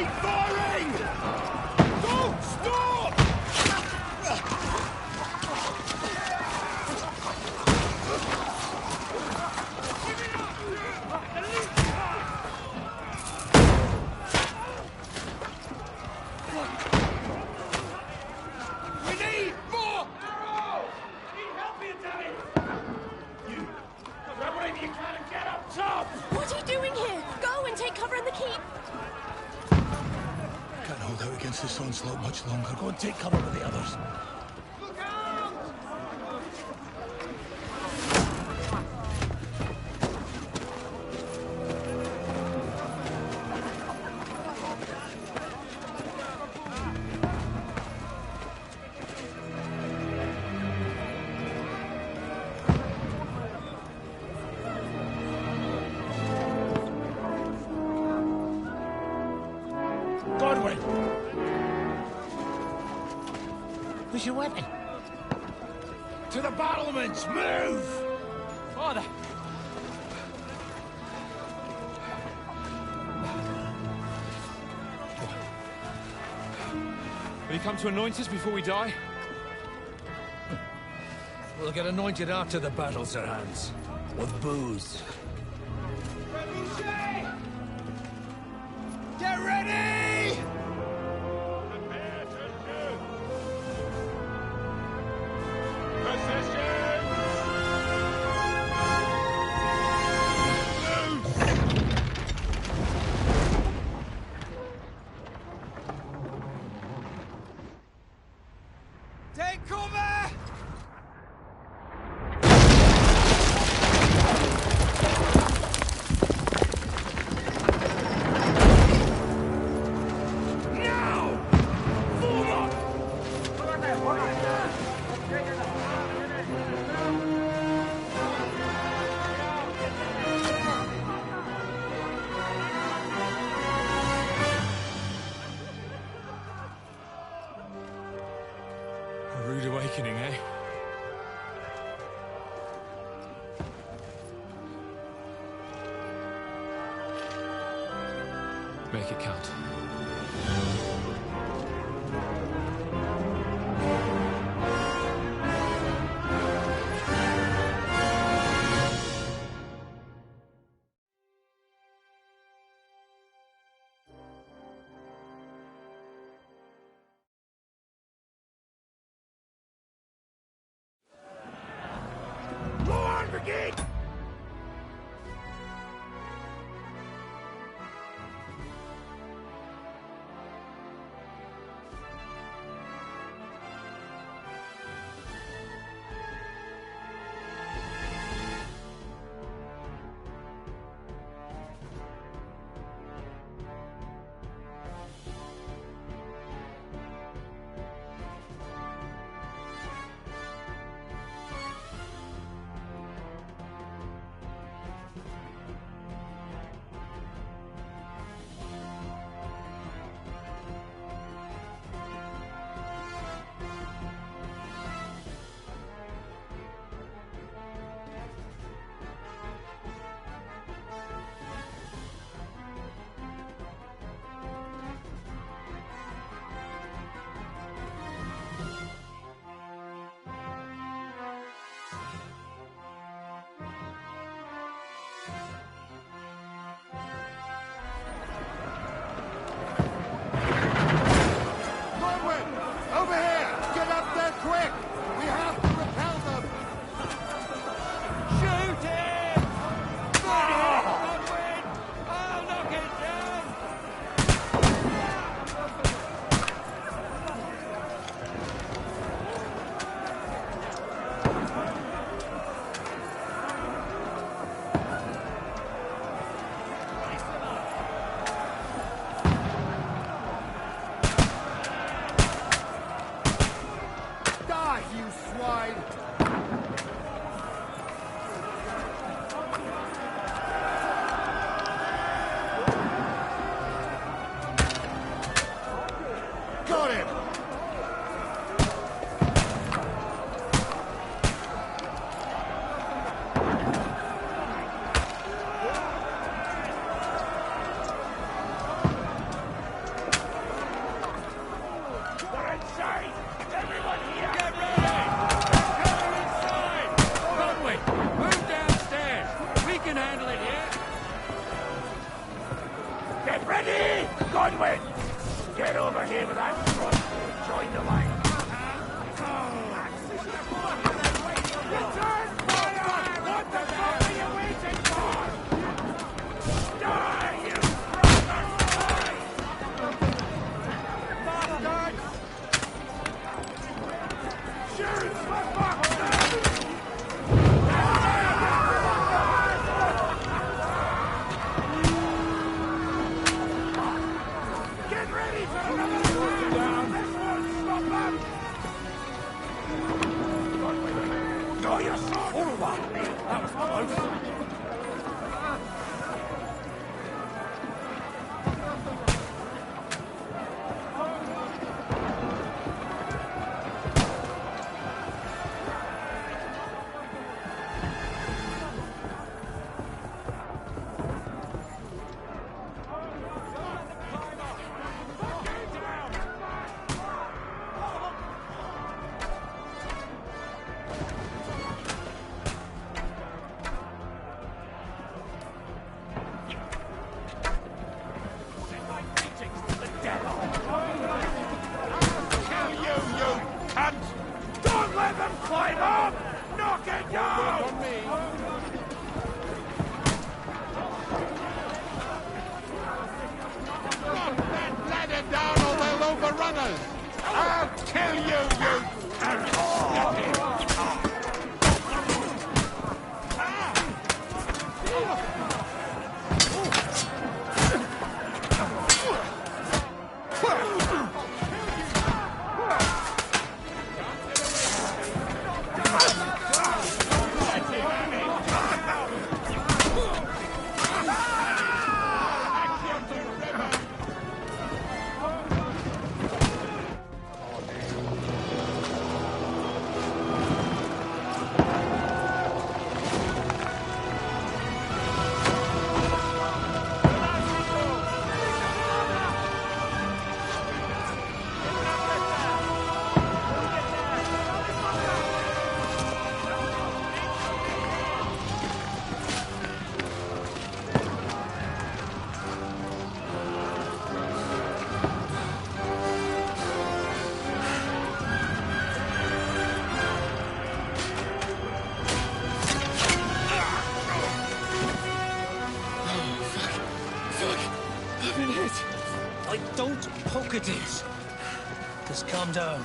Keep firing! Don't stop! We need more! Need help here, Danny! You, grab whatever you can and get up top! What are you doing here? Go and take cover in the keep. Can't hold out against this onslaught much longer. Go and take cover with the others. Look out! Godwin! Where's your weapon? To the battlements! Move! Father! Will you come to anoint us before we die? We'll get anointed after the battles are hands. With booze. Get ready! Take cover! Now! Form up! A rude awakening, eh? Make it count. Go on, brigade! Ready? Godwin! Get over here with that front. Join the line. Return fire! What the fuck are you waiting for? Die, you bastards! Shoot for fuck's sake! Get ready for another round! This won't stop them! Draw your sword! That was close! Don't let them climb up! Knock it down! On me. Knock that ladder down or they'll overrun us! I'll kill you, Don't poke at it. Just calm down.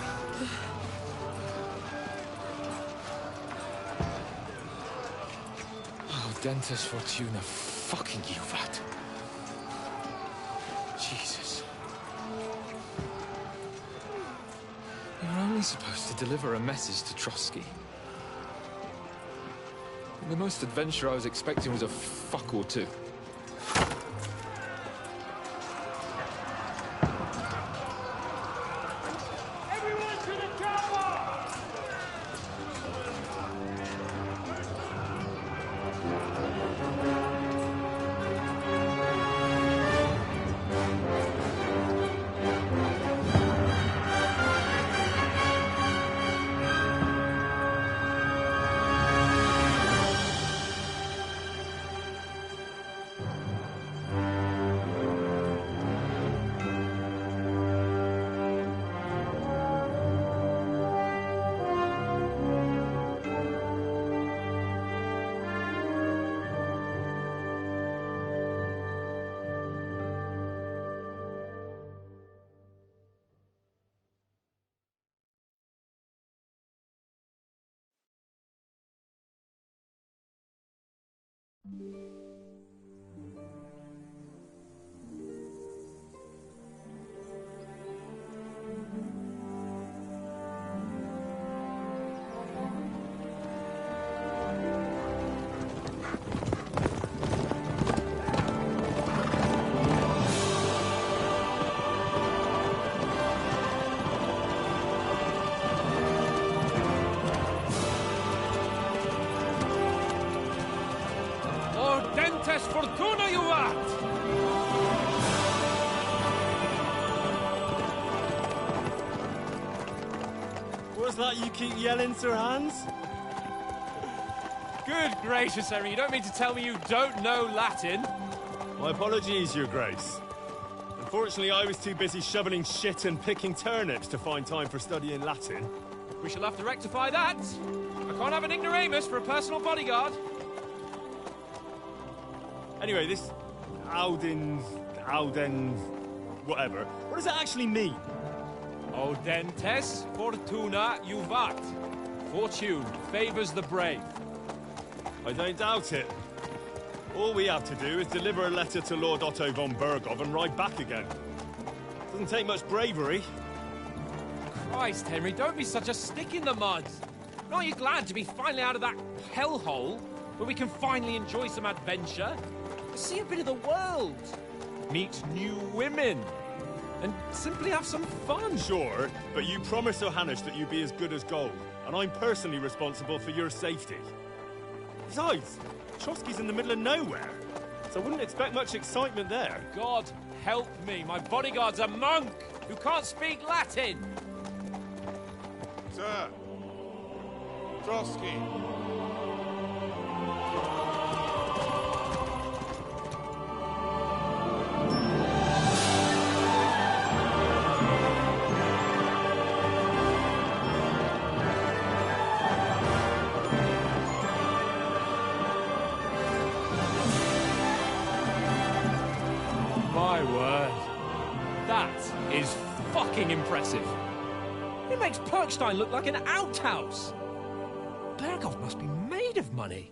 Oh, Dentes Fortuna, fucking you, that. Jesus. You're only supposed to deliver a message to Trotsky. The most adventure I was expecting was a fuck or two. Fortuna, you what? What's that you keep yelling, Sir Hans? Good gracious, Henry, you don't mean to tell me you don't know Latin? My apologies, Your Grace. Unfortunately, I was too busy shoveling shit and picking turnips to find time for studying Latin. We shall have to rectify that. I can't have an ignoramus for a personal bodyguard. Anyway, this Auden, whatever. What does that actually mean? Audentes fortuna juvat. Fortune favors the brave. I don't doubt it. All we have to do is deliver a letter to Lord Otto von Bergov and ride back again. Doesn't take much bravery. Christ, Henry, don't be such a stick in the mud. Aren't you glad to be finally out of that hellhole where we can finally enjoy some adventure? See a bit of the world. Meet new women. And simply have some fun. Sure, but you promised Johannes that you'd be as good as gold, and I'm personally responsible for your safety. Besides, Trotsky's in the middle of nowhere, so I wouldn't expect much excitement there. God help me, my bodyguard's a monk who can't speak Latin. Sir. Trotsky. My word. That is fucking impressive. It makes Perkstein look like an outhouse. Bergov must be made of money.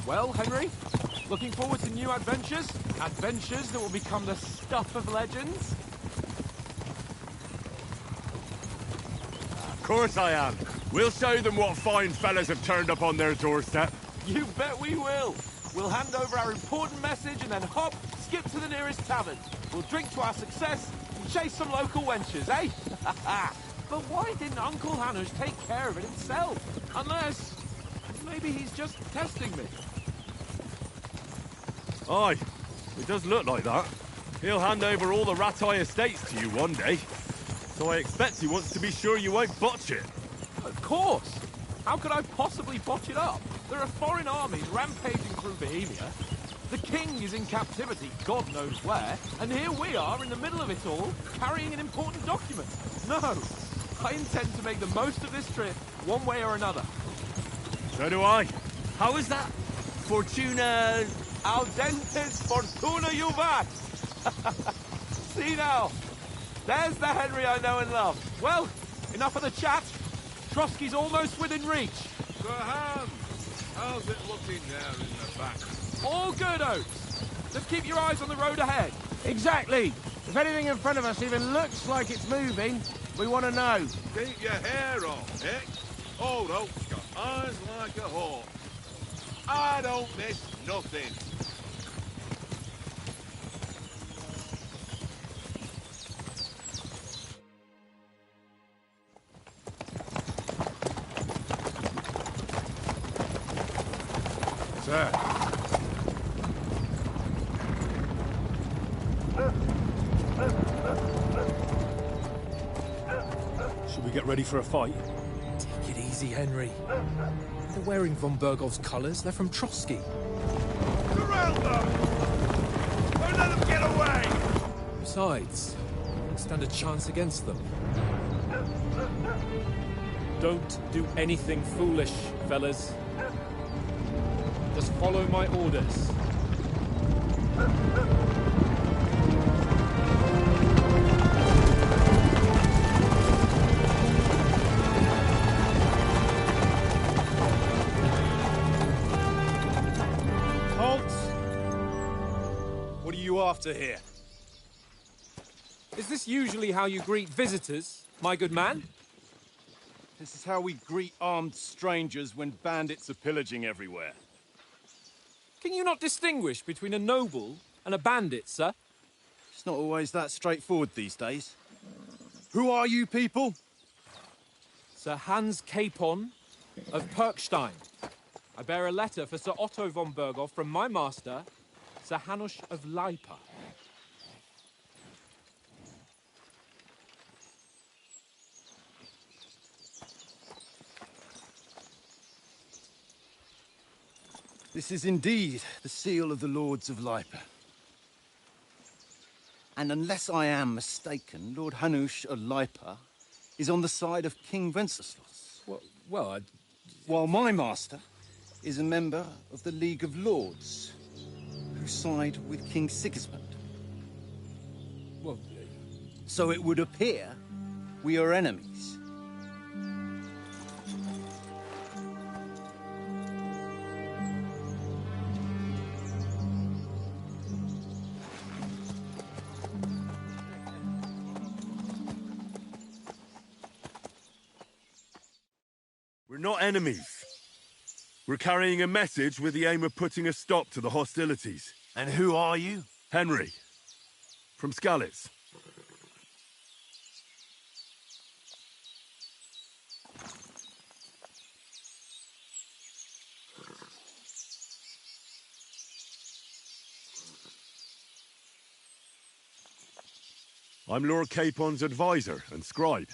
Well, Henry, looking forward to new adventures? Adventures that will become the stuff of legends? Of course I am. We'll show them what fine fellas have turned up on their doorstep. You bet we will. We'll hand over our important message and then hop, skip to the nearest tavern. We'll drink to our success and chase some local wenches, eh? But why didn't Uncle Hanush take care of it himself? Unless, maybe he's just testing me. Aye, it does look like that. He'll hand over all the Ratai estates to you one day. So I expect he wants to be sure you won't botch it. Of course! How could I possibly botch it up? There are foreign armies rampaging through Bohemia. The king is in captivity, God knows where, and here we are in the middle of it all, carrying an important document. No, I intend to make the most of this trip, one way or another. So do I. How is that? Fortuna... Audentes fortuna juvat! See now, there's the Henry I know and love. Well, enough of the chat. Trotsky's almost within reach. Sir Hans, how's it looking there in the back? All good, Oates. Just keep your eyes on the road ahead. Exactly. If anything in front of us even looks like it's moving, we want to know. Keep your hair on, eh? Old Oak's got eyes like a hawk. I don't miss nothing. Sir. Should we get ready for a fight? Take it easy, Henry. They're wearing von Bergov's colours. They're from Trotsky. Surround them! Don't let them get away! Besides, we don't stand a chance against them. Don't do anything foolish, fellas. Just follow my orders. What are you after here? Is this usually how you greet visitors, my good man? This is how we greet armed strangers when bandits are pillaging everywhere. Can you not distinguish between a noble and a bandit, sir? It's not always that straightforward these days. Who are you people? Sir Hans Capon of Perkstein. I bear a letter for Sir Otto von Berghoff from my master, Sir Hanush of Leipa. This is indeed the seal of the Lords of Leipa. And unless I am mistaken, Lord Hanush of Leipa is on the side of King Wenceslas. Well, While my master is a member of the League of Lords, who side with King Sigismund. well, So it would appear we are enemies. We're not enemies. We're carrying a message with the aim of putting a stop to the hostilities. And who are you? Henry, from Skalitz. I'm Lord Capon's advisor and scribe,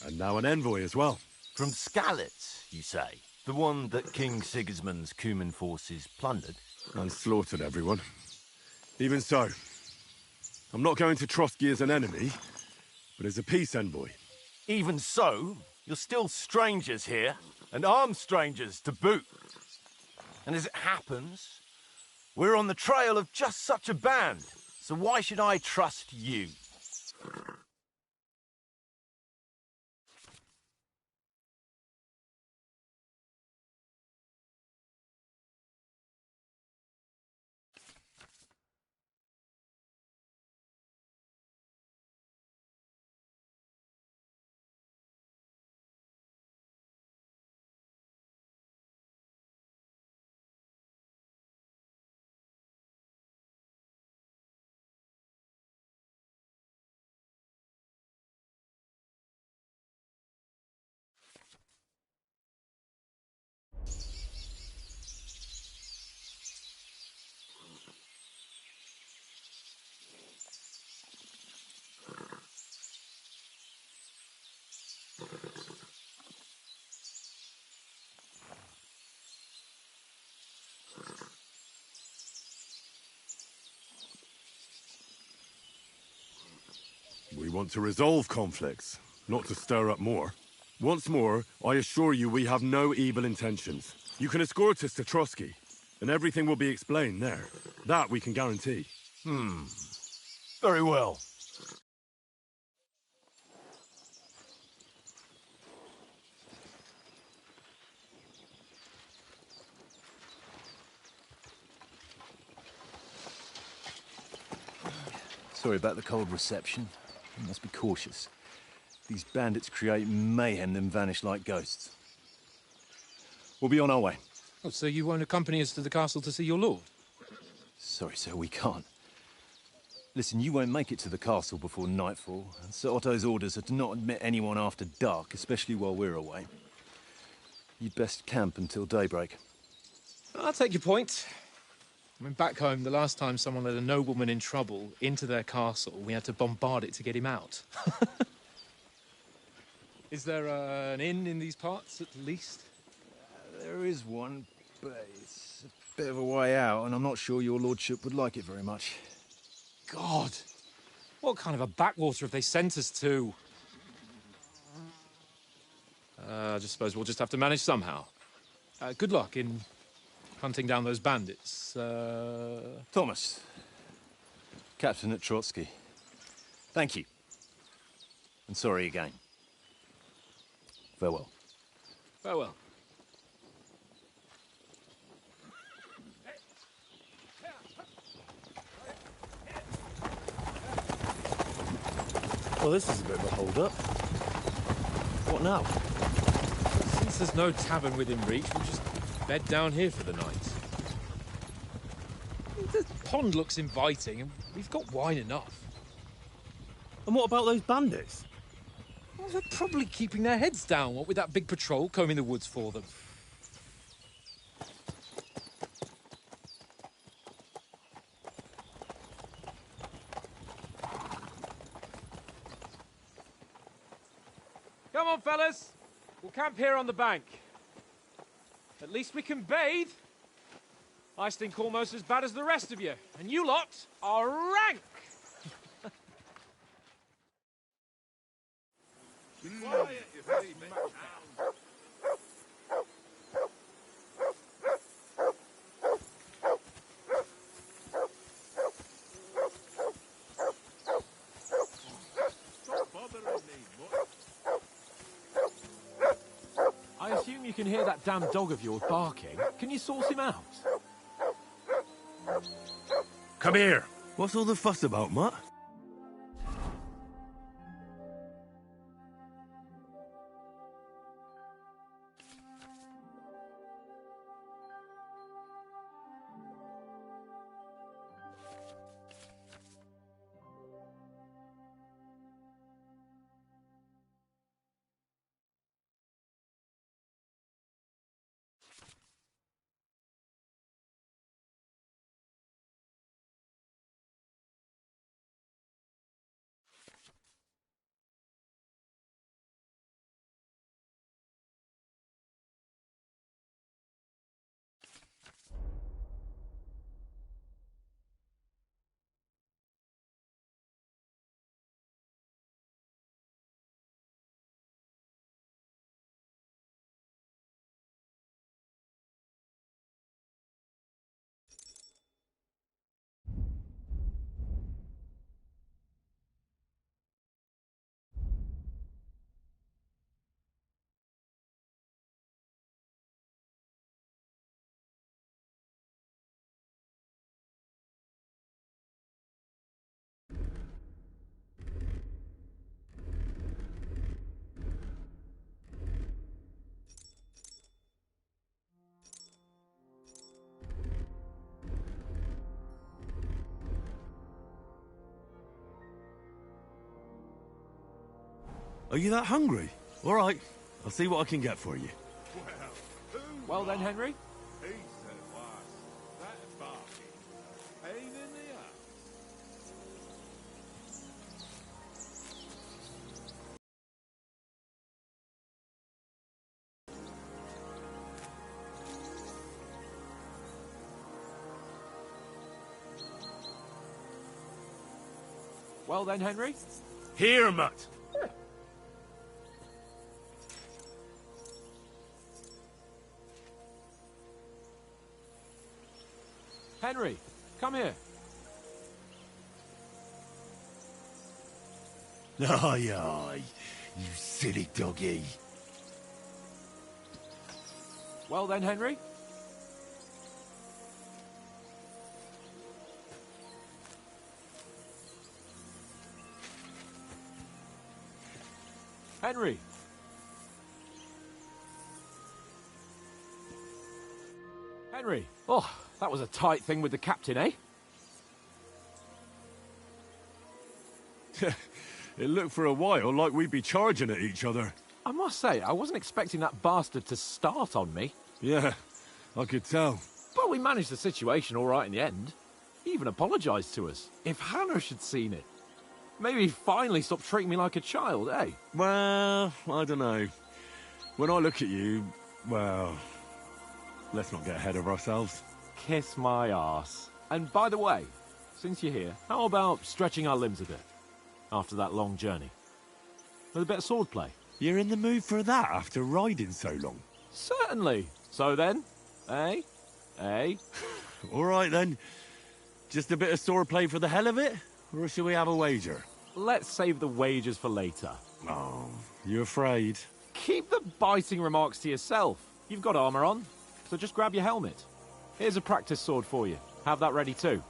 and now an envoy as well. From Skalitz, you say? The one that King Sigismund's Cuman forces plundered? And slaughtered everyone. Even so, I'm not going to Trotsky as an enemy, but as a peace envoy. Even so, you're still strangers here, and armed strangers to boot. And as it happens, we're on the trail of just such a band, so why should I trust you? We want to resolve conflicts, not to stir up more. Once more, I assure you we have no evil intentions. You can escort us to Trotsky, and everything will be explained there. That we can guarantee. Very well. Sorry about the cold reception. You must be cautious. These bandits create mayhem, then vanish like ghosts. We'll be on our way. oh, so you won't accompany us to the castle to see your lord? Sorry, sir, we can't. Listen, you won't make it to the castle before nightfall, and Sir Otto's orders are to not admit anyone after dark, especially while we're away. You'd best camp until daybreak. I'll take your point. I mean, back home, the last time someone led a nobleman in trouble into their castle, we had to bombard it to get him out. Is there an inn in these parts, at least? There is one, but it's a bit of a way out, and I'm not sure your lordship would like it very much. God! What kind of a backwater have they sent us to? I just suppose we'll just have to manage somehow. Good luck in hunting down those bandits. Thomas, captain at Trotsky. Thank you. And sorry again. Farewell. Farewell. Well, this is a bit of a hold-up. What now? Since there's no tavern within reach, we'll just bed down here for the night. The pond looks inviting, and we've got wine enough. And what about those bandits? Well, Well, they're probably keeping their heads down, what with that big patrol combing the woods for them. Come on, fellas. We'll camp here on the bank. At least we can bathe. I stink almost as bad as the rest of you, and you lot are rank! Be quiet, you three men. Stop bothering me, mutt. I assume you can hear that damn dog of yours barking. Can you sort him out? Come here. What's all the fuss about, Mutt? Are you that hungry? All right, I'll see what I can get for you. Well then, Henry? He said last. That barking. Pain in the ass. Well then, Henry? Here, Mutt. Henry, come here. Aye, aye, you silly doggy. Well then, Henry? Henry! Henry! Oh, that was a tight thing with the captain, eh? It looked for a while like we'd be charging at each other. I must say, I wasn't expecting that bastard to start on me. Yeah, I could tell. But we managed the situation all right in the end. He even apologised to us. If Hanush had seen it. Maybe he finally stopped treating me like a child, eh? Well, I don't know. When I look at you, well, let's not get ahead of ourselves. Kiss my arse. And by the way, since you're here, how about stretching our limbs a bit? After that long journey. With a bit of swordplay. You're in the mood for that after riding so long? Certainly. So then, eh? Eh? All right then. Just a bit of swordplay for the hell of it? Or shall we have a wager? Let's save the wagers for later. Oh, you afraid? Keep the biting remarks to yourself. You've got armour on, so just grab your helmet. Here's a practice sword for you. Have that ready too.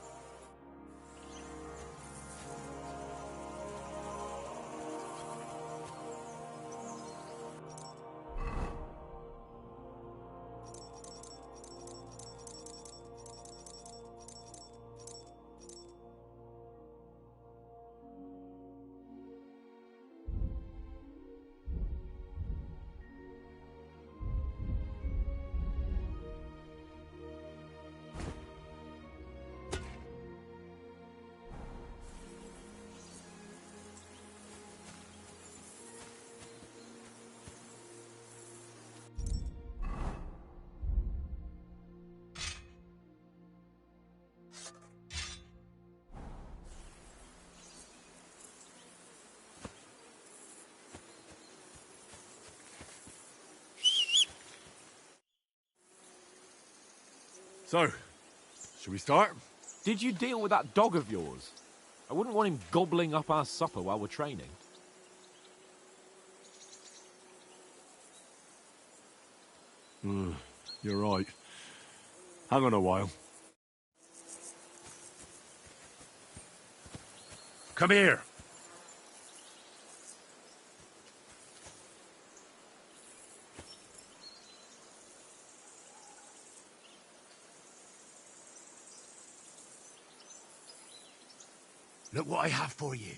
So, should we start? Did you deal with that dog of yours? I wouldn't want him gobbling up our supper while we're training. You're right. Hang on a while. Come here. Look what I have for you.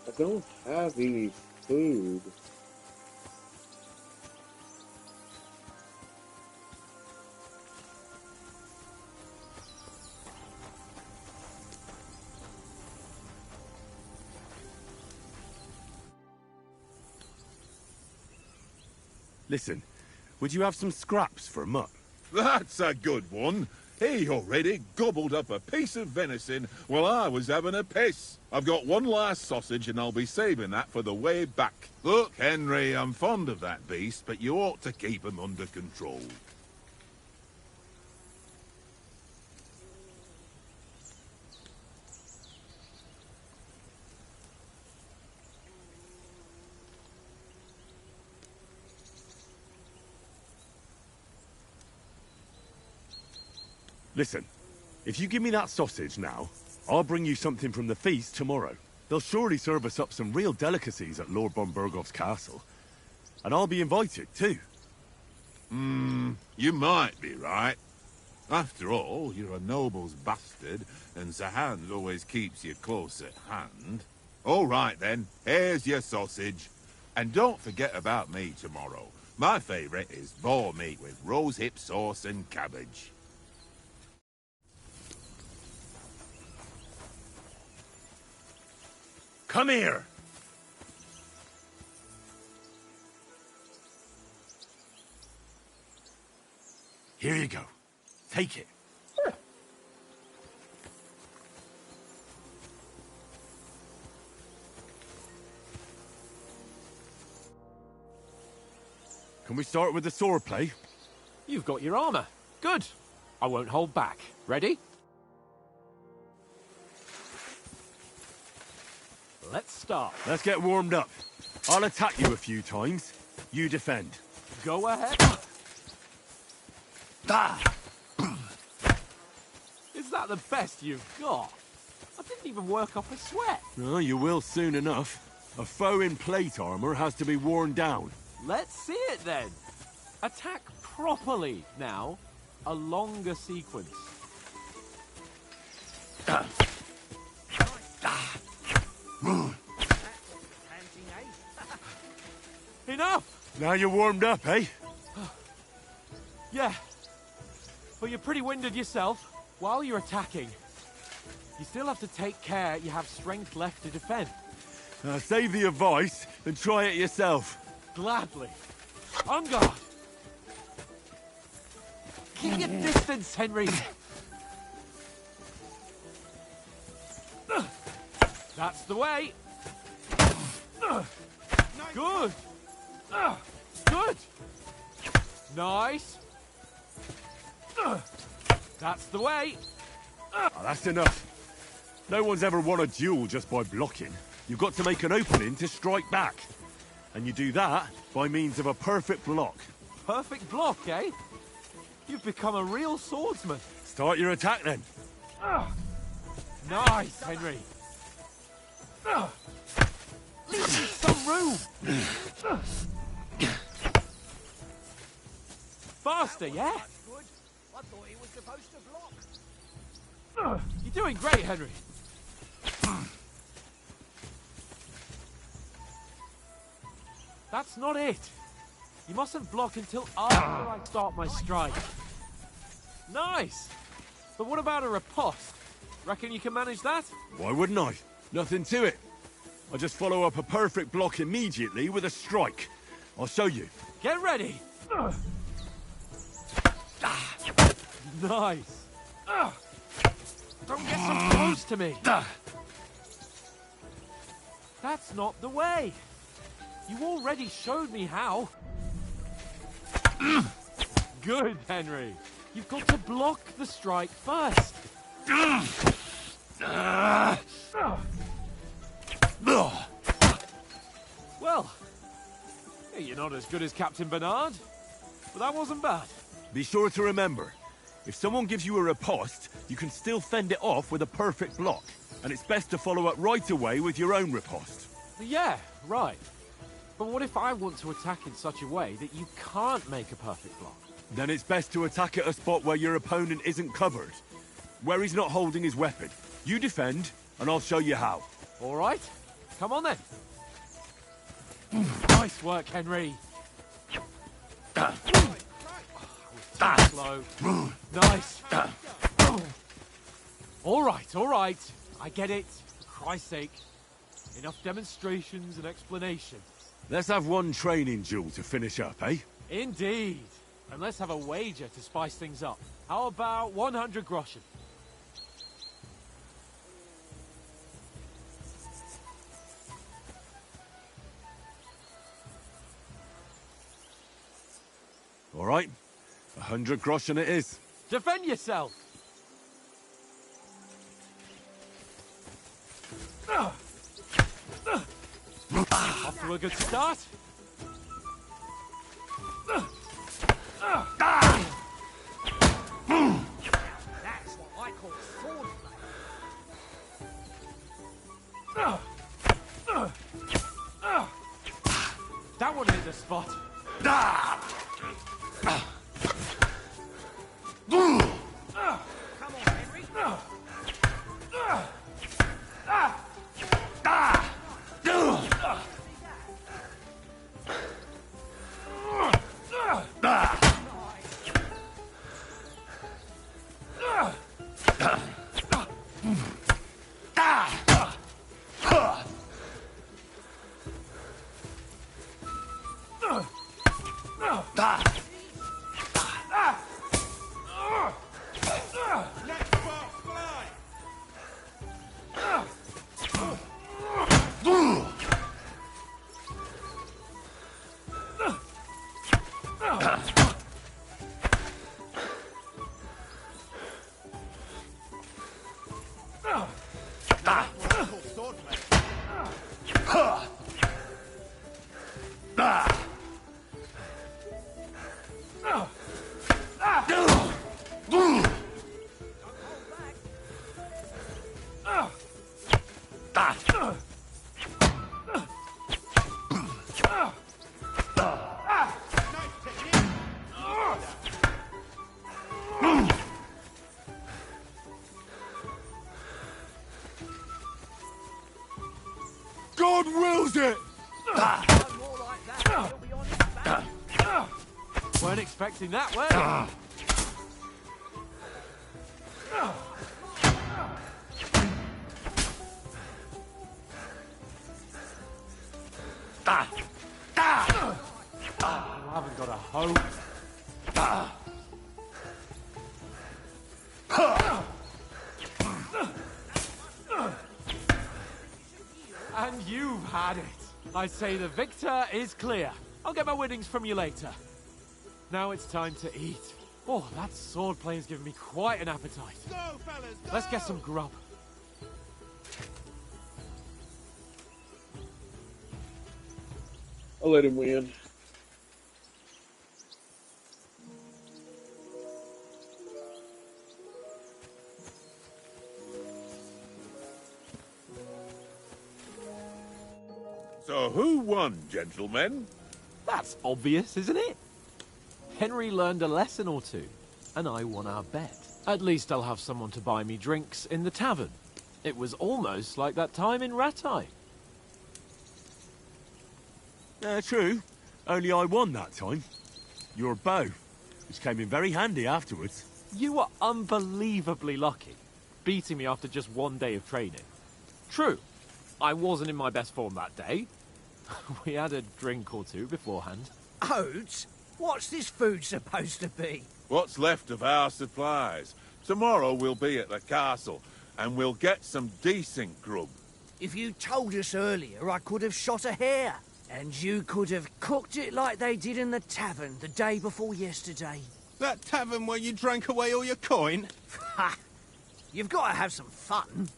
I don't have any food. Listen, would you have some scraps for Mutt? That's a good one. He already gobbled up a piece of venison while I was having a piss. I've got one last sausage and I'll be saving that for the way back. Look, Henry, I'm fond of that beast, but you ought to keep him under control. Listen, if you give me that sausage now, I'll bring you something from the feast tomorrow. They'll surely serve us up some real delicacies at Lord von Burgov's castle. And I'll be invited, too. You might be right. After all, you're a noble's bastard, and Sir Hans always keeps you close at hand. All right, then. Here's your sausage. And don't forget about me tomorrow. My favourite is boar meat with rosehip sauce and cabbage. Come here! Here you go. Take it. Can we start with the swordplay? You've got your armor. Good. I won't hold back. Ready? Let's start. Let's get warmed up. I'll attack you a few times. You defend. Go ahead. Is that the best you've got? I didn't even work up a sweat. Oh, you will soon enough. A foe in plate armor has to be worn down. Let's see it then. Attack properly now. A longer sequence. Enough! Now you're warmed up, eh? Yeah. But you're pretty winded yourself. While you're attacking, you still have to take care you have strength left to defend. Save the advice and try it yourself. Gladly. On guard. Keep your distance, Henry. That's the way. Good. Good. Nice. That's the way. Oh, that's enough. No one's ever won a duel just by blocking. You've got to make an opening to strike back. And you do that by means of a perfect block. Perfect block, eh? You've become a real swordsman. Start your attack then. Nice, Henry. Leave me some room. Faster, yeah? I thought he was supposed to block. You're doing great, Henry. That's not it. You mustn't block until after I start my strike. Nice. But what about a riposte? Reckon you can manage that? Why wouldn't I? Nothing to it. I just follow up a perfect block immediately with a strike. I'll show you. Get ready. Nice. Don't get so close to me. That's not the way. You already showed me how. Good, Henry. You've got to block the strike first. Well, you're not as good as Captain Bernard, but that wasn't bad. Be sure to remember, if someone gives you a riposte, you can still fend it off with a perfect block. And it's best to follow up right away with your own riposte. Yeah, right. But what if I want to attack in such a way that you can't make a perfect block? Then it's best to attack at a spot where your opponent isn't covered. Where he's not holding his weapon. You defend, and I'll show you how. All right. Come on then. Nice work, Henry. Slow. Nice. All right. I get it. For Christ's sake. Enough demonstrations and explanations. Let's have one training duel to finish up, eh? Indeed. And let's have a wager to spice things up. How about 100 groschen? All right. 100 groschen it is. Defend yourself! Off to a good start. That's what I call swordplay. That one hit the spot. Come on, Henry. God wills it! Weren't expecting that, were you? I haven't got a hope. And you've had it. I say the victor is clear. I'll get my winnings from you later. Now it's time to eat. Oh, that swordplay has given me quite an appetite. Go, fellas, go! Let's get some grub. I'll let him win. So who won, gentlemen? That's obvious, isn't it? Henry learned a lesson or two, and I won our bet. At least I'll have someone to buy me drinks in the tavern. It was almost like that time in Rattay. True. Only I won that time. Your bow, which came in very handy afterwards. You were unbelievably lucky, beating me after just one day of training. True, I wasn't in my best form that day. We had a drink or two beforehand. Oates? What's this food supposed to be? What's left of our supplies. Tomorrow we'll be at the castle, and we'll get some decent grub. If you told us earlier, I could have shot a hare. And you could have cooked it like they did in the tavern the day before yesterday. That tavern where you drank away all your coin? Ha! You've got to have some fun.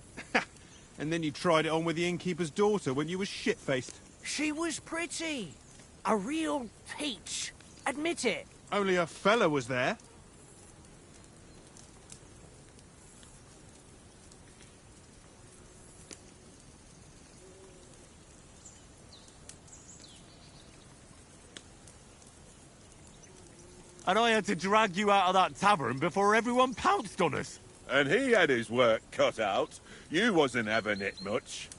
And then you tried it on with the innkeeper's daughter when you were shit-faced. She was pretty. A real peach. Admit it. Only a fella was there. And I had to drag you out of that tavern before everyone pounced on us. And he had his work cut out. You wasn't having it much.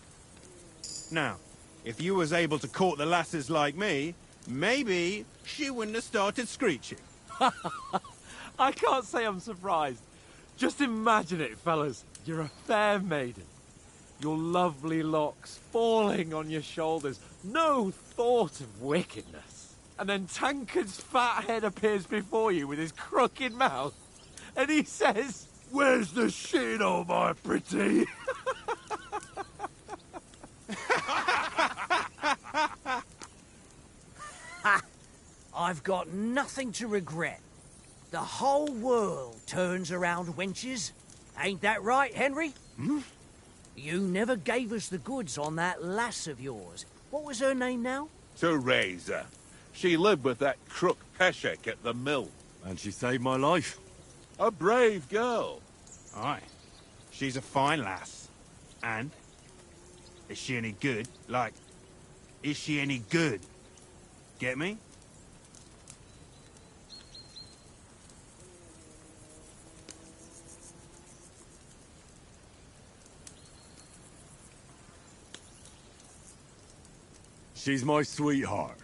Now, if you was able to court the lasses like me, maybe she wouldn't have started screeching. I can't say I'm surprised. Just imagine it, fellas. You're a fair maiden. Your lovely locks falling on your shoulders. No thought of wickedness. And then Tankard's fat head appears before you with his crooked mouth. And he says, "Where's the shit, oh my pretty?" Ha! I've got nothing to regret. The whole world turns around wenches. Ain't that right, Henry? Hmm? You never gave us the goods on that lass of yours. What was her name now? Teresa. She lived with that crook Peshek at the mill. And she saved my life. A brave girl. Aye. She's a fine lass. And? Is she any good? Like, is she any good? Get me? She's my sweetheart.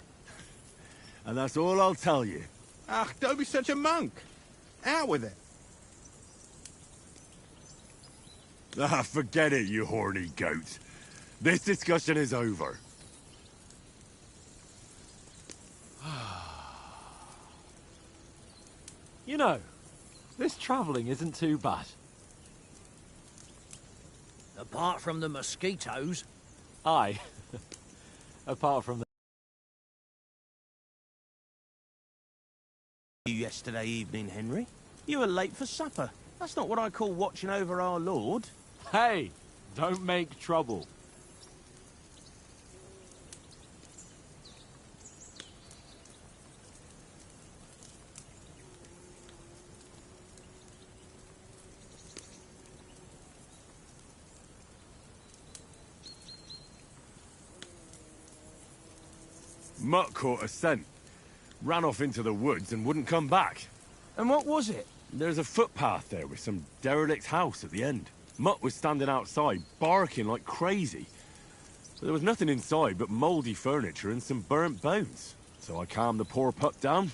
And that's all I'll tell you. Ach, don't be such a monk. Out with it. Ah, forget it, you horny goat. This discussion is over. You know, this travelling isn't too bad. Apart from the mosquitoes. Aye. Apart from the... Yesterday evening, Henry. You were late for supper. That's not what I call watching over our lord. Hey, don't make trouble. Mutt caught a scent, ran off into the woods and wouldn't come back. And what was it? There's a footpath there with some derelict house at the end. Mutt was standing outside, barking like crazy. But there was nothing inside but mouldy furniture and some burnt bones. So I calmed the poor pup down,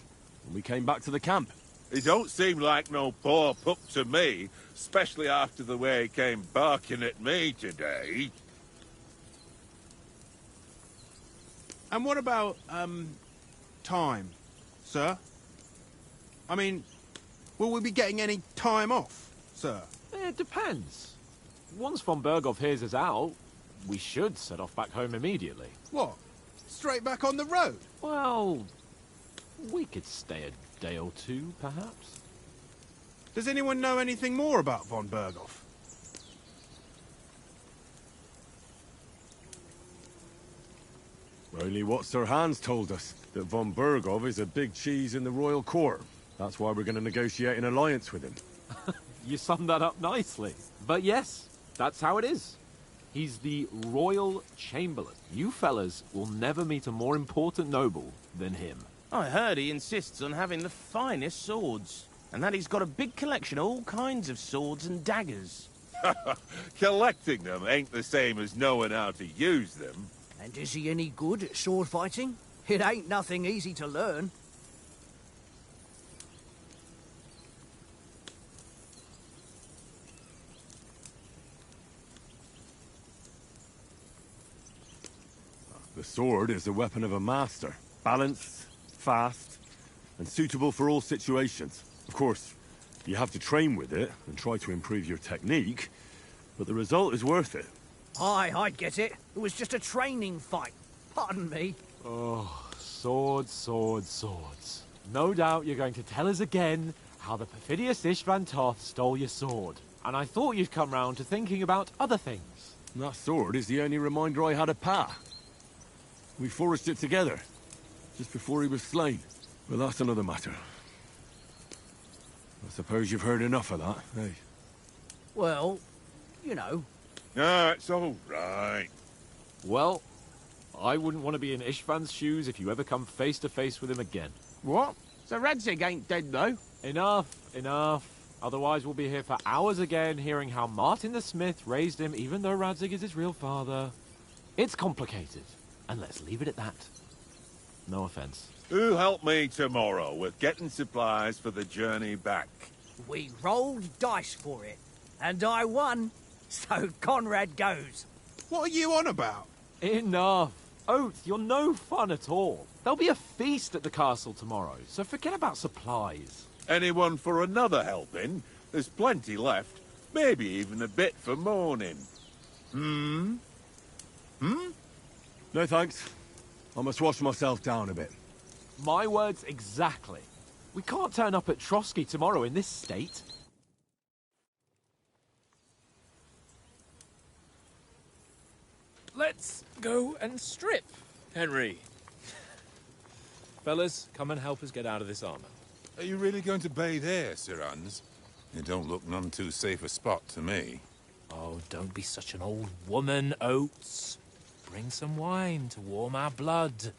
and we came back to the camp. He don't seem like no poor pup to me, especially after the way he came barking at me today. And what about, time, sir? I mean, will we be getting any time off, sir? It depends. Once von Berghoff hears us out, we should set off back home immediately. What? Straight back on the road? Well, we could stay a day or two, perhaps. Does anyone know anything more about von Berghoff? Only what Sir Hans told us, that von Berghoff is a big cheese in the royal court. That's why we're going to negotiate an alliance with him. You summed that up nicely. But yes, that's how it is. He's the Royal Chamberlain. You fellas will never meet a more important noble than him. I heard he insists on having the finest swords, and that he's got a big collection of all kinds of swords and daggers. Collecting them ain't the same as knowing how to use them. And is he any good at sword fighting? It ain't nothing easy to learn. The sword is the weapon of a master. Balanced, fast, and suitable for all situations. Of course, you have to train with it and try to improve your technique, but the result is worth it. Aye, I get it. It was just a training fight. Pardon me. Oh, swords, swords, swords. No doubt you're going to tell us again how the perfidious Ishvan Toth stole your sword. And I thought you'd come round to thinking about other things. That sword is the only reminder I had of Pa. We forged it together, just before he was slain. But that's another matter. I suppose you've heard enough of that, eh? Well, you know. No, it's all right. Well, I wouldn't want to be in Ishvan's shoes if you ever come face to face with him again. What? So Radzig ain't dead, though? Enough, enough. Otherwise we'll be here for hours again hearing how Martin the Smith raised him even though Radzig is his real father. It's complicated, and let's leave it at that. No offense. Who'll help me tomorrow with getting supplies for the journey back? We rolled dice for it, and I won, so Conrad goes. What are you on about? Enough. Oath, you're no fun at all. There'll be a feast at the castle tomorrow, so forget about supplies. Anyone for another helping? There's plenty left. Maybe even a bit for morning. Hmm? No thanks. I must wash myself down a bit. My words exactly. We can't turn up at Trotsky tomorrow in this state. Let's go and strip, Henry. Fellas, come and help us get out of this armor. Are you really going to bathe here, Sir Hans? It don't look none too safe a spot to me. Oh, don't be such an old woman, Oates. Bring some wine to warm our blood.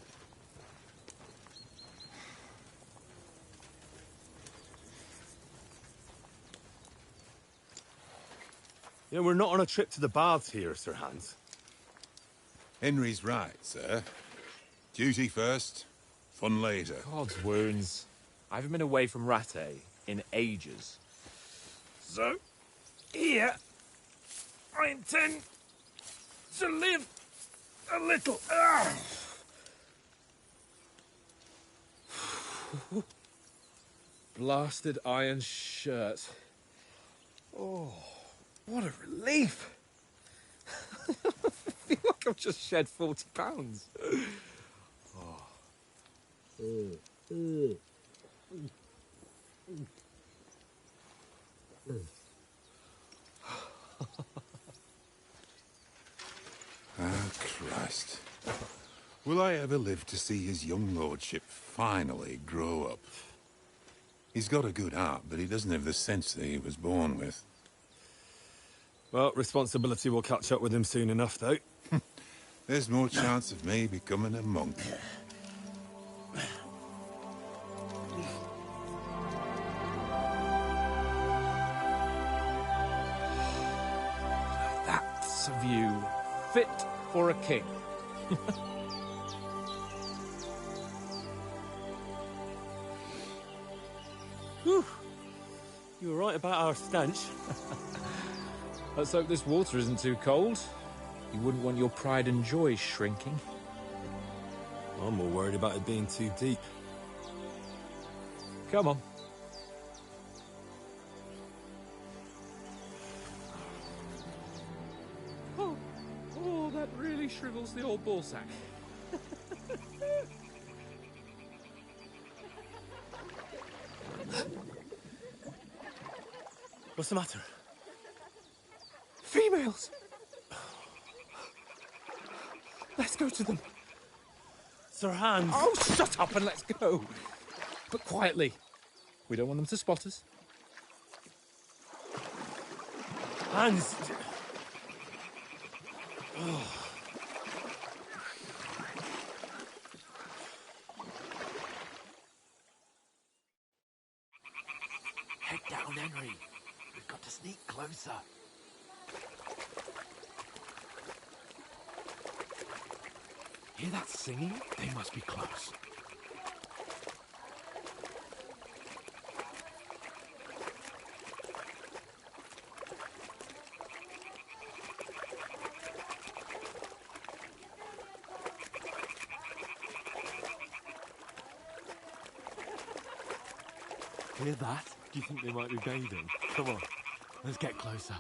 You know, we're not on a trip to the baths here, Sir Hans. Henry's right, sir. Duty first, fun later. God's wounds. I haven't been away from Rattay in ages. So, here, I intend to live a little. Blasted iron shirt. Oh, what a relief. I feel like I've just shed 40 pounds. Ah, Christ. Will I ever live to see his young lordship finally grow up? He's got a good heart, but he doesn't have the sense that he was born with. Well, responsibility will catch up with him soon enough, though. There's more chance of me becoming a monk. That's a view fit for a king. Whew. You were right about our stench. Let's hope this water isn't too cold. You wouldn't want your pride and joy shrinking. I'm more worried about it being too deep. Come on. Oh, that really shrivels the old ball sack. What's the matter? Females! Let's go to them. Sir Hans! Oh, shut up and let's go. But quietly. We don't want them to spot us. Hans! Head down, Henry. We've got to sneak closer. Hear that singing? They must be close. Hear that? Do you think they might be bathing? Come on, let's get closer.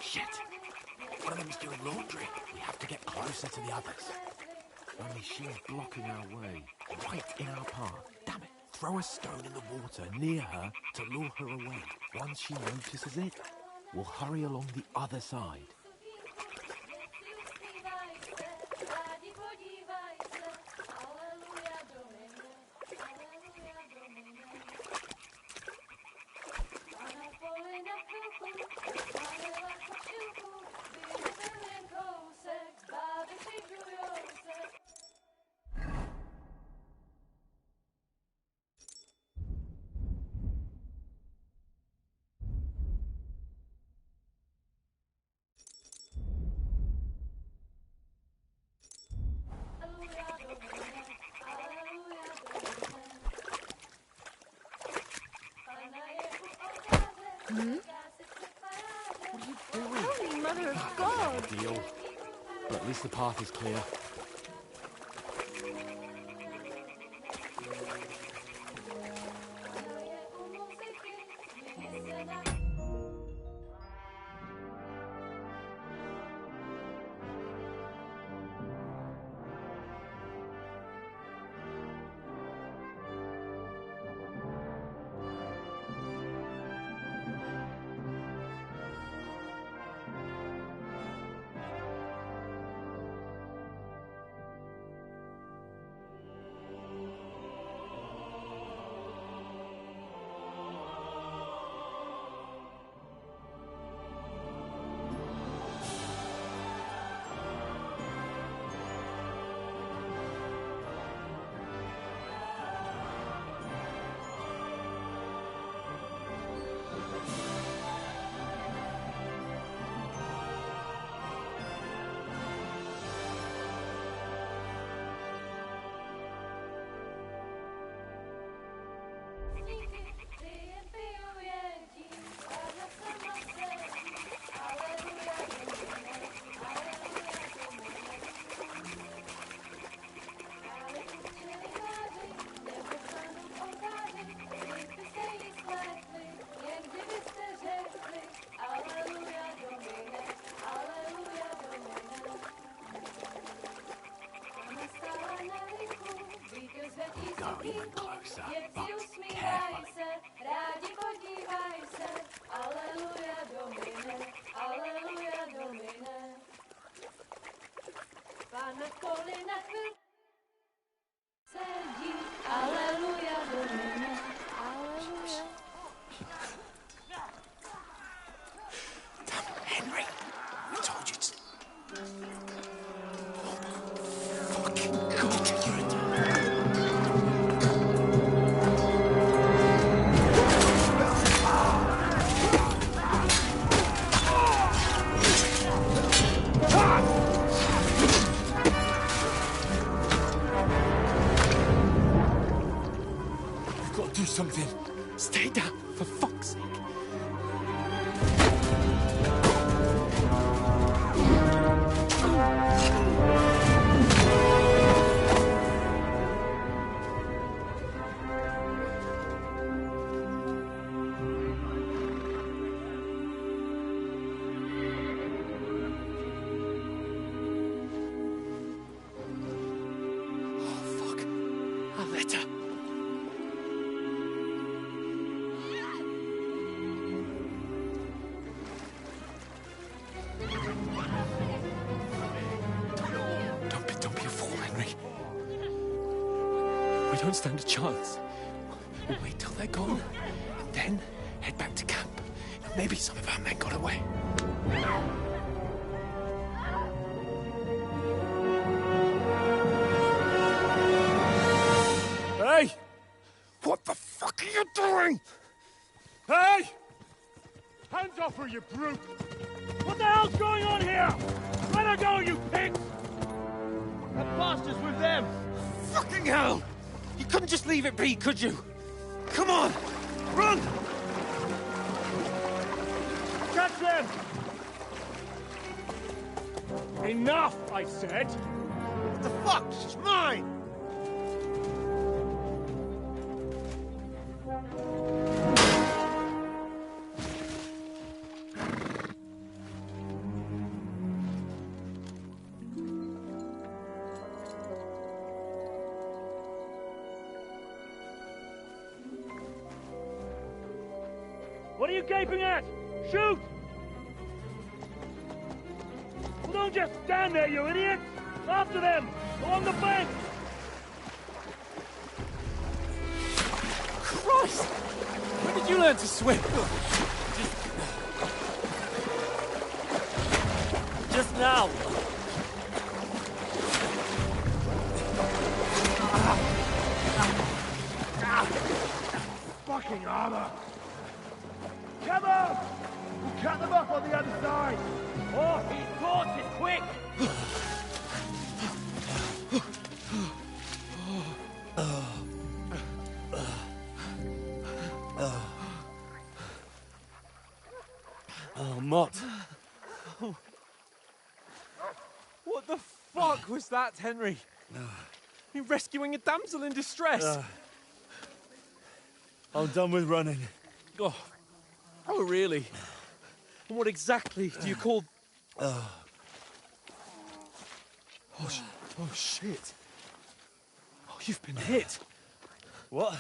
Shit! One of them's doing laundry. We have to get closer to the others. Only she's blocking our way, right in our path. Damn it! Throw a stone in the water near her to lure her away. Once she notices it, we'll hurry along the other side. Holy Mother of God! Deal. But at least the path is clear. Go even closer, but carefully. Henry, I told you to... Fucking God, you're a... We've got to do something. Stay down, for fuck's sake. We don't stand a chance. We'll wait till they're gone, and then head back to camp. Maybe some of our men got away. Hey! What the fuck are you doing? Hey! Hands off her, you brute! What the hell's going on here? Let her go, you pigs! That bastard's with them! Fucking hell! You couldn't just leave it be, could you? Come on! Run! Catch them! Enough, I said! What the fuck? She's mine! What are you gaping at? Shoot! Well, don't just stand there, you idiots! After them! Along the bank! Christ! When did you learn to swim? Just now! Fucking armor! Come on! We'll cut them off on the other side! Oh, he's caught it! Quick! Oh, Mott. What the fuck was that, Henry? You rescuing a damsel in distress? I'm done with running. Oh, really? And what exactly do you call... Oh, shit. Oh, you've been hit. What?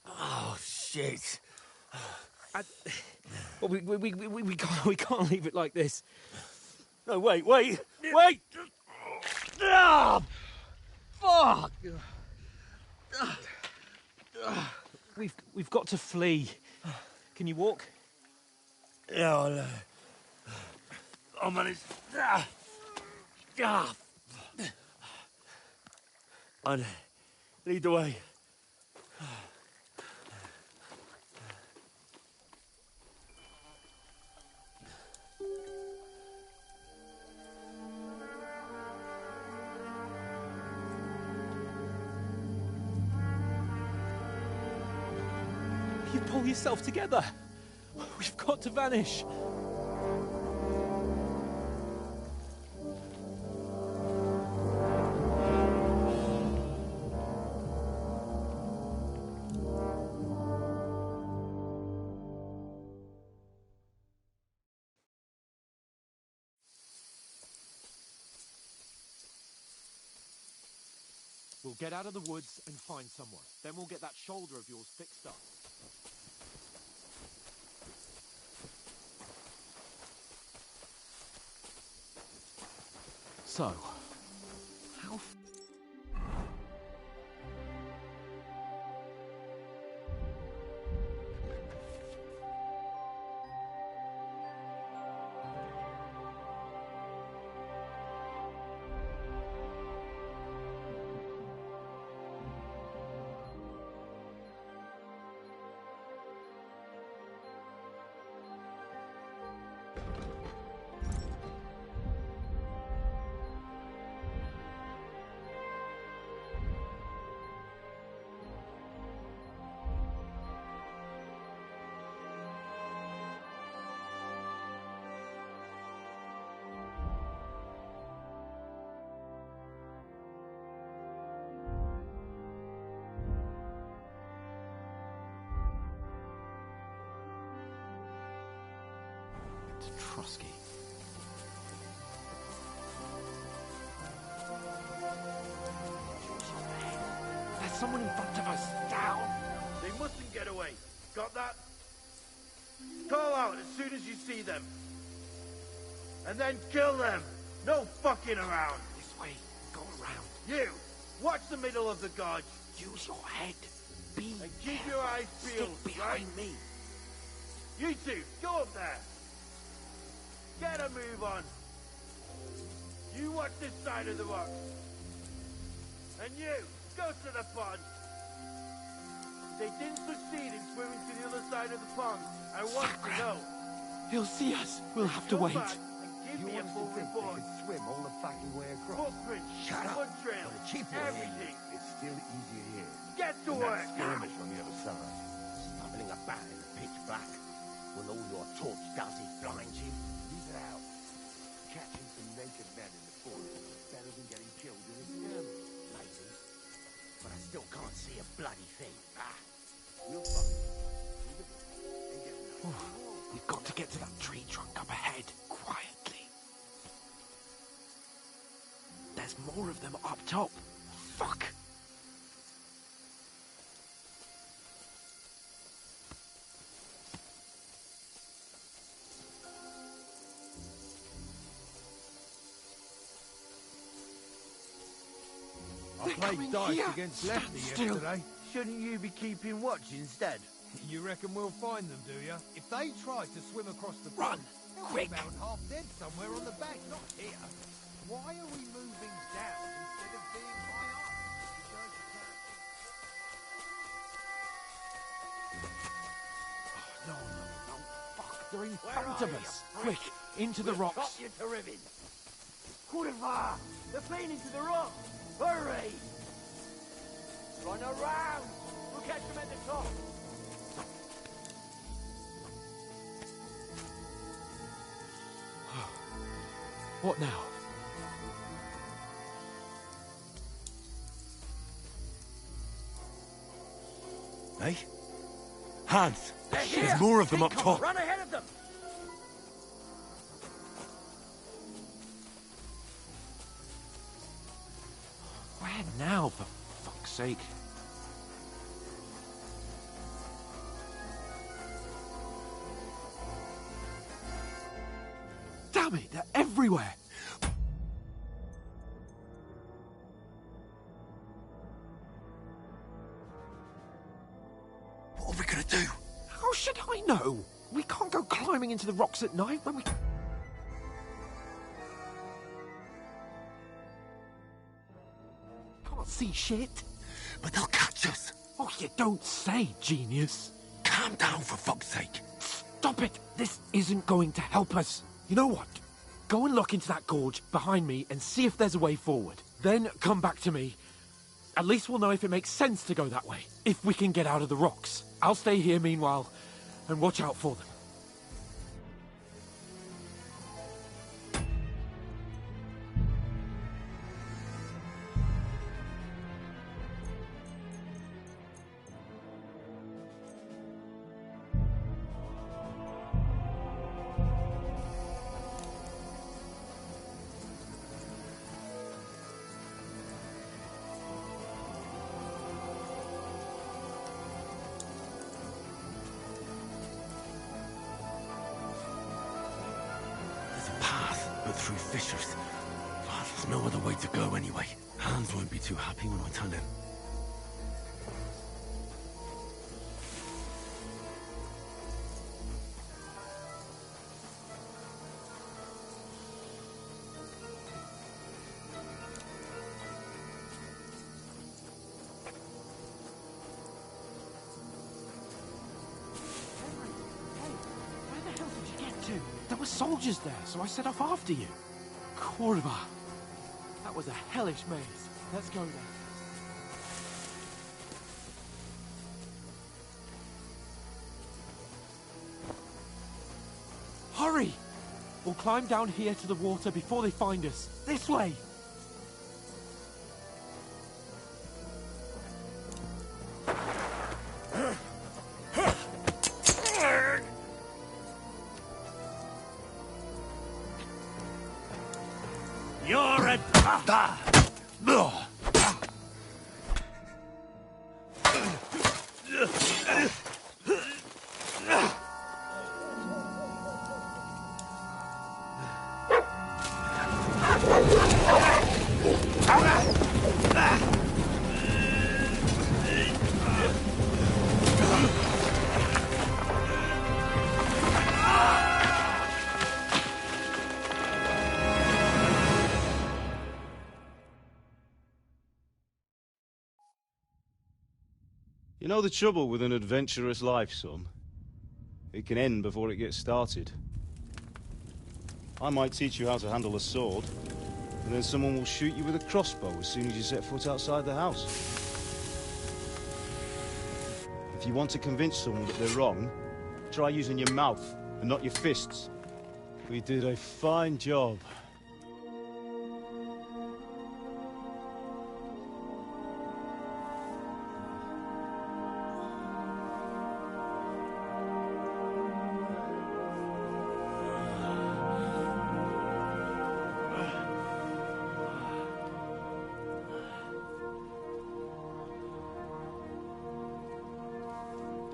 Oh, shit. Well, we can't leave it like this. No, wait! Ah! Fuck! We've got to flee. Can you walk? Yeah, I'll manage. I'd lead the way. You pull yourself together. We've got to vanish. We'll get out of the woods and find someone. Then we'll get that shoulder of yours fixed up. So, how... Trusky. There's someone in front of us. Down! They mustn't get away. Got that? Call out as soon as you see them. And then kill them. No fucking around. This way. Go around. You! Watch the middle of the gorge. Use your head. Be And keep your eyes peeled. Stick behind right? me. You two, go up there. Get a move on. You watch this side of the rock. And you, go to the pond. They didn't succeed in swimming to the other side of the pond. I want to know. He'll see us. We'll have to Come wait. back and give me a full report. Swim all the fucking way across. Footprints, Shut up. foot trail, Got a cheap one. everything. It's still easier here. Get to And work. that skirmish on the other side. Stumbling about in the pitch black. When all your torch does is blind you. Leave it out. Catching some naked men in the forest is better than getting killed in a skirmish. Maybe. But I still can't see a bloody thing. We'll find. We've got to get to that tree trunk up ahead, quietly. There's more of them up top. Fuck! I played dice against Lefty yesterday. Shouldn't you be keeping watch instead? You reckon we'll find them, do you? If they try to swim across the Run! pond, they'll Quick! be found half dead somewhere on the bank, not here. Why are we moving down instead of being high up? No, fuck, they're in front of us. Quick, into the rocks. Got you to ribbons. Kurva! They're playing into the rock. Hurry! Run around! We'll catch them at the top. What now? Hey? Hans! They're here. There's more of them up Come top. Run ahead of them. Where now, for fuck's sake? Damn it, they're everywhere! What are we gonna do? How should I know? We can't go climbing into the rocks at night when we... Can't see shit. But they'll catch us. Oh, you don't say, genius. Calm down, for fuck's sake. Stop it! This isn't going to help us. You know what? Go and look into that gorge behind me and see if there's a way forward. Then come back to me. At least we'll know if it makes sense to go that way. If we can get out of the rocks. I'll stay here meanwhile and watch out for them. But through fissures. Oh, there's no other way to go anyway. Hans won't be too happy when I tell him. Where the hell did you get to? There were soldiers there, so I set off after you. Kurva. That was a hellish maze. Let's go then. Hurry! We'll climb down here to the water before they find us. This way! You're a... You know the trouble with an adventurous life, son? It can end before it gets started. I might teach you how to handle a sword, and then someone will shoot you with a crossbow as soon as you set foot outside the house. If you want to convince someone that they're wrong, try using your mouth and not your fists. We did a fine job.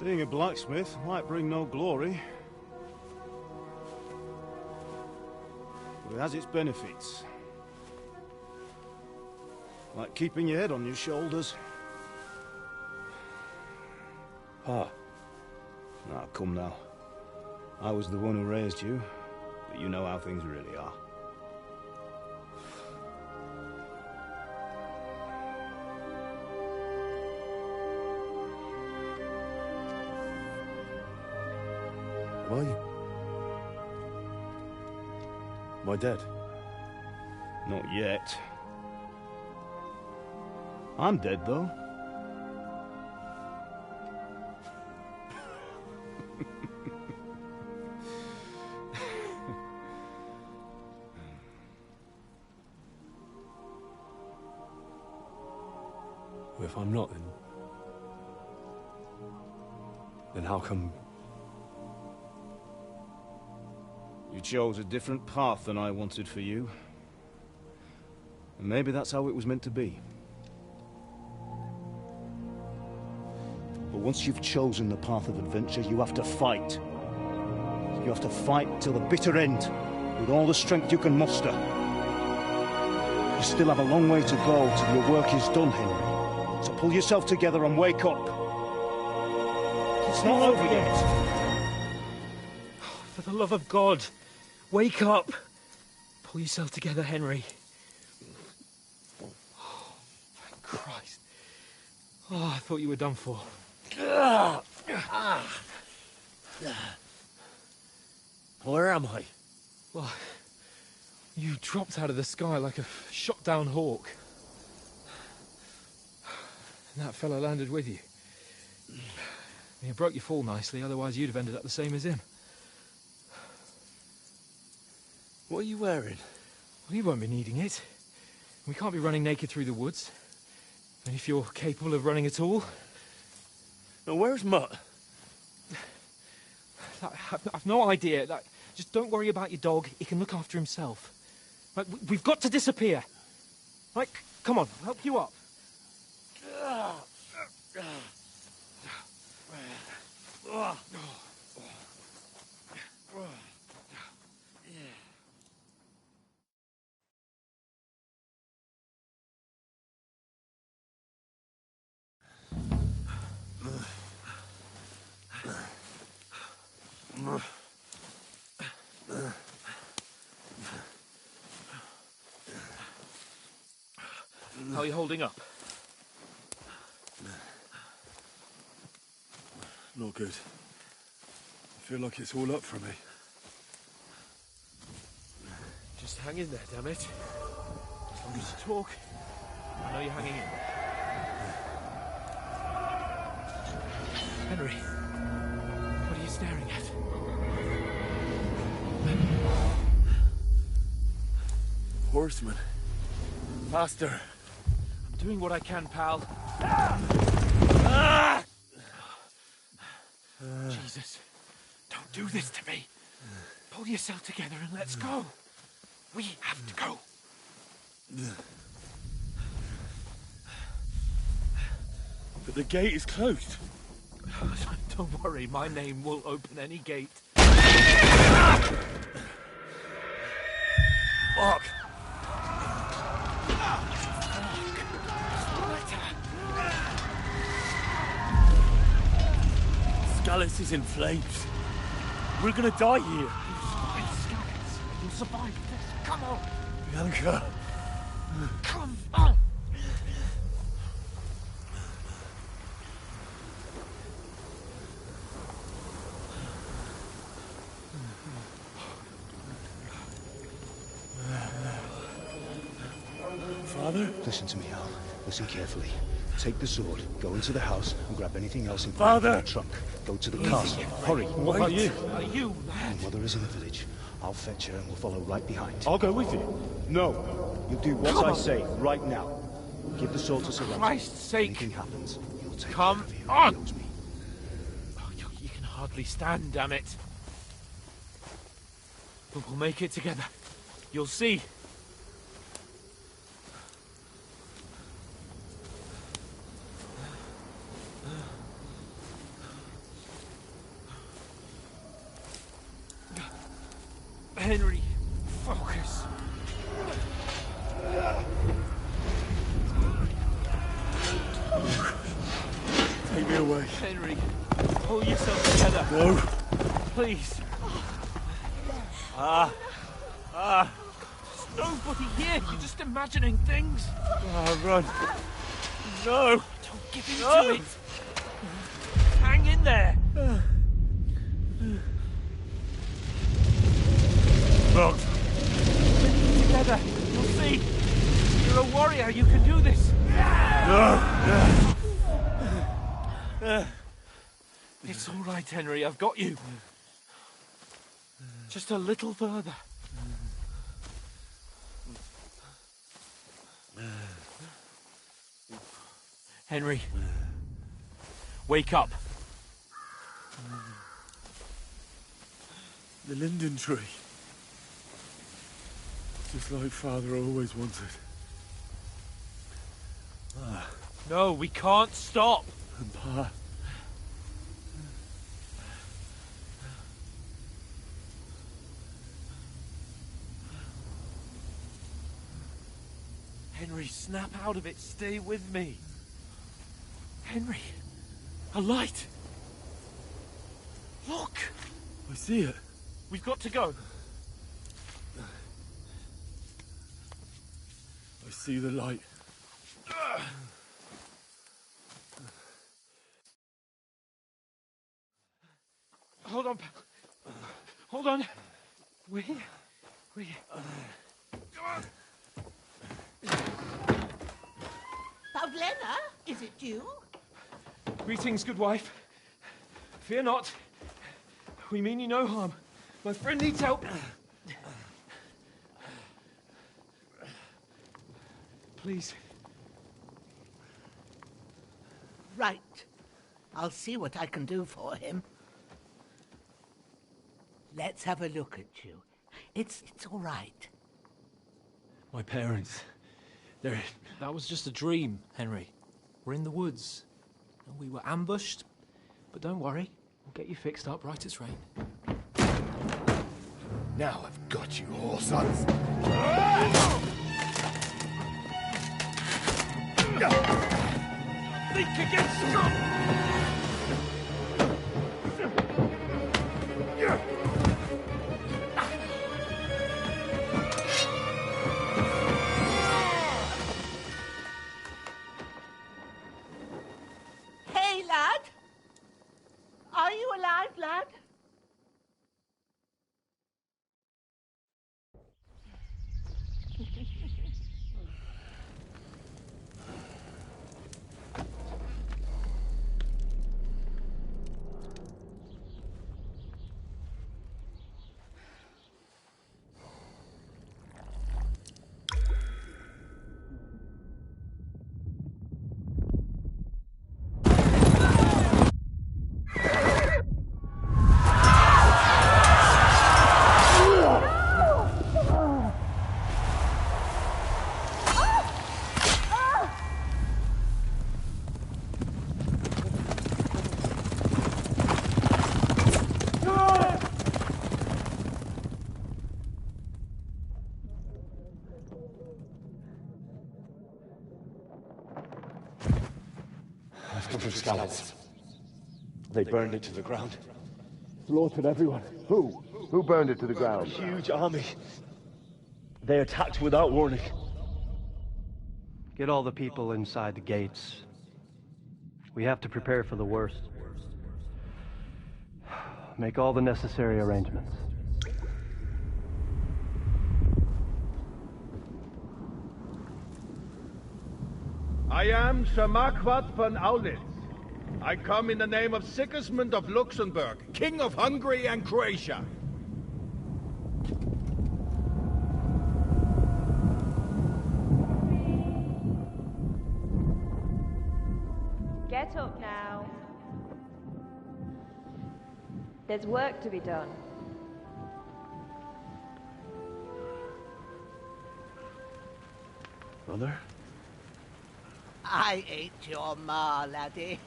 Being a blacksmith might bring no glory, but it has its benefits. Like keeping your head on your shoulders. Pa. Now, come now. I was the one who raised you, but you know how things really are. Am I dead? Not yet. I'm dead, though. Well, if I'm not, then how come... You chose a different path than I wanted for you. And maybe that's how it was meant to be. But once you've chosen the path of adventure, you have to fight. You have to fight till the bitter end, with all the strength you can muster. You still have a long way to go till your work is done, Henry. So pull yourself together and wake up. It's not over yet. For the love of God, wake up! Pull yourself together, Henry. Oh, thank Christ. Oh, I thought you were done for. Where am I? Well, you dropped out of the sky like a shot-down hawk. And that fella landed with you. You broke your fall nicely, otherwise you'd have ended up the same as him. What are you wearing? Well, you won't be needing it. We can't be running naked through the woods. And if you're capable of running at all... Now, where's Mutt? I've no idea. Just don't worry about your dog. He can look after himself. We've got to disappear. Come on, I'll help you up. How are you holding up? Not good. I feel like it's all up for me. Just hang in there, damn it. As long as you talk, I know you're hanging in. Henry, what are you staring at? Horseman. Faster. I'm doing what I can, pal. Jesus, don't do this to me. Pull yourself together and let's go. We have to go. But the gate is closed. Don't worry, my name will open any gate. Fuck. Scallis is in flames. We're gonna die here. You'll survive this. Come on. Bianca. Come on. Father? Listen to me, Al. Listen carefully. Take the sword, go into the house, and grab anything else in the trunk. Go to the castle. Hurry. What about you? Are you mad? Your mother is in the village. I'll fetch her and we'll follow right behind. I'll go with you. No. You do what I say right now. Give the sword to Sir Ramsay. Christ's sake. Anything happens, he'll take Come care of you. on. He owes me. Oh, you can hardly stand, damn it. But we'll make it together. You'll see. Henry, focus. Take me away. Henry, pull yourself together. No. Please. There's nobody here. You're just imagining things. Run. No. Don't give in to it. Hang in there. Look. Together. You'll see. You're a warrior. You can do this. No. It's all right, Henry. I've got you. Just a little further. Henry. Wake up. The linden tree. Just like Father always wanted. No, we can't stop. And Pa. Henry, snap out of it. Stay with me. Henry, a light. Look. I see it. We've got to go. I see the light. Hold on. Hold on. We're here. Come on. Pavlena, is it you? Greetings, good wife. Fear not. We mean you no harm. My friend needs help. Please. Right. I'll see what I can do for him. Let's have a look at you. It's all right. My parents. That was just a dream, Henry. We're in the woods. And we were ambushed. But don't worry. We'll get you fixed up right as rain. Now I've got you, whore sons. Think against Scott! Hey, lad! Are you alive, lad? I've come from Scallops. They burned it to the ground. Slaughtered everyone. Who? Who burned it to the ground? A huge army. They attacked without warning. Get all the people inside the gates. We have to prepare for the worst. Make all the necessary arrangements. I am Sir Marquardt von Aulitz. I come in the name of Sigismund of Luxembourg, King of Hungary and Croatia. Get up now. There's work to be done. Mother? I ain't your ma, laddie.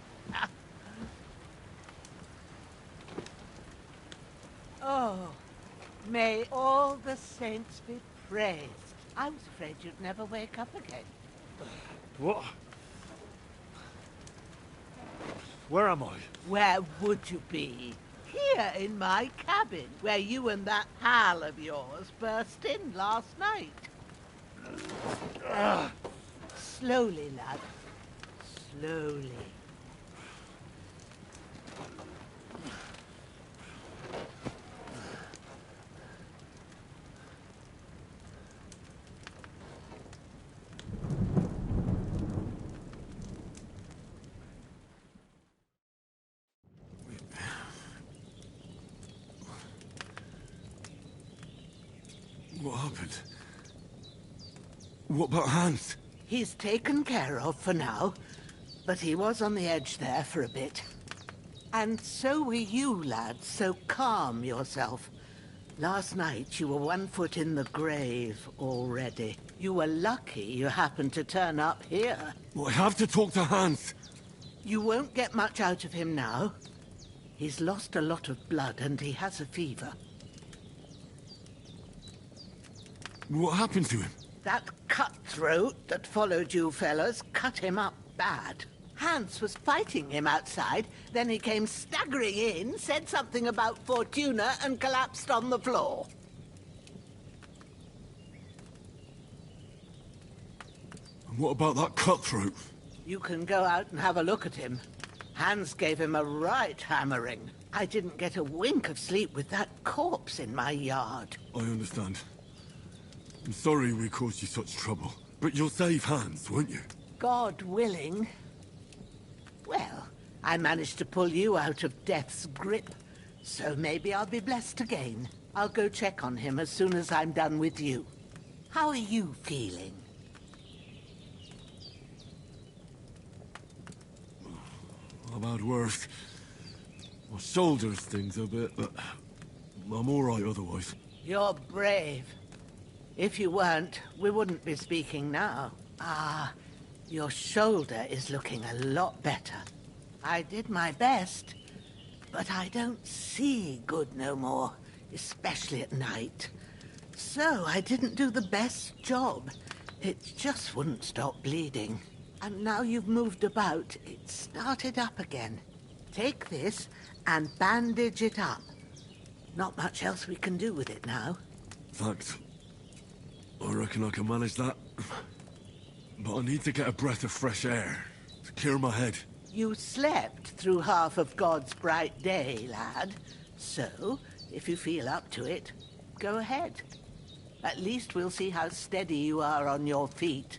Oh, may all the saints be praised. I was afraid you'd never wake up again. What? Where am I? Where would you be? Here in my cabin, where you and that pal of yours burst in last night. Slowly, lad. Slowly. What happened? What about Hans? He's taken care of for now, but he was on the edge there for a bit. And so were you, lad, so calm yourself. Last night you were 1 foot in the grave already. You were lucky you happened to turn up here. Well, I have to talk to Hans. You won't get much out of him now. He's lost a lot of blood and he has a fever. What happened to him? That cutthroat that followed you fellas cut him up bad. Hans was fighting him outside, then he came staggering in, said something about Fortuna, and collapsed on the floor. And what about that cutthroat? You can go out and have a look at him. Hans gave him a right hammering. I didn't get a wink of sleep with that corpse in my yard. I understand. I'm sorry we caused you such trouble. But you'll save Hans, won't you? God willing. Well, I managed to pull you out of death's grip, so maybe I'll be blessed again. I'll go check on him as soon as I'm done with you. How are you feeling? I've had worse. My shoulder stings a bit, but I'm all right otherwise. You're brave. If you weren't, we wouldn't be speaking now. Ah, your shoulder is looking a lot better. I did my best, but I don't see good no more, especially at night. So I didn't do the best job. It just wouldn't stop bleeding. And now you've moved about, it started up again. Take this and bandage it up. Not much else we can do with it now. Thanks. I reckon I can manage that. But I need to get a breath of fresh air to clear my head. You slept through half of God's bright day, lad. So, if you feel up to it, go ahead. At least we'll see how steady you are on your feet.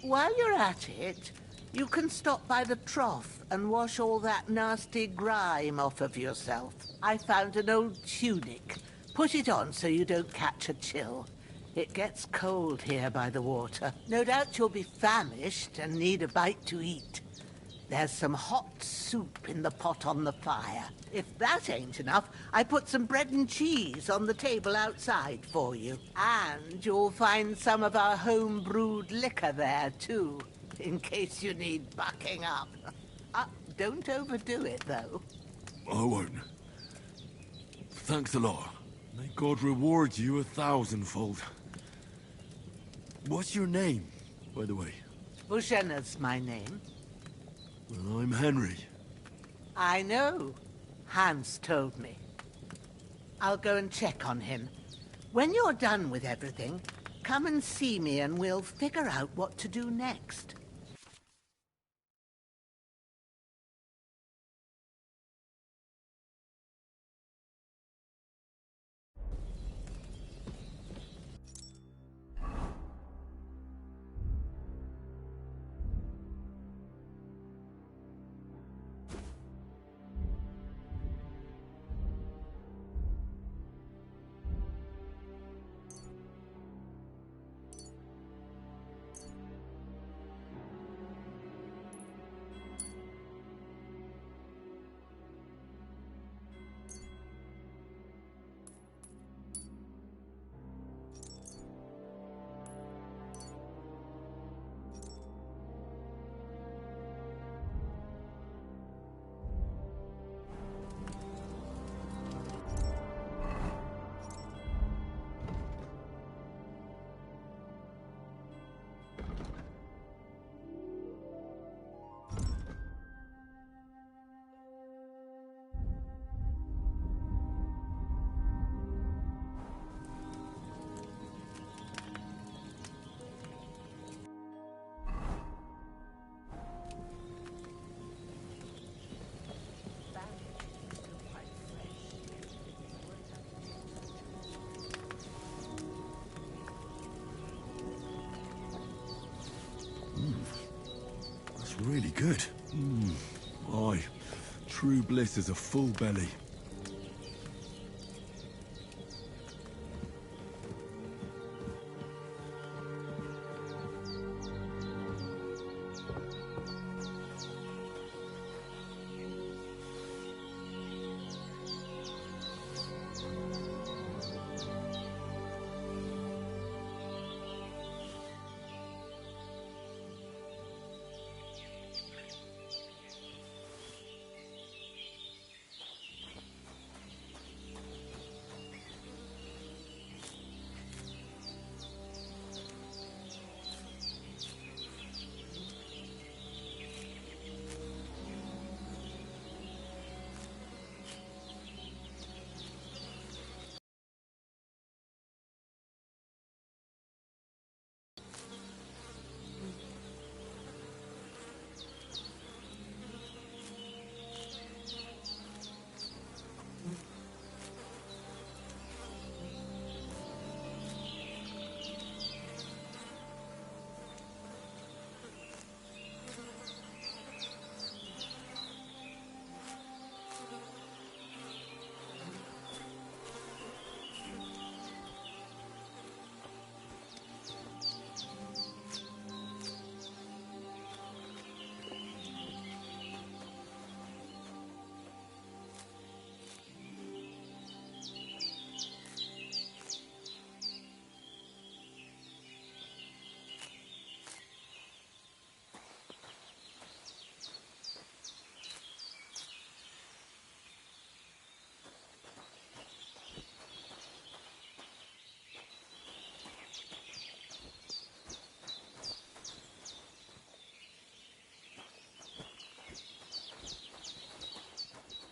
While you're at it, you can stop by the trough and wash all that nasty grime off of yourself. I found an old tunic. Put it on so you don't catch a chill. It gets cold here by the water. No doubt you'll be famished and need a bite to eat. There's some hot soup in the pot on the fire. If that ain't enough, I put some bread and cheese on the table outside for you. And you'll find some of our home-brewed liquor there, too, in case you need bucking up. Don't overdo it, though. I won't. Thanks a lot. May God reward you 1,000-fold. What's your name, by the way? Bushenna's my name. Well, I'm Henry. I know. Hans told me. I'll go and check on him. When you're done with everything, come and see me and we'll figure out what to do next. really good. Aye. True bliss is a full belly.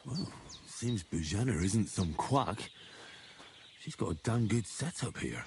Well, seems Bujana isn't some quack. She's got a damn good setup here.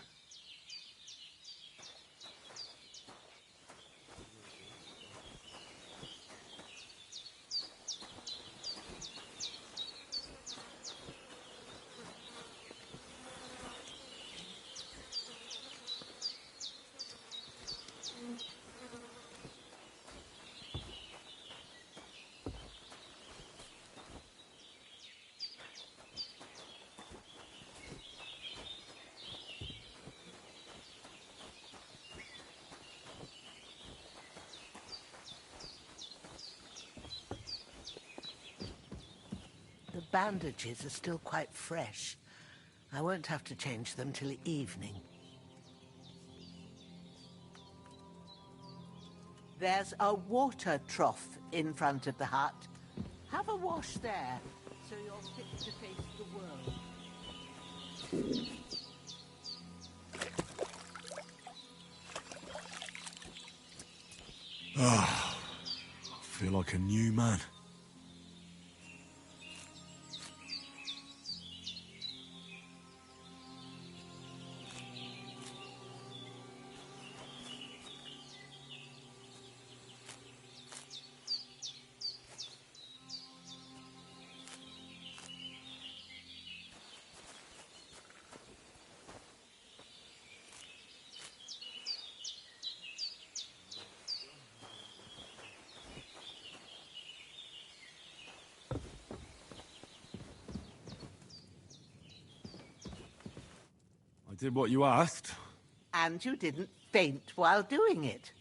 The bandages are still quite fresh. I won't have to change them till evening. There's a water trough in front of the hut. Have a wash there, so you're fit to face the world. Ah, I feel like a new man. I did what you asked. And you didn't faint while doing it.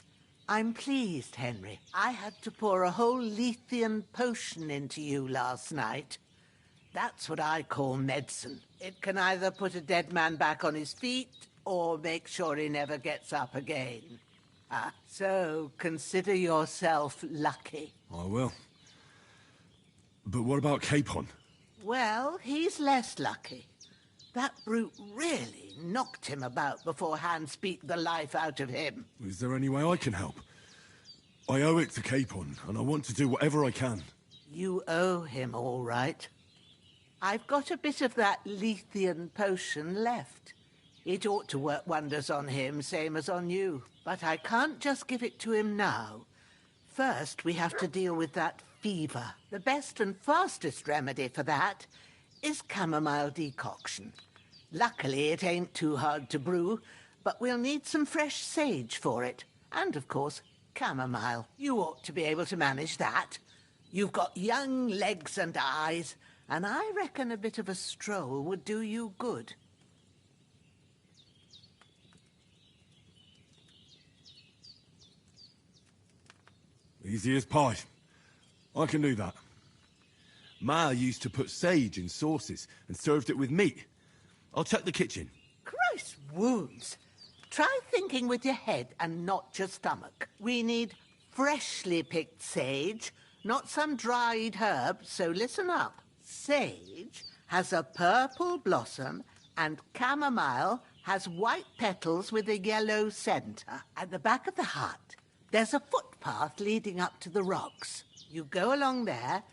I'm pleased, Henry. I had to pour a whole Lethean potion into you last night. That's what I call medicine. It can either put a dead man back on his feet or make sure he never gets up again. So consider yourself lucky. I will. But what about Capon? Well, he's less lucky. That brute really knocked him about before hands beat the life out of him. Is there any way I can help? I owe it to Capon, and I want to do whatever I can. You owe him, all right. I've got a bit of that Lethean potion left. It ought to work wonders on him, same as on you. But I can't just give it to him now. First, we have to deal with that fever. The best and fastest remedy for that is chamomile decoction. Luckily, it ain't too hard to brew, but we'll need some fresh sage for it. And, of course, Chamomile, you ought to be able to manage that. You've got young legs and eyes, and I reckon a bit of a stroll would do you good. Easy as pie. I can do that. Ma used to put sage in sauces and served it with meat. I'll check the kitchen. Christ wounds! Try thinking with your head and not your stomach. We need freshly picked sage, not some dried herb, so listen up. Sage has a purple blossom and chamomile has white petals with a yellow centre. At the back of the hut, there's a footpath leading up to the rocks. You go along there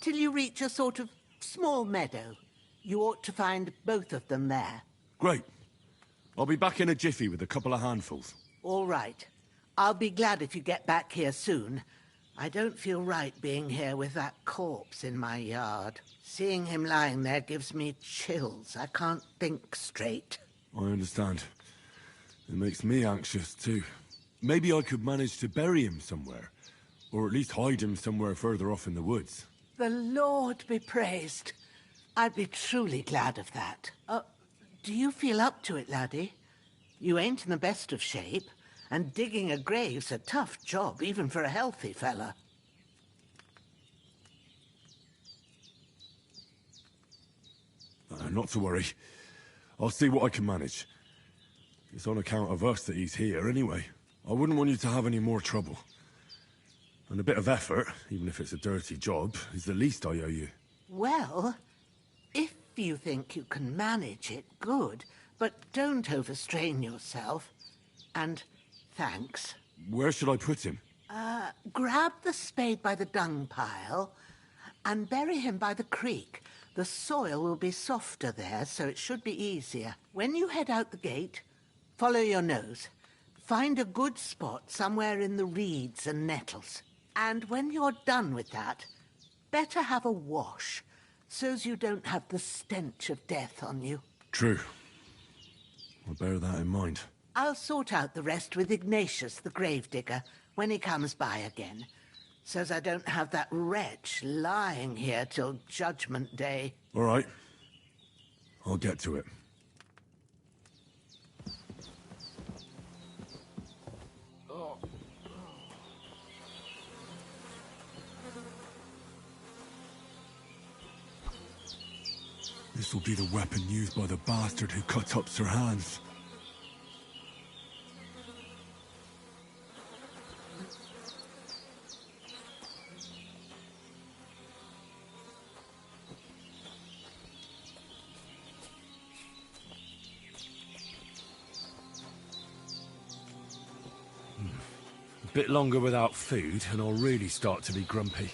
till you reach a sort of small meadow. You ought to find both of them there. Great. I'll be back in a jiffy with a couple of handfuls. All right. I'll be glad if you get back here soon. I don't feel right being here with that corpse in my yard. Seeing him lying there gives me chills. I can't think straight. I understand. It makes me anxious, too. Maybe I could manage to bury him somewhere. Or at least hide him somewhere further off in the woods. The Lord be praised. I'd be truly glad of that. Do you feel up to it, laddie? You ain't in the best of shape, and digging a grave's a tough job, even for a healthy fella. Not to worry. I'll see what I can manage. It's on account of us that he's here, anyway. I wouldn't want you to have any more trouble. And a bit of effort, even if it's a dirty job, is the least I owe you. Well, if you think you can manage it, good. But don't overstrain yourself. And thanks. Where should I put him? Grab the spade by the dung pile and bury him by the creek. The soil will be softer there, so it should be easier. When you head out the gate, follow your nose. Find a good spot somewhere in the reeds and nettles. And when you're done with that, better have a wash, so's you don't have the stench of death on you. True. I'll bear that in mind. I'll sort out the rest with Ignatius, the gravedigger, when he comes by again, so's I don't have that wretch lying here till Judgment Day. All right. I'll get to it. This will be the weapon used by the bastard who cut up Sir Hans. A bit longer without food, and I'll really start to be grumpy.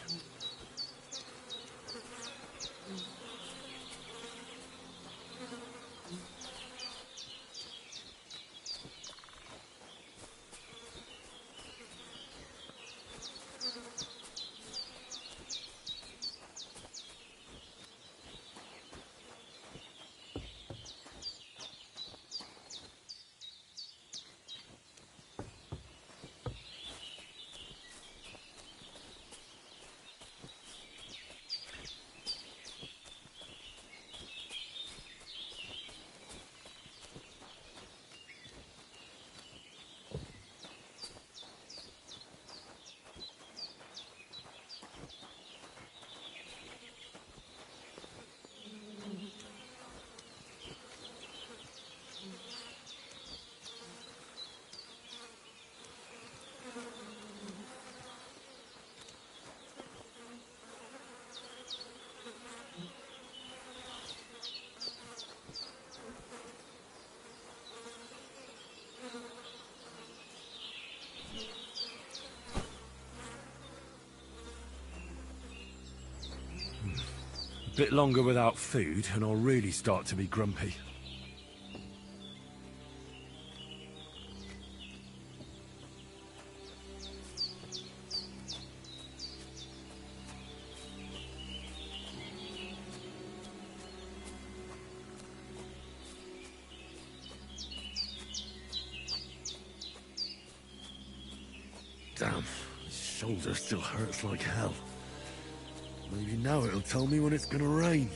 A bit longer without food, and I'll really start to be grumpy. Damn, his shoulder still hurts like hell. Maybe now it'll tell me when it's gonna rain.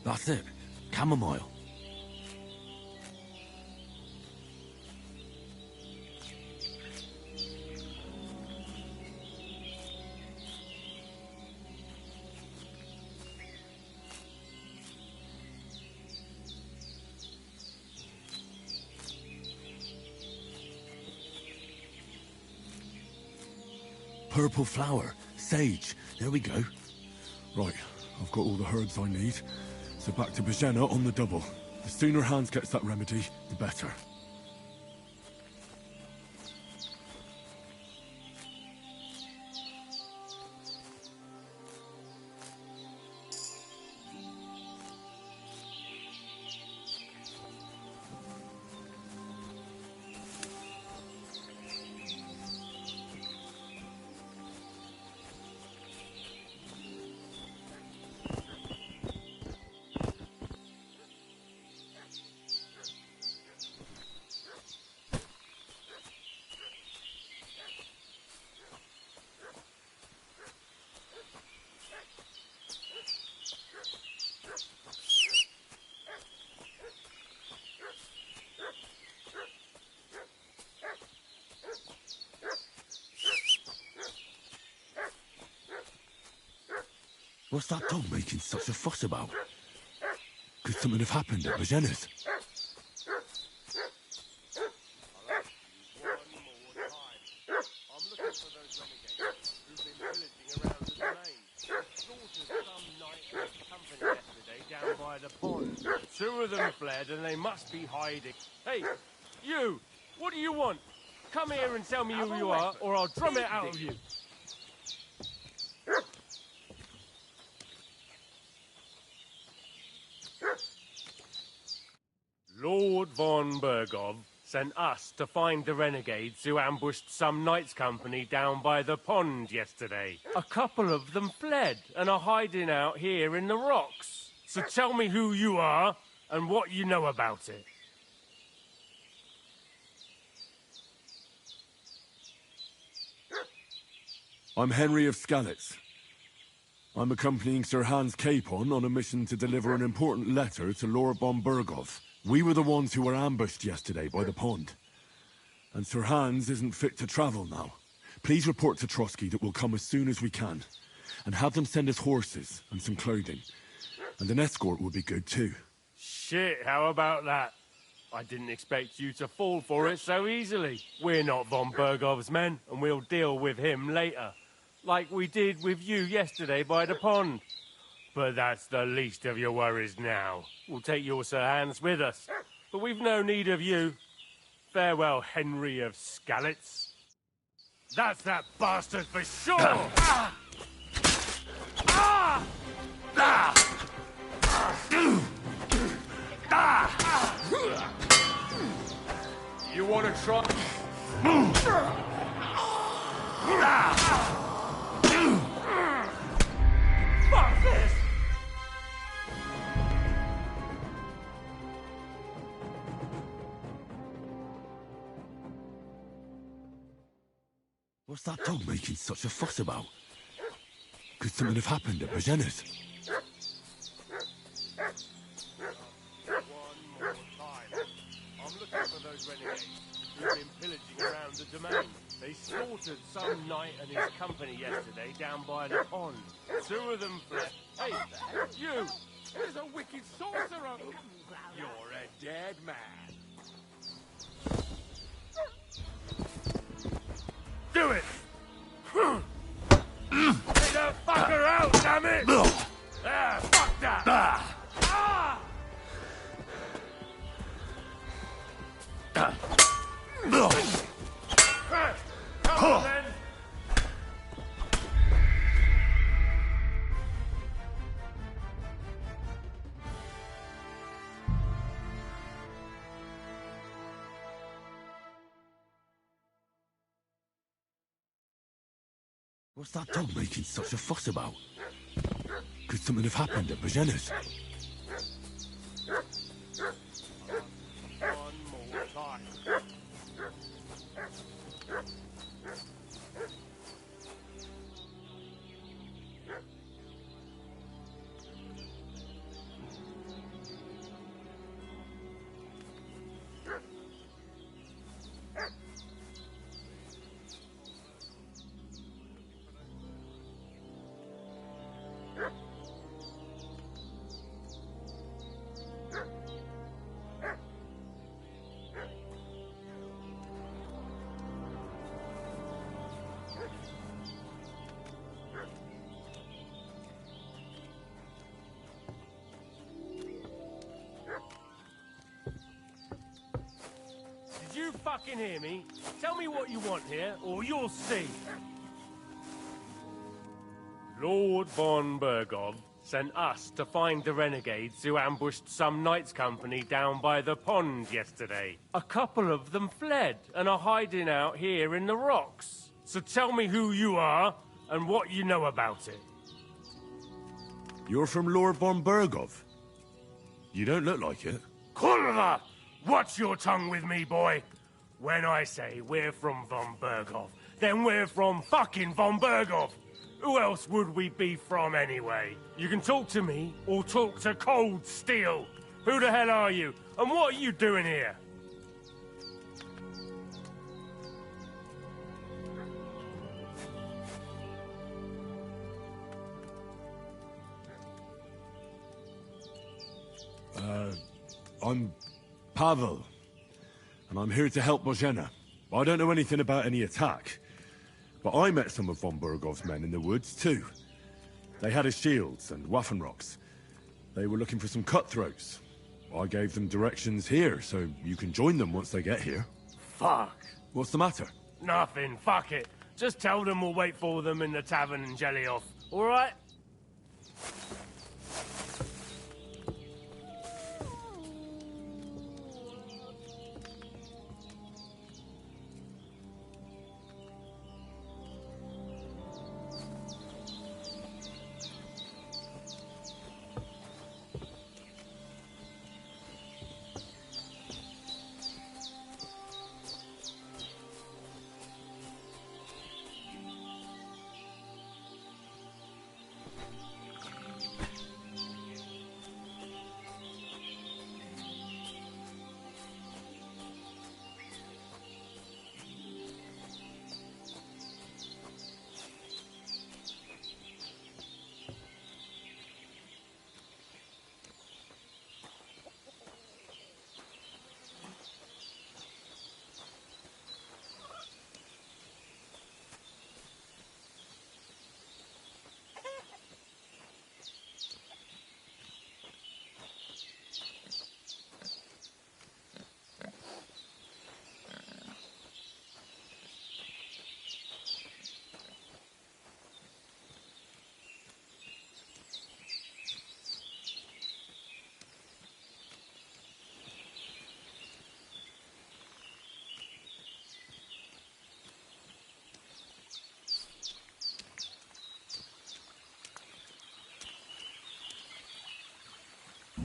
That's it. Chamomile. Purple flower. Sage. There we go. Right, I've got all the herbs I need. So back to Bajena on the double. The sooner Hans gets that remedy, the better. What's that dog making such a fuss about? Could something have happened at Bajena's? Two of them fled and they must be hiding. Hey, you! What do you want? Come here and tell me who you are, or I'll drum it out of you. Lord von Bergov sent us to find the renegades who ambushed some knights' company down by the pond yesterday. A couple of them fled and are hiding out here in the rocks. So tell me who you are and what you know about it. I'm Henry of Skalitz. I'm accompanying Sir Hans Capon on a mission to deliver an important letter to Lord von Bergov. We were the ones who were ambushed yesterday by the pond. And Sir Hans isn't fit to travel now. Please report to Trotsky that we'll come as soon as we can. And have them send us horses and some clothing. And an escort would be good too. Shit, how about that? I didn't expect you to fall for it so easily. We're not von Bergov's men, and we'll deal with him later. Like we did with you yesterday by the pond. But that's the least of your worries now. We'll take your Sir Hans with us. But we've no need of you. Farewell, Henry of Skalitz. That's that bastard for sure! Ah! Ah! Ah! You want to try? Fuck this! What's that dog making such a fuss about? Could something have happened at Bajena's? I'm looking for those renegades who've been pillaging around the domain. They slaughtered some knight and his company yesterday down by the pond. 2 of them fled. Hey, you! There's a wicked sorcerer! You're a dead man. Do it! Get that fucker out, damn it! Ah, fuck that! Ah! Come on, then! What's that dog making such a fuss about? Could something have happened at Bajena's? One more time. Did you fucking hear me? Tell me what you want here, or you'll see. Lord von Bergov sent us to find the renegades who ambushed some knights' company down by the pond yesterday. A couple of them fled and are hiding out here in the rocks. So tell me who you are and what you know about it. You're from Lord von Bergov? You don't look like it. Kurva! Watch your tongue with me, boy. When I say we're from von Bergov, then we're from fucking von Bergov. Who else would we be from anyway? You can talk to me or talk to Cold Steel. Who the hell are you? And what are you doing here? I'm Pavel, and I'm here to help Bojena. I don't know anything about any attack, but I met some of von Bergov's men in the woods, too. They had his shields and Waffenrocks. They were looking for some cutthroats. I gave them directions here, so you can join them once they get here. Fuck. What's the matter? Nothing, fuck it. Just tell them we'll wait for them in the tavern in Jelioff, alright?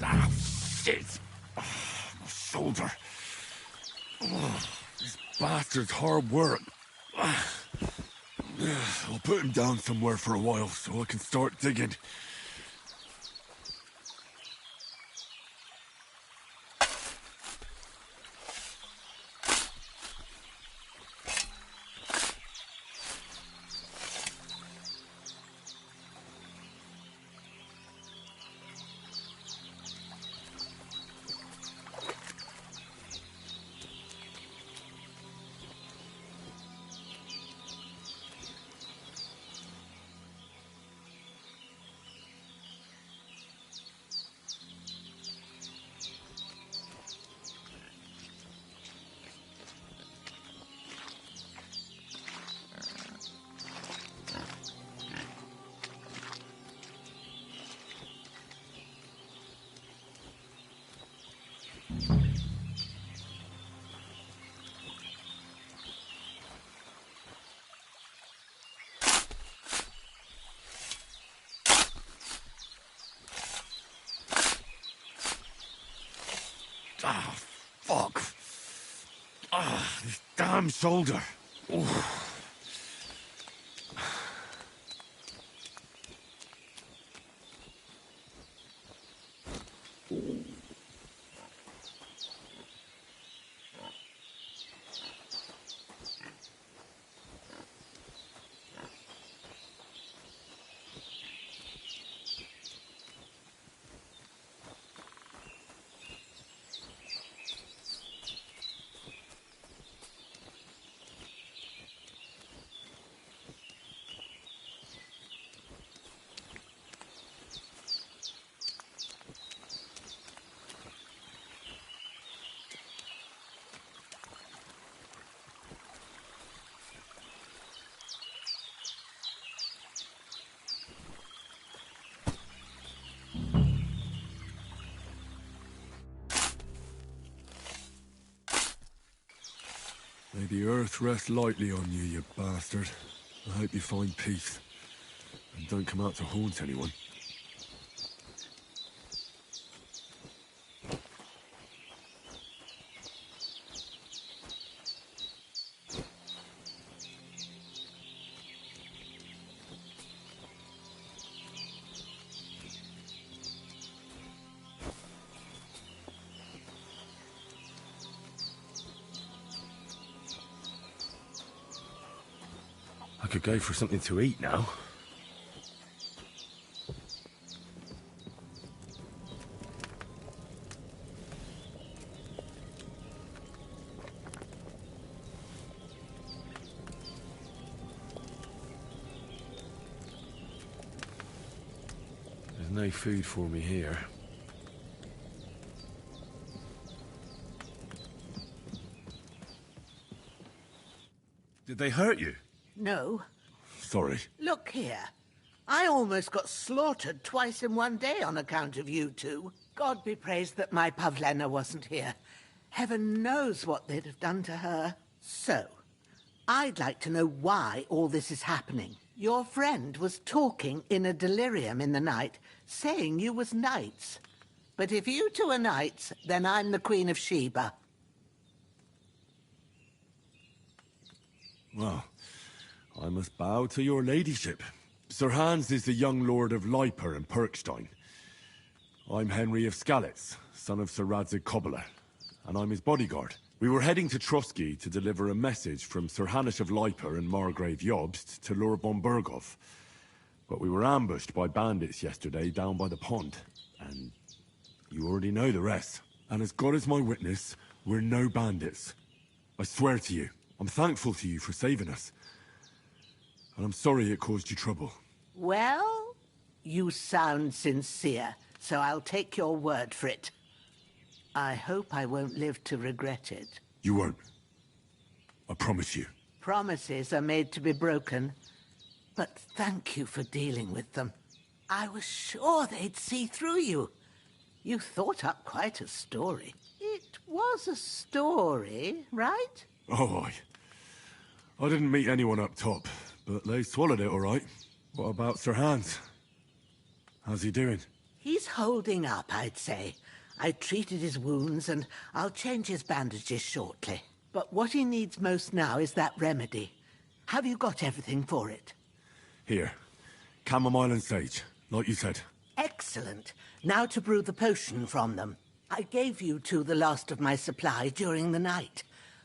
Ah, shit! My shoulder. This bastard's hard work. I'll put him down somewhere for a while so I can start digging. Ah, fuck. Ah, this damn shoulder. Oof. May the earth rest lightly on you, you bastard. I hope you find peace. And don't come out to haunt anyone. I could go for something to eat now. There's no food for me here. Did they hurt you? No. Sorry. Look here. I almost got slaughtered twice in one day on account of you two. God be praised that my Pavlena wasn't here. Heaven knows what they'd have done to her. So, I'd like to know why all this is happening. Your friend was talking in a delirium in the night, saying you was knights. But if you two are knights, then I'm the Queen of Sheba. Well, I must bow to your ladyship. Sir Hans is the young lord of Leiper and Perkstein. I'm Henry of Skalitz, son of Sir Radzig Kobyla, and I'm his bodyguard. We were heading to Trotsky to deliver a message from Sir Hanush of Leiper and Margrave Jobst to Lord von Burgov. But we were ambushed by bandits yesterday down by the pond, and you already know the rest. And as God is my witness, we're no bandits. I swear to you, I'm thankful to you for saving us. And I'm sorry it caused you trouble. Well, you sound sincere, so I'll take your word for it. I hope I won't live to regret it. You won't. I promise you. Promises are made to be broken, but thank you for dealing with them. I was sure they'd see through you. You thought up quite a story. It was a story, right? Oh, I didn't meet anyone up top, but they swallowed it all right. What about Sir Hans? How's he doing? He's holding up, I'd say. I treated his wounds, and I'll change his bandages shortly. But what he needs most now is that remedy. Have you got everything for it? Here. Chamomile and sage, like you said. Excellent. Now to brew the potion from them. I gave you two the last of my supply during the night.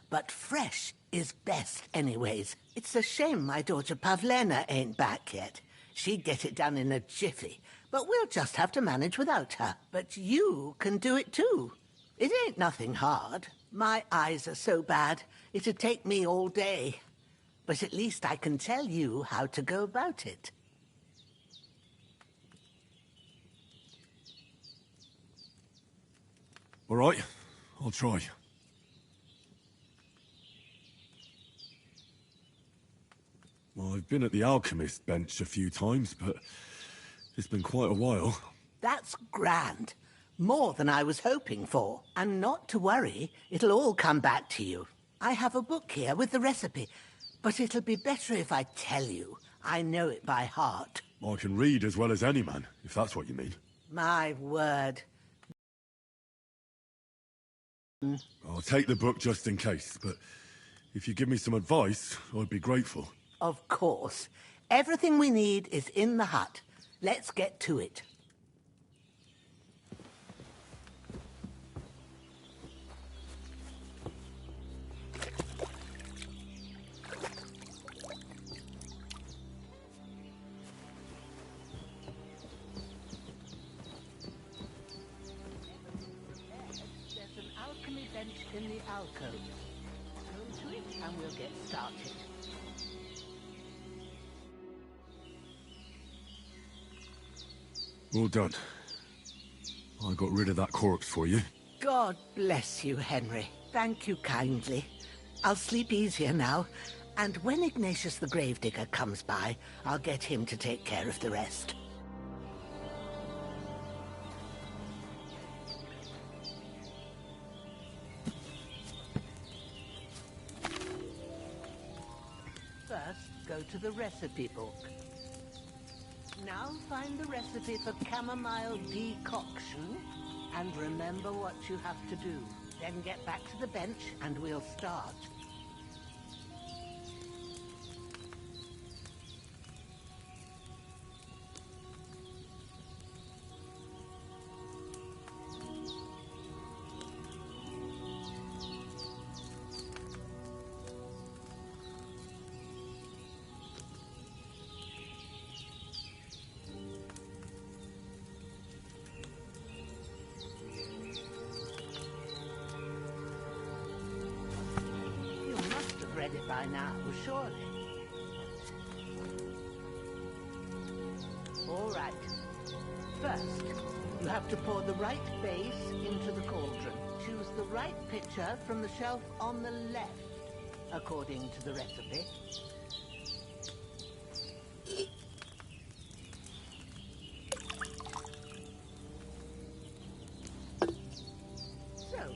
But fresh is best anyways. It's a shame my daughter Pavlena ain't back yet. She'd get it done in a jiffy. But we'll just have to manage without her. But you can do it too. It ain't nothing hard. My eyes are so bad, it'd take me all day. But at least I can tell you how to go about it. All right, I'll try. Well, I've been at the alchemist bench a few times, but it's been quite a while. That's grand. More than I was hoping for. And not to worry, it'll all come back to you. I have a book here with the recipe, but it'll be better if I tell you. I know it by heart. I can read as well as any man, if that's what you mean. My word. I'll take the book just in case, but if you give me some advice, I'd be grateful. Of course. Everything we need is in the hut. Let's get to it. There's an alchemy bench in the alcove. Go to it and we'll get started. Well done. I got rid of that corpse for you. God bless you, Henry. Thank you kindly. I'll sleep easier now, and when Ignatius the Gravedigger comes by, I'll get him to take care of the rest. First, go to the recipe book. Now find the recipe for chamomile decoction, and remember what you have to do. Then get back to the bench, and we'll start. Read it by now, surely. All right. First, you have to pour the right base into the cauldron. Choose the right pitcher from the shelf on the left, according to the recipe. So,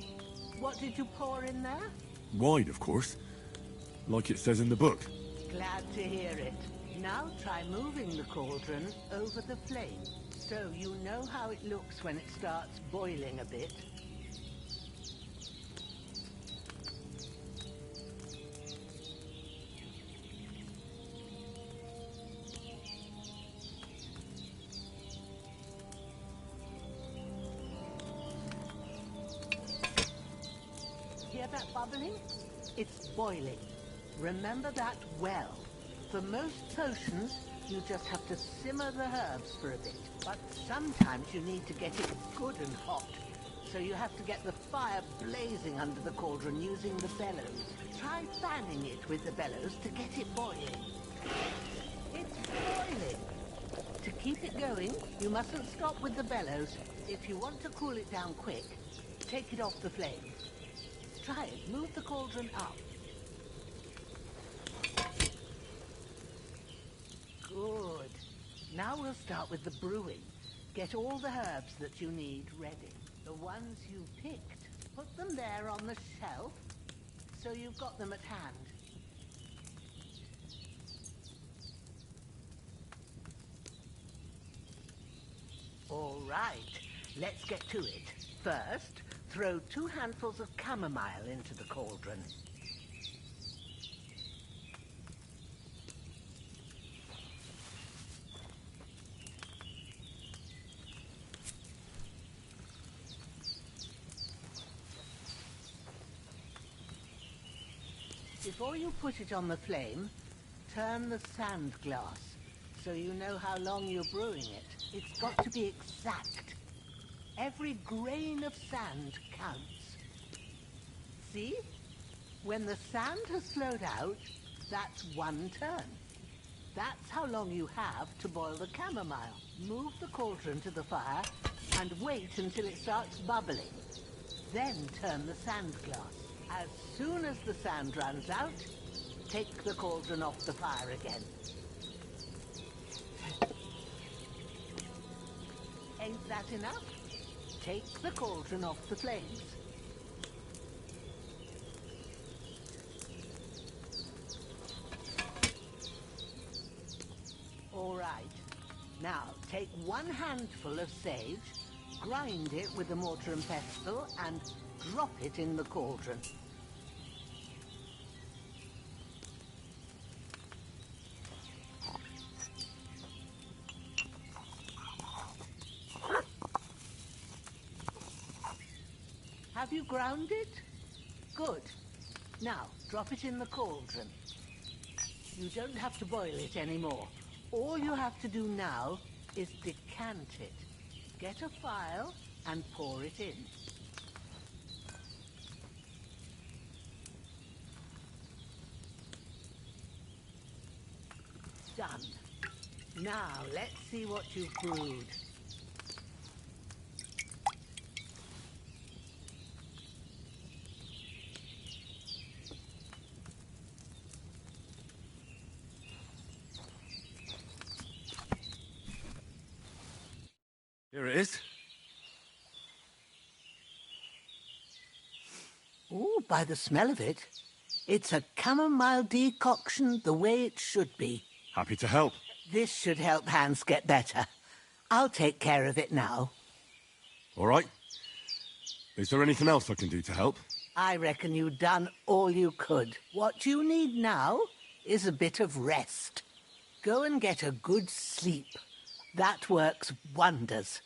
what did you pour in there? Wine, of course. Like it says in the book. Glad to hear it. Now try moving the cauldron over the flame, so you know how it looks when it starts boiling a bit. Hear that bubbling? It's boiling. Remember that well. For most potions, you just have to simmer the herbs for a bit. But sometimes you need to get it good and hot. So you have to get the fire blazing under the cauldron using the bellows. Try fanning it with the bellows to get it boiling. It's boiling. To keep it going, you mustn't stop with the bellows. If you want to cool it down quick, take it off the flame. Try it. Move the cauldron up. Good. Now we'll start with the brewing. Get all the herbs that you need ready. The ones you picked, put them there on the shelf, so you've got them at hand. All right, let's get to it. First, throw 2 handfuls of chamomile into the cauldron. Before you put it on the flame, turn the sand glass so you know how long you're brewing it. It's got to be exact. Every grain of sand counts. See? When the sand has flowed out, that's 1 turn. That's how long you have to boil the chamomile. Move the cauldron to the fire and wait until it starts bubbling. Then turn the sand glass. As soon as the sand runs out, take the cauldron off the fire again. Ain't that enough? Take the cauldron off the flames. All right. Now, take 1 handful of sage, grind it with a mortar and pestle, and drop it in the cauldron. Have you ground it? Good. Now, drop it in the cauldron. You don't have to boil it anymore. All you have to do now is decant it. Get a phial and pour it in. Done. Now, let's see what you've brewed. Here it is. Ooh, by the smell of it, it's a chamomile decoction the way it should be. Happy to help. This should help Hans get better. I'll take care of it now. All right. Is there anything else I can do to help? I reckon you've done all you could. What you need now is a bit of rest. Go and get a good sleep. That works wonders.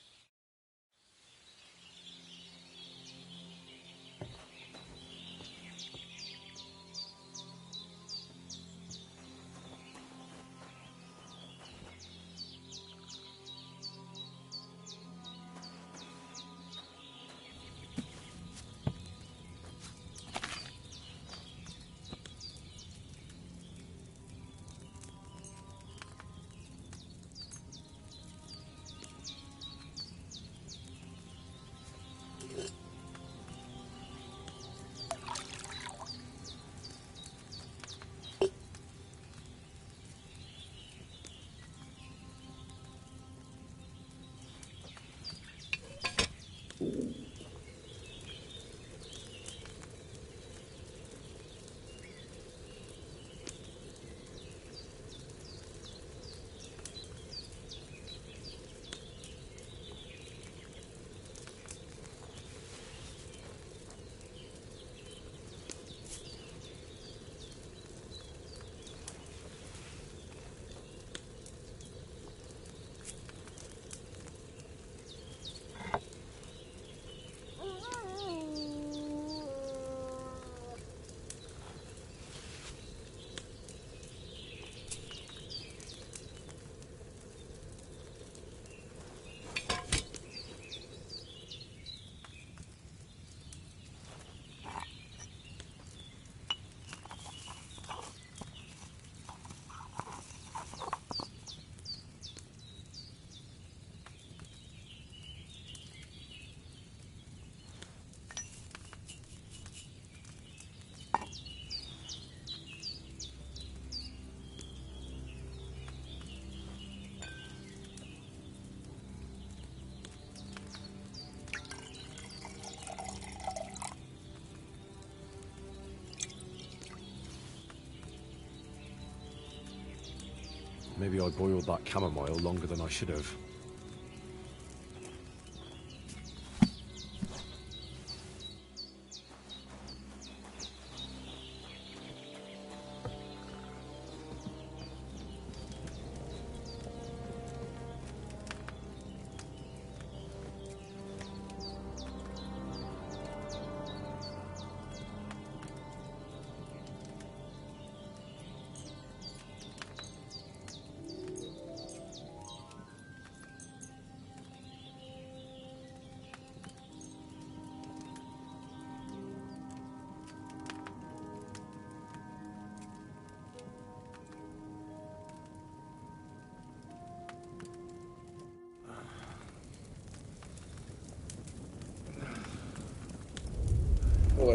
Maybe I boiled that chamomile longer than I should have.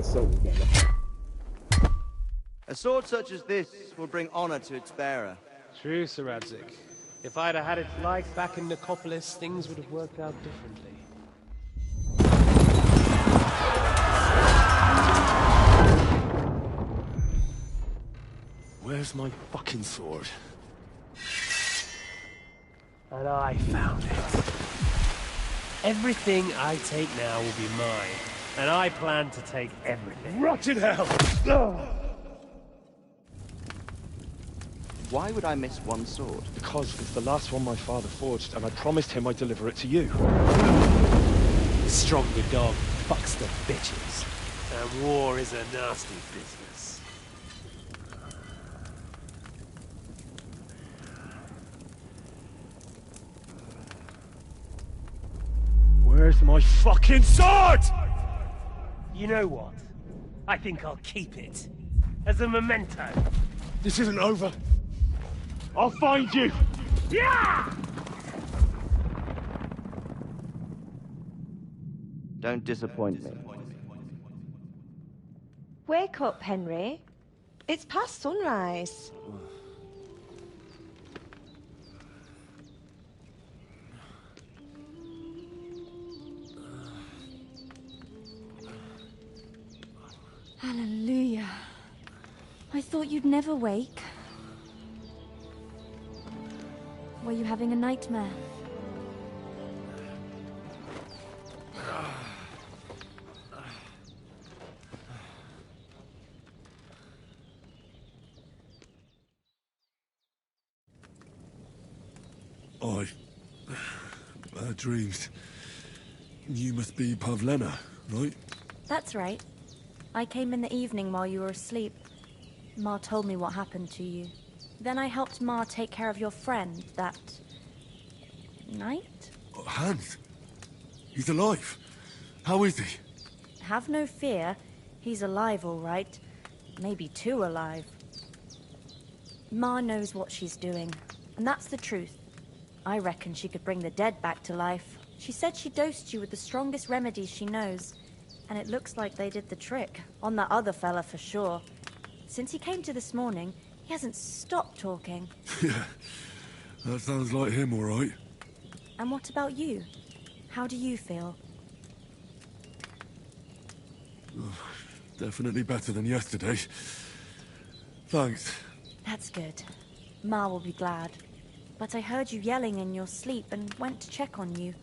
got something together. A sword such as this will bring honor to its bearer. True, Sir Radzik. If I'd have had its like back in Nicopolis, things would have worked out differently. Where's my fucking sword? And I found it. Everything I take now will be mine, and I plan to take everything. Rotted hell! Why would I miss one sword? Because it's the last one my father forged, and I promised him I'd deliver it to you. Stronger dog fucks the bitches, and war is a nasty business. Where's my fucking sword? You know what? I think I'll keep it. As a memento. This isn't over. I'll find you! Yeah! Don't disappoint me. Wake up, Henry. It's past sunrise. Hallelujah. I thought you'd never wake. Were you having a nightmare? Bad dreams. You must be Pavlena, right? That's right. I came in the evening while you were asleep. Ma told me what happened to you. Then I helped Ma take care of your friend that night? Hans? He's alive. How is he? Have no fear. He's alive, all right. Maybe too alive. Ma knows what she's doing, and that's the truth. I reckon she could bring the dead back to life. She said she dosed you with the strongest remedies she knows, and it looks like they did the trick. On that other fella for sure. Since he came to this morning, he hasn't stopped talking. Yeah, that sounds like him, all right. And what about you? How do you feel? Definitely better than yesterday. Thanks. That's good. Ma will be glad. But I heard you yelling in your sleep and went to check on you.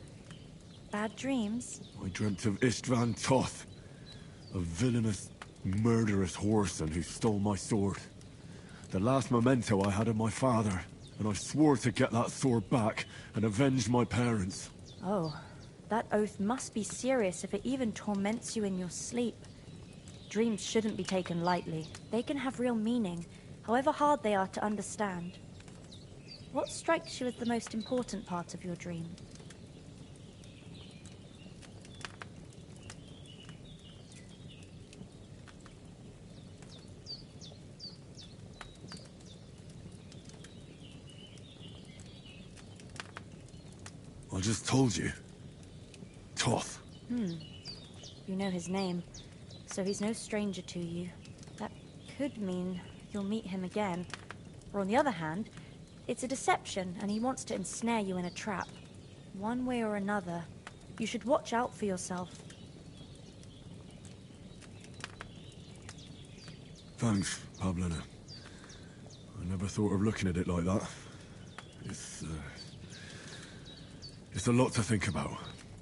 Bad dreams? I dreamt of Istvan Toth, a villainous, murderous whoreson who stole my sword. The last memento I had of my father, and I swore to get that sword back and avenge my parents. Oh, that oath must be serious if it even torments you in your sleep. Dreams shouldn't be taken lightly. They can have real meaning, however hard they are to understand. What strikes you as the most important part of your dream? I just told you. Toth. You know his name, so he's no stranger to you. That could mean you'll meet him again. Or on the other hand, it's a deception, and he wants to ensnare you in a trap. One way or another, you should watch out for yourself. Thanks, Pavlena. I never thought of looking at it like that. It's a lot to think about.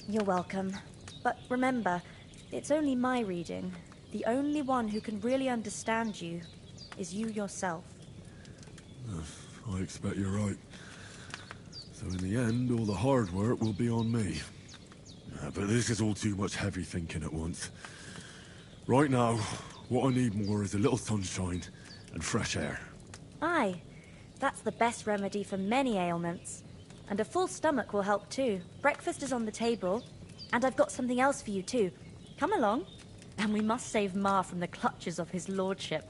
You're welcome. But remember, it's only my reading. The only one who can really understand you is you yourself. I expect you're right. So in the end, all the hard work will be on me. But this is all too much heavy thinking at once. Right now, what I need more is a little sunshine and fresh air. Aye, that's the best remedy for many ailments. And a full stomach will help too. Breakfast is on the table, and I've got something else for you too. Come along, and we must save Ma from the clutches of his lordship.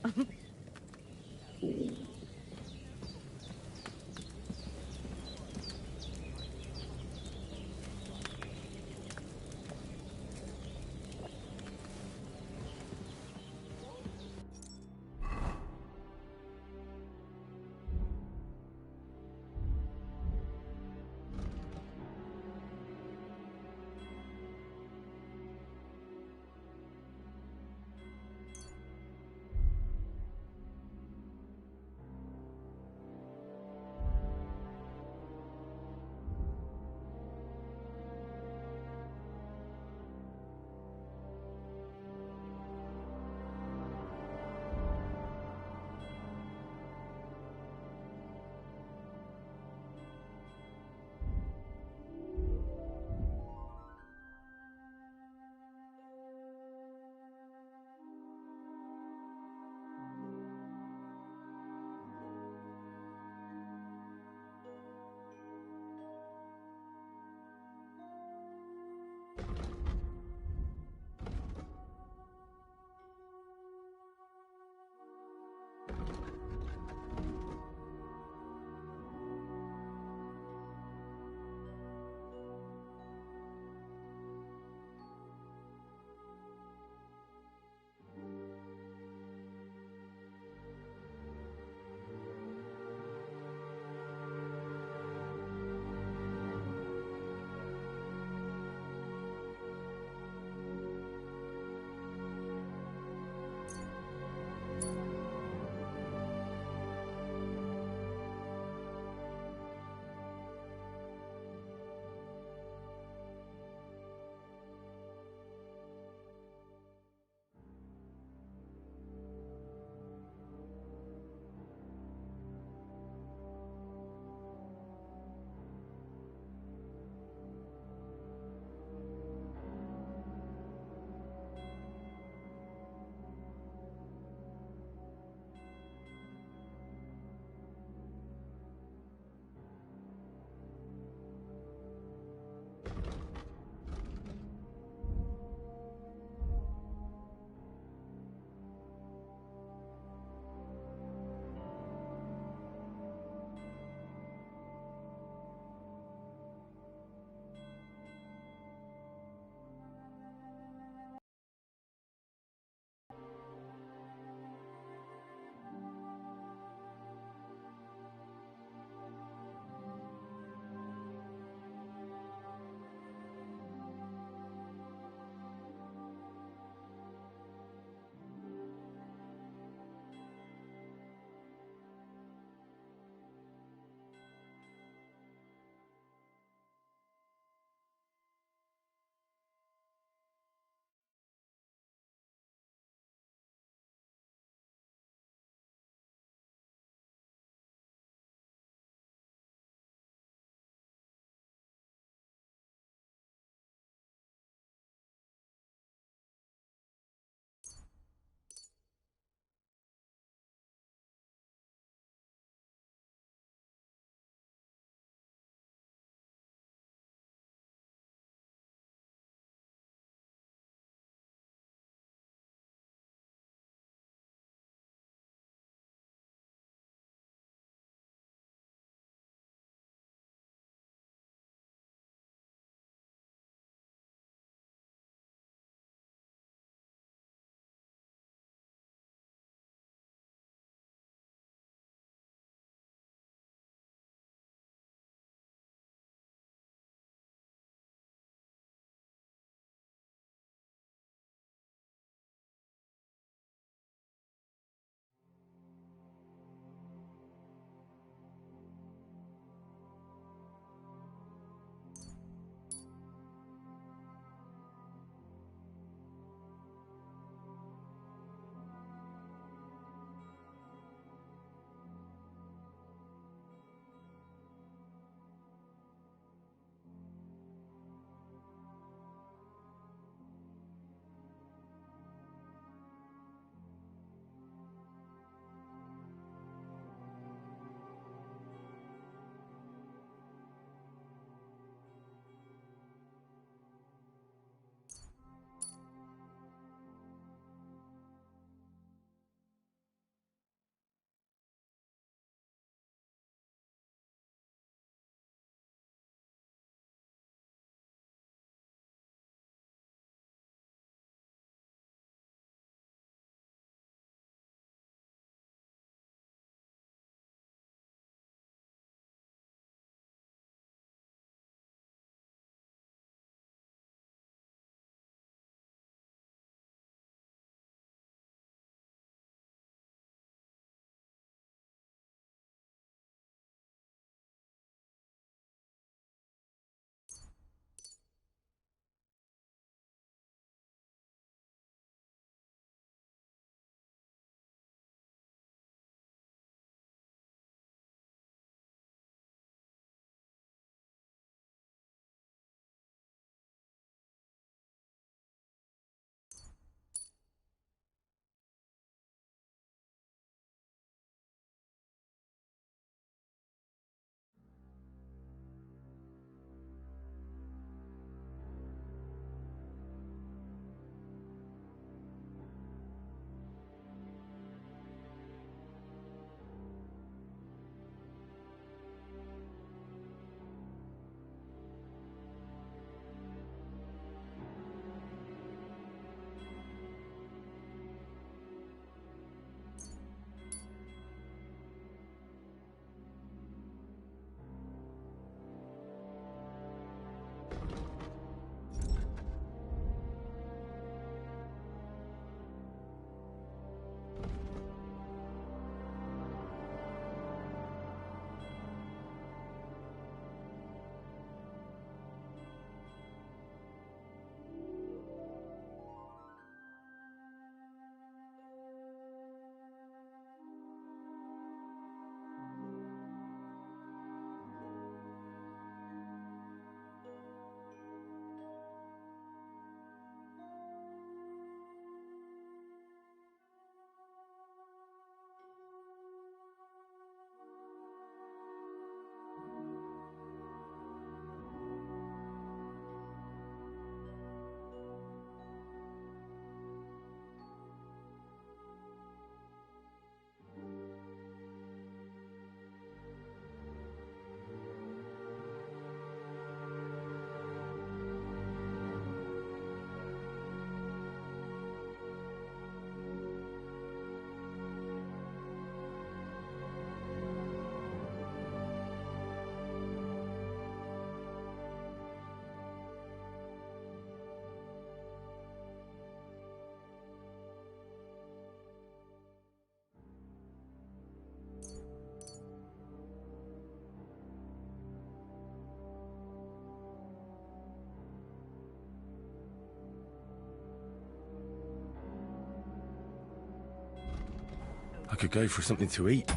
I could go for something to eat.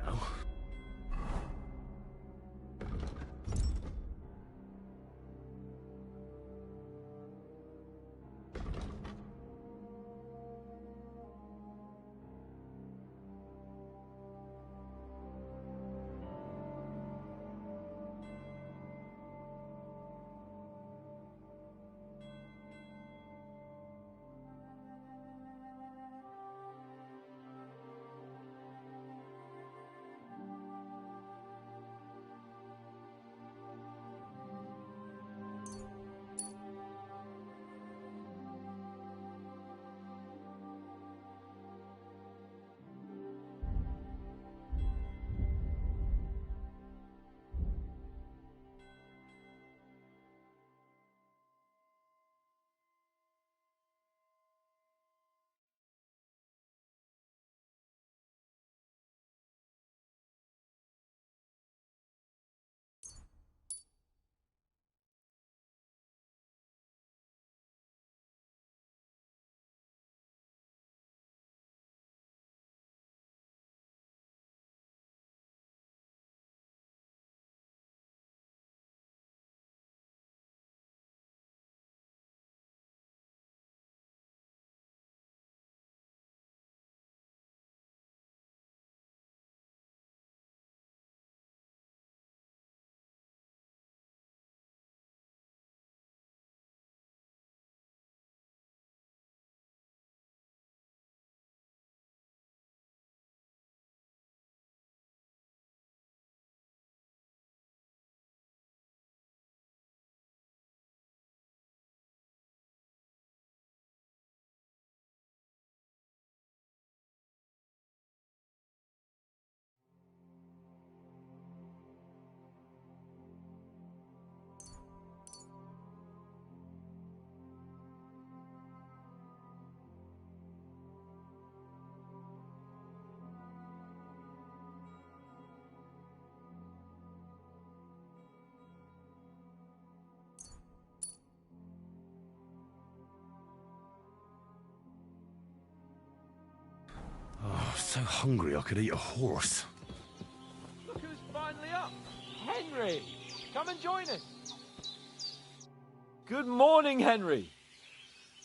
No. Oh, so hungry I could eat a horse. Look who's finally up. Henry! Come and join us. Good morning, Henry.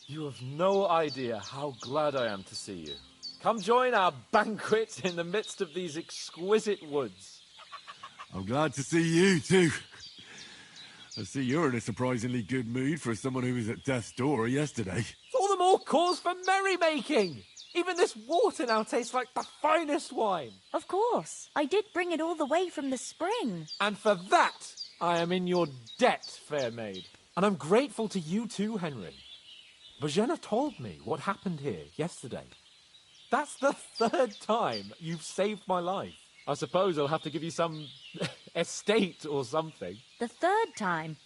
You have no idea how glad I am to see you. Come join our banquet in the midst of these exquisite woods. I'm glad to see you, too. I see you're in a surprisingly good mood for someone who was at death's door yesterday. It's all the more cause for merrymaking. Even this water now tastes like the finest wine. Of course. I did bring it all the way from the spring. And for that, I am in your debt, fair maid. And I'm grateful to you too, Henry. Bojena told me what happened here yesterday. That's the third time you've saved my life. I suppose I'll have to give you some estate or something. The third time?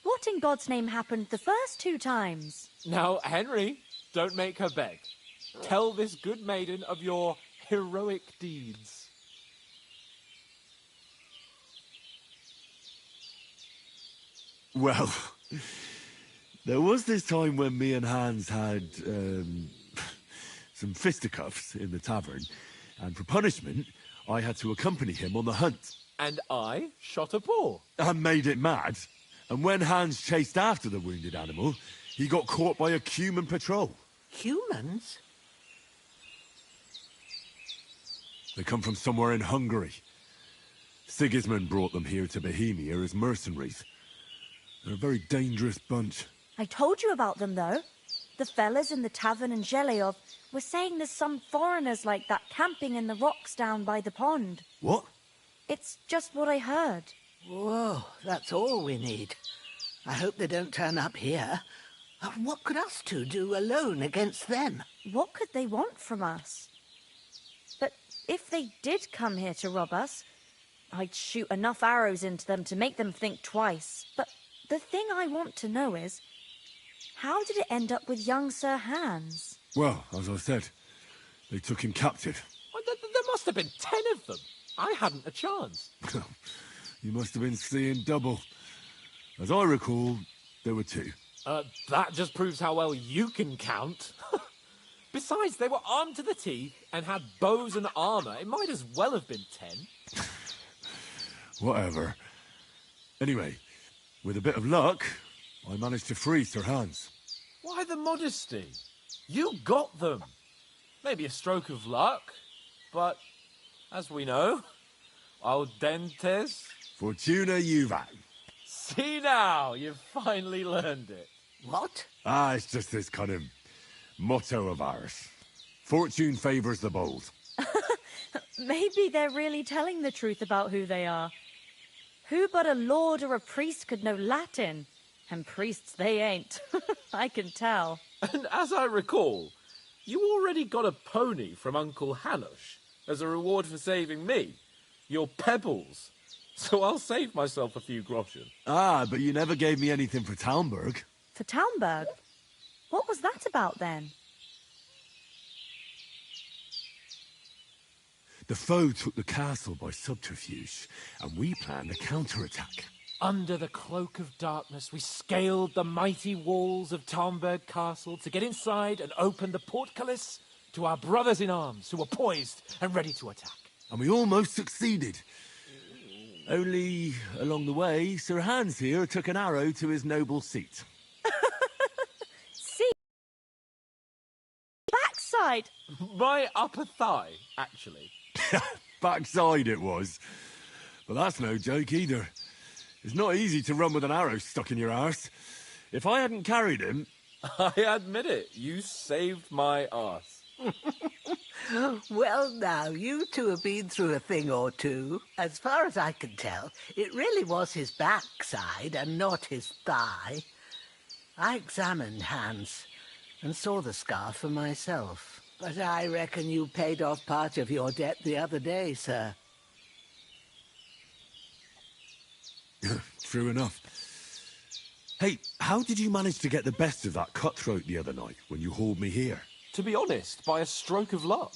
What in God's name happened the first 2 times? Now, Henry, don't make her beg. Tell this good maiden of your heroic deeds. Well, there was this time when me and Hans had some fisticuffs in the tavern, and for punishment, I had to accompany him on the hunt. And I shot a boar. And made it mad. And when Hans chased after the wounded animal, he got caught by a human patrol. Humans? They come from somewhere in Hungary. Sigismund brought them here to Bohemia as mercenaries. They're a very dangerous bunch. I told you about them, though. The fellas in the tavern in Zheleov were saying there's some foreigners like that camping in the rocks down by the pond. What? It's just what I heard. Whoa, that's all we need. I hope they don't turn up here. What could us two do alone against them? What could they want from us? But if they did come here to rob us, I'd shoot enough arrows into them to make them think twice. But the thing I want to know is, how did it end up with young Sir Hans? Well, as I said, they took him captive. Well, there must have been 10 of them. I hadn't a chance. You must have been seeing double. As I recall, there were 2. That just proves how well you can count. Besides, they were armed to the teeth and had bows and armor. It might as well have been 10. Whatever. Anyway, with a bit of luck, I managed to free Sir Hans. Why the modesty? You got them. Maybe a stroke of luck, but as we know, al dentes. Fortuna juvat. See now, you've finally learned it. What? It's just this kind of motto of ours. Fortune favours the bold. Maybe they're really telling the truth about who they are. Who but a lord or a priest could know Latin? And priests they ain't. I can tell. And as I recall, you already got a pony from Uncle Hanush as a reward for saving me. Your pebbles. So I'll save myself a few groschen. But you never gave me anything for Talmberg. For Talmberg? What was that about then? The foe took the castle by subterfuge, and we planned a counterattack. Under the cloak of darkness, we scaled the mighty walls of Talmberg Castle to get inside and open the portcullis to our brothers in arms who were poised and ready to attack. And we almost succeeded. Only, along the way, Sir Hans here took an arrow to his noble seat. See? Backside! My upper thigh, actually. Backside it was. But that's no joke either. It's not easy to run with an arrow stuck in your arse. If I hadn't carried him... I admit it, you saved my arse. Well, now, you two have been through a thing or two. As far as I can tell, it really was his backside and not his thigh. I examined Hans and saw the scar for myself. But I reckon you paid off part of your debt the other day, sir. True enough. Hey, how did you manage to get the best of that cutthroat the other night when you hauled me here? To be honest, by a stroke of luck.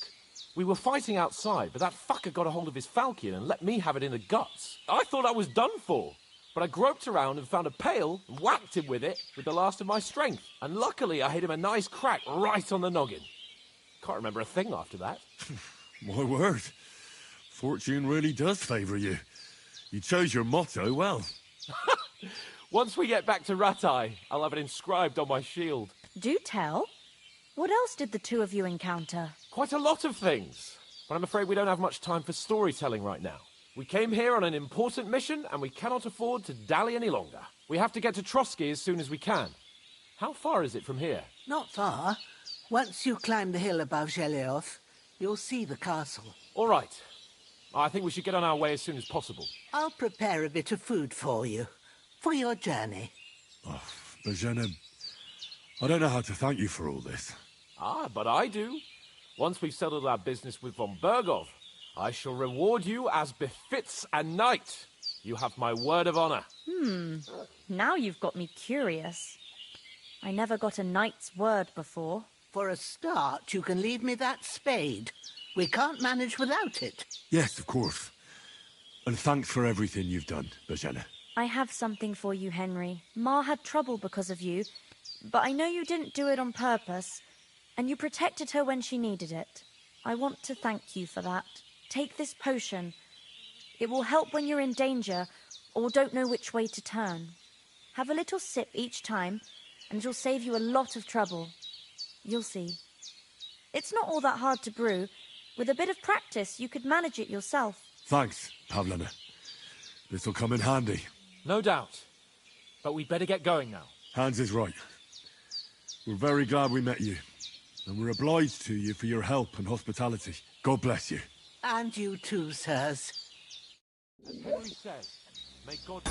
We were fighting outside, but that fucker got a hold of his falchion and let me have it in the guts. I thought I was done for, but I groped around and found a pail and whacked him with it with the last of my strength. And luckily, I hit him a nice crack right on the noggin. Can't remember a thing after that. My word. Fortune really does favour you. You chose your motto well. Once we get back to Rattay, I'll have it inscribed on my shield. Do tell. What else did the two of you encounter? Quite a lot of things, but I'm afraid we don't have much time for storytelling right now. We came here on an important mission, and we cannot afford to dally any longer. We have to get to Trotsky as soon as we can. How far is it from here? Not far. Once you climb the hill above Zhelioth, you'll see the castle. All right. I think we should get on our way as soon as possible. I'll prepare a bit of food for you, for your journey. Oh, Bozhena, I don't know how to thank you for all this. But I do. Once we've settled our business with von Bergov, I shall reward you as befits a knight. You have my word of honor. Now you've got me curious. I never got a knight's word before. For a start, you can leave me that spade. We can't manage without it. Yes, of course. And thanks for everything you've done, Bozhena. I have something for you, Henry. Ma had trouble because of you, but I know you didn't do it on purpose, and you protected her when she needed it. I want to thank you for that. Take this potion. It will help when you're in danger or don't know which way to turn. Have a little sip each time, and it'll save you a lot of trouble. You'll see. It's not all that hard to brew. With a bit of practice, you could manage it yourself. Thanks, Pavlena. This'll come in handy. No doubt. But we'd better get going now. Hans is right. We're very glad we met you. And we're obliged to you for your help and hospitality. God bless you. And you too, sirs. As Henry says, may God...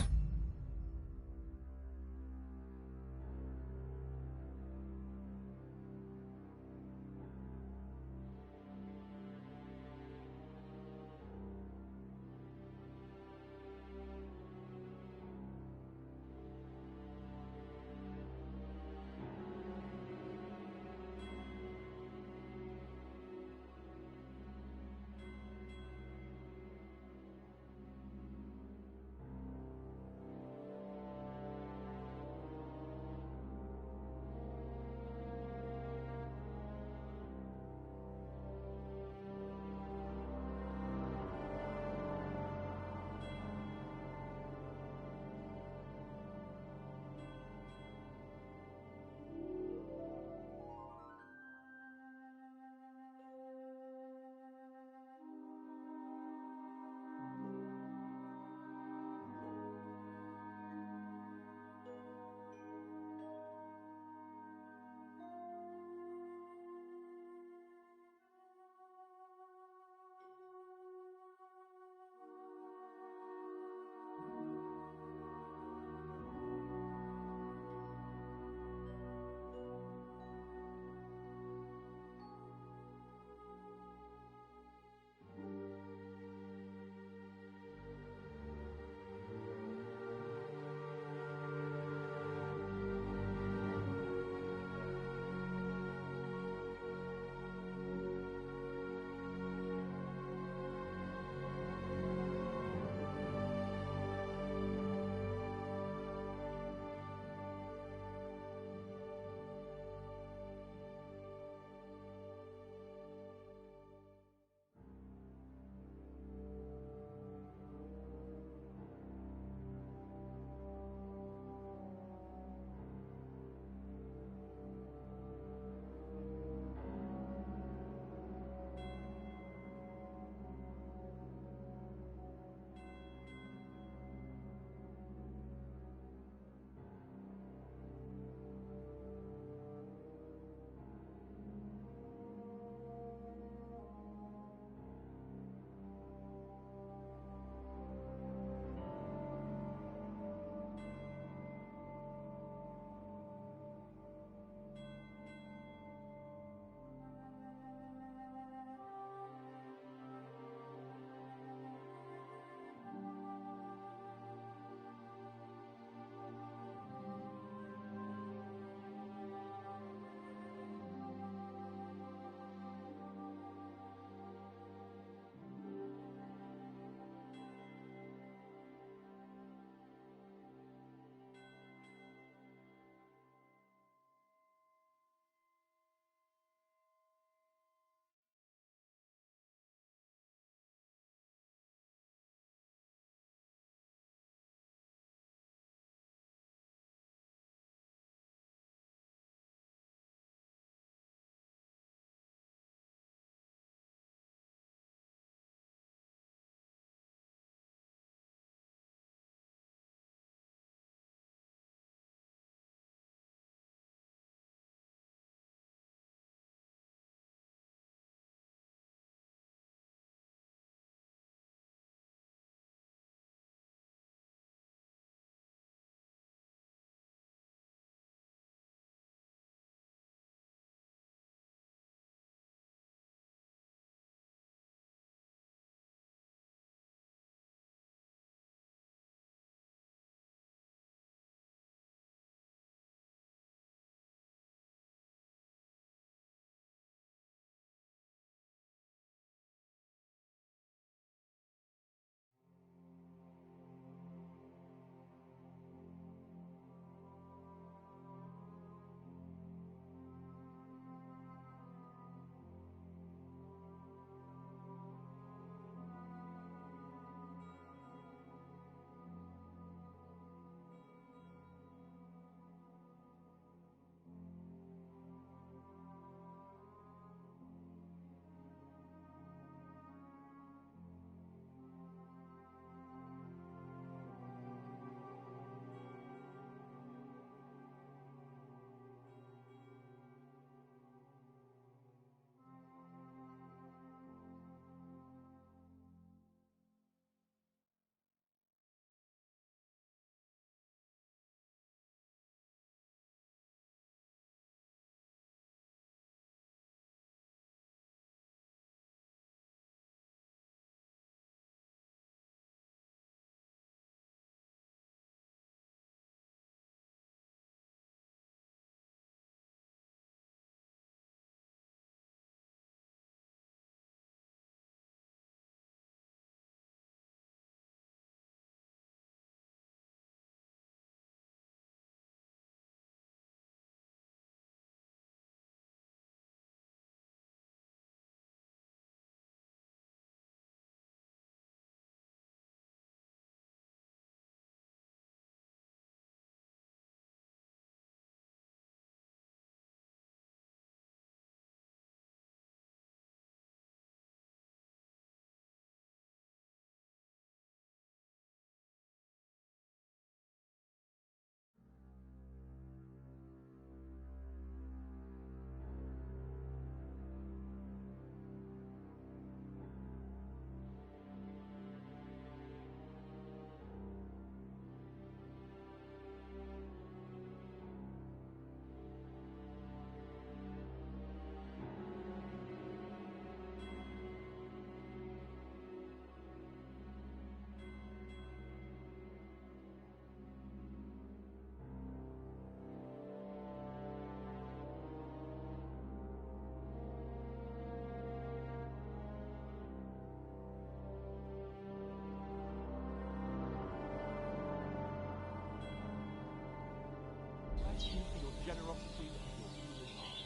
thank you for your generosity and your healing arm.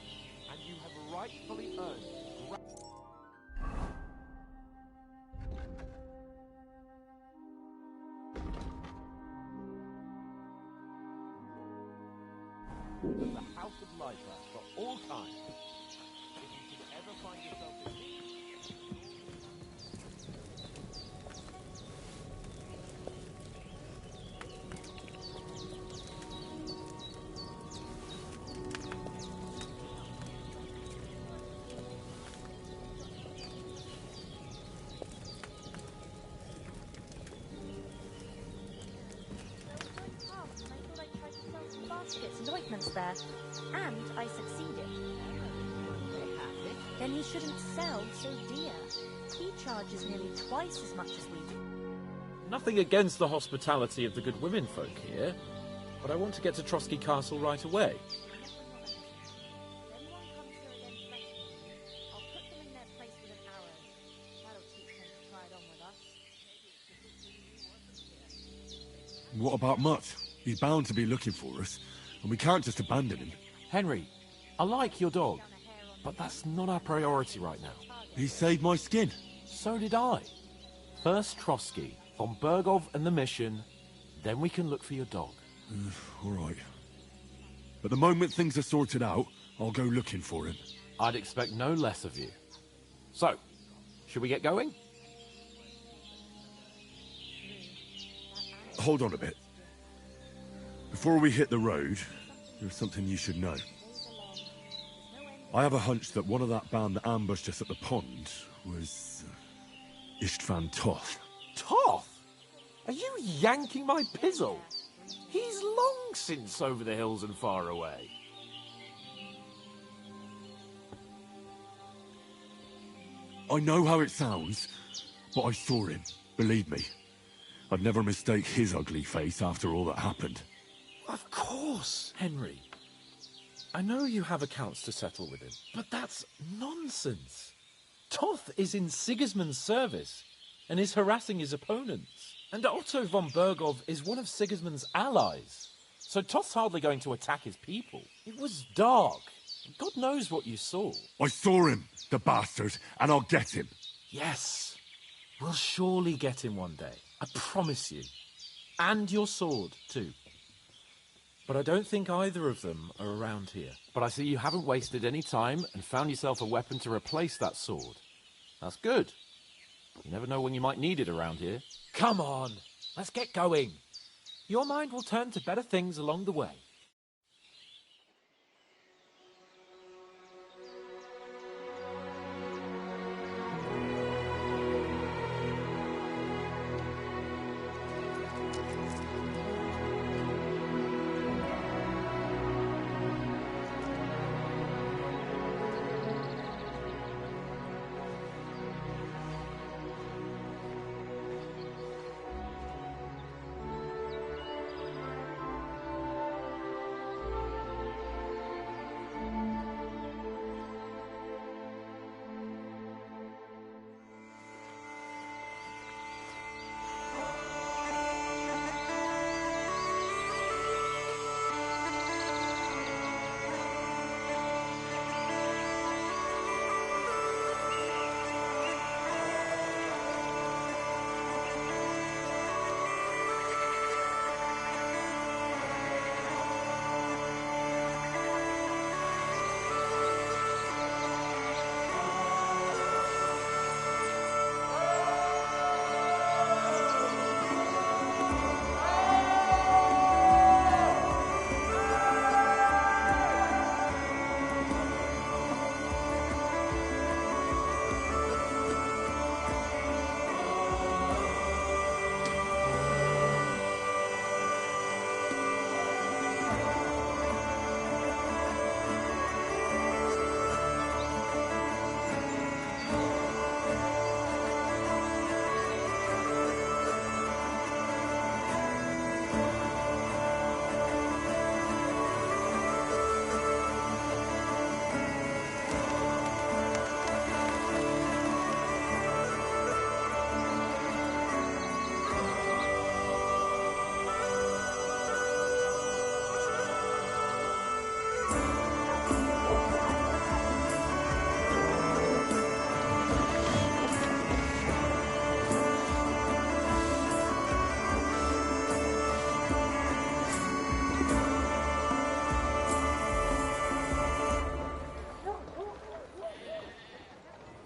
And you have rightfully earned the House of Lytra for all time. If you should ever find yourself in need, baskets and ointments there, and I succeeded. Then he shouldn't sell so dear. He charges nearly twice as much as we do. Nothing against the hospitality of the good women folk here, but I want to get to Trotsky Castle right away. What about Mutt? He's bound to be looking for us, and we can't just abandon him. Henry, I like your dog, but that's not our priority right now. He saved my skin. So did I. First Trotsky, von Bergov and the mission, then we can look for your dog. All right. But the moment things are sorted out, I'll go looking for him. I'd expect no less of you. So, should we get going? Hold on a bit. Before we hit the road, there's something you should know. I have a hunch that one of that band that ambushed us at the pond was Istvan Toth. Toth? Are you yanking my pizzle? He's long since over the hills and far away. I know how it sounds, but I saw him, believe me. I'd never mistake his ugly face after all that happened. Of course, Henry. I know you have accounts to settle with him, but that's nonsense. Toth is in Sigismund's service and is harassing his opponents. And Otto von Bergov is one of Sigismund's allies. So Toth's hardly going to attack his people. It was dark. God knows what you saw. I saw him, the bastard, and I'll get him. Yes. We'll surely get him one day. I promise you. And your sword, too. But I don't think either of them are around here. But I see you haven't wasted any time and found yourself a weapon to replace that sword. That's good. You never know when you might need it around here. Come on, let's get going. Your mind will turn to better things along the way.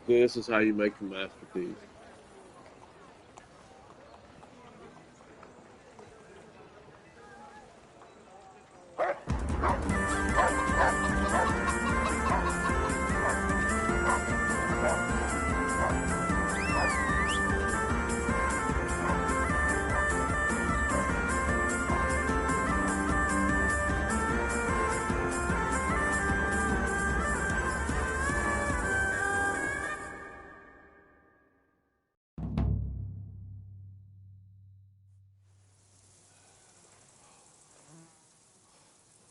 This is how you make a masterpiece.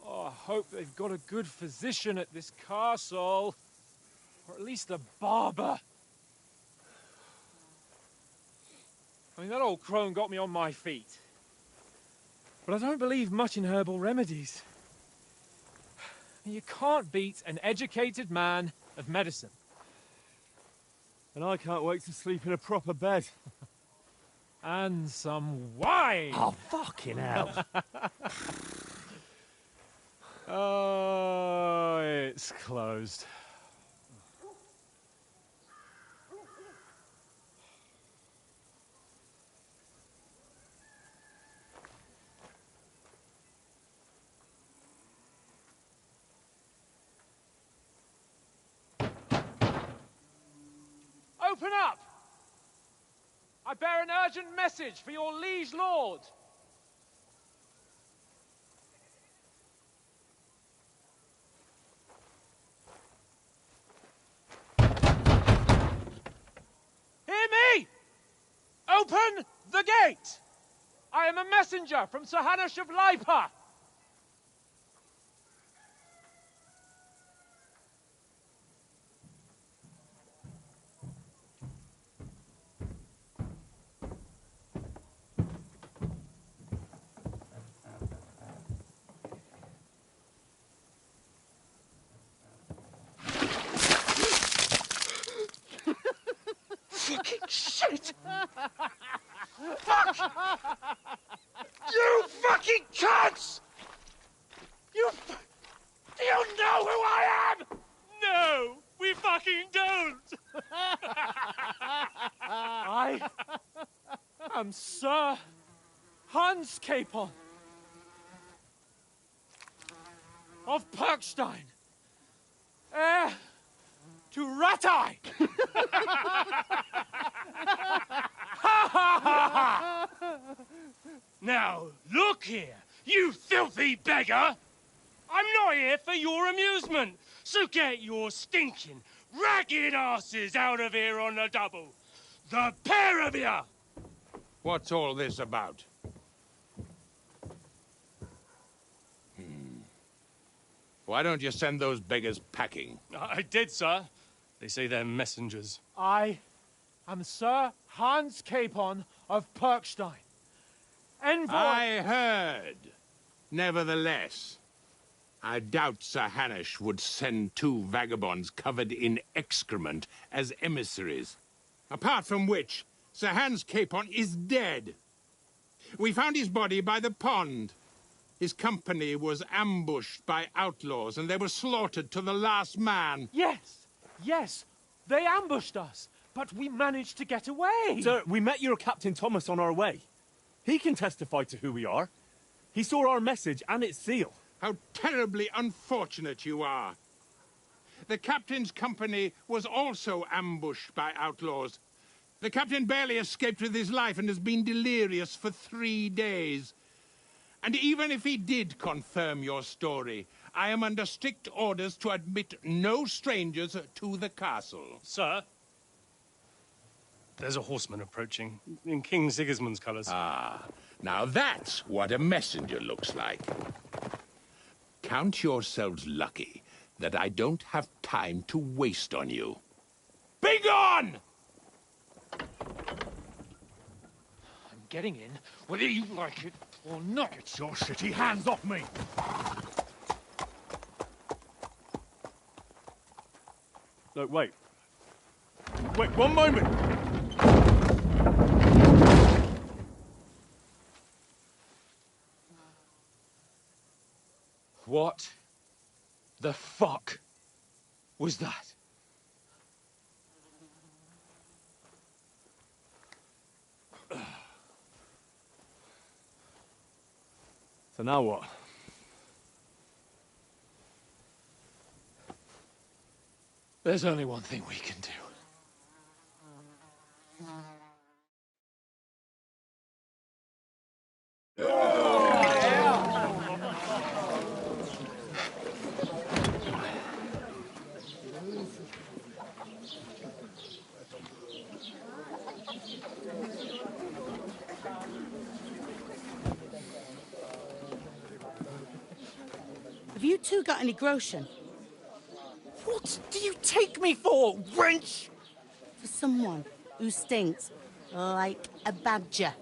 Oh, I hope they've got a good physician at this castle. Or at least a barber. I mean, that old crone got me on my feet. But I don't believe much in herbal remedies. You can't beat an educated man of medicine. And I can't wait to sleep in a proper bed. And some wine! Oh, fucking hell. Oh, it's closed. Open up! I bear an urgent message for your liege lord. Hear me! Open the gate! I am a messenger from Sir Hanush of Lipa. Fucking shit! Fuck! You fucking cunts! Do you know who I am? No, we fucking don't. I am Sir Hans Capon of Perkstein, heir to Ratai. Now, look here, you filthy beggar! I'm not here for your amusement, so get your stinking, ragged asses out of here on the double. The pair of you! What's all this about? Why don't you send those beggars packing? I did, sir. They say they're messengers. I am Sir Hans Capon of Perkstein, envoy. I heard. Nevertheless, I doubt Sir Hanush would send two vagabonds covered in excrement as emissaries. Apart from which, Sir Hans Capon is dead. We found his body by the pond. His company was ambushed by outlaws, and they were slaughtered to the last man. Yes, yes, they ambushed us, but we managed to get away. Sir, we met your Captain Thomas on our way. He can testify to who we are. He saw our message and its seal. How terribly unfortunate you are. The captain's company was also ambushed by outlaws. The captain barely escaped with his life and has been delirious for 3 days. And even if he did confirm your story, I am under strict orders to admit no strangers to the castle. Sir, there's a horseman approaching in King Sigismund's colours. Ah, now that's what a messenger looks like. Count yourselves lucky that I don't have time to waste on you. Be gone! I'm getting in, whether you like it or not. Get your shitty hands off me! No, wait. Wait, one moment! What the fuck was that? So now what? There's only one thing we can do. Have you two got any groschen? What do you take me for, wench? For someone who stinks like a badger.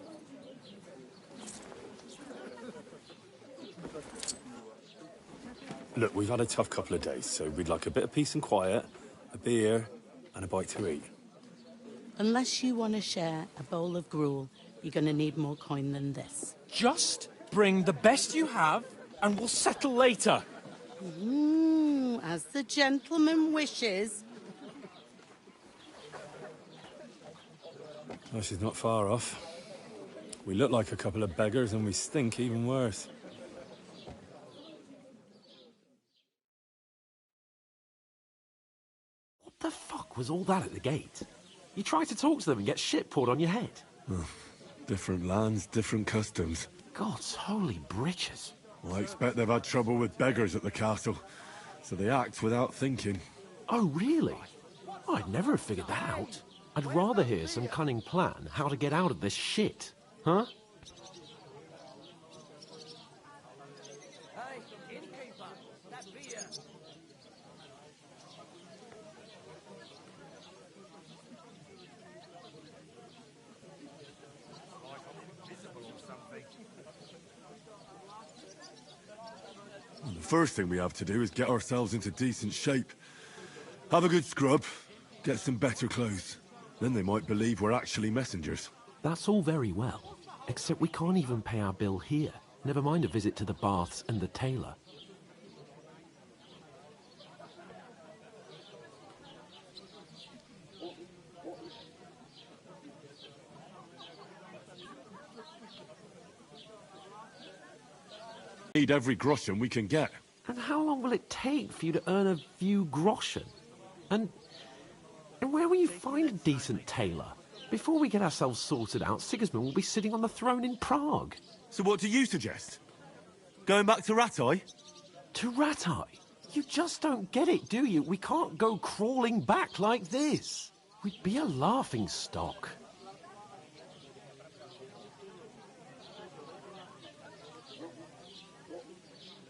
Look, we've had a tough couple of days, so we'd like a bit of peace and quiet, a beer, and a bite to eat. Unless you want to share a bowl of gruel, you're going to need more coin than this. Just bring the best you have, and we'll settle later. As the gentleman wishes. Oh, she's not far off. We look like a couple of beggars, and we stink even worse. What the fuck was all that at the gate? You tried to talk to them and get shit poured on your head. Oh, different lands, different customs. God's holy britches. Well, I expect they've had trouble with beggars at the castle, so they act without thinking. Oh, really? I'd never have figured that out. I'd rather hear some cunning plan how to get out of this shit. Huh? Well, the first thing we have to do is get ourselves into decent shape. Have a good scrub, get some better clothes. Then they might believe we're actually messengers. That's all very well, except we can't even pay our bill here. Never mind a visit to the baths and the tailor. Need every groschen we can get. And how long will it take for you to earn a few groschen? And where will you find a decent tailor? Before we get ourselves sorted out, Sigismund will be sitting on the throne in Prague. So what do you suggest? Going back to Rattay? To Rattay? You just don't get it, do you? We can't go crawling back like this. We'd be a laughing stock.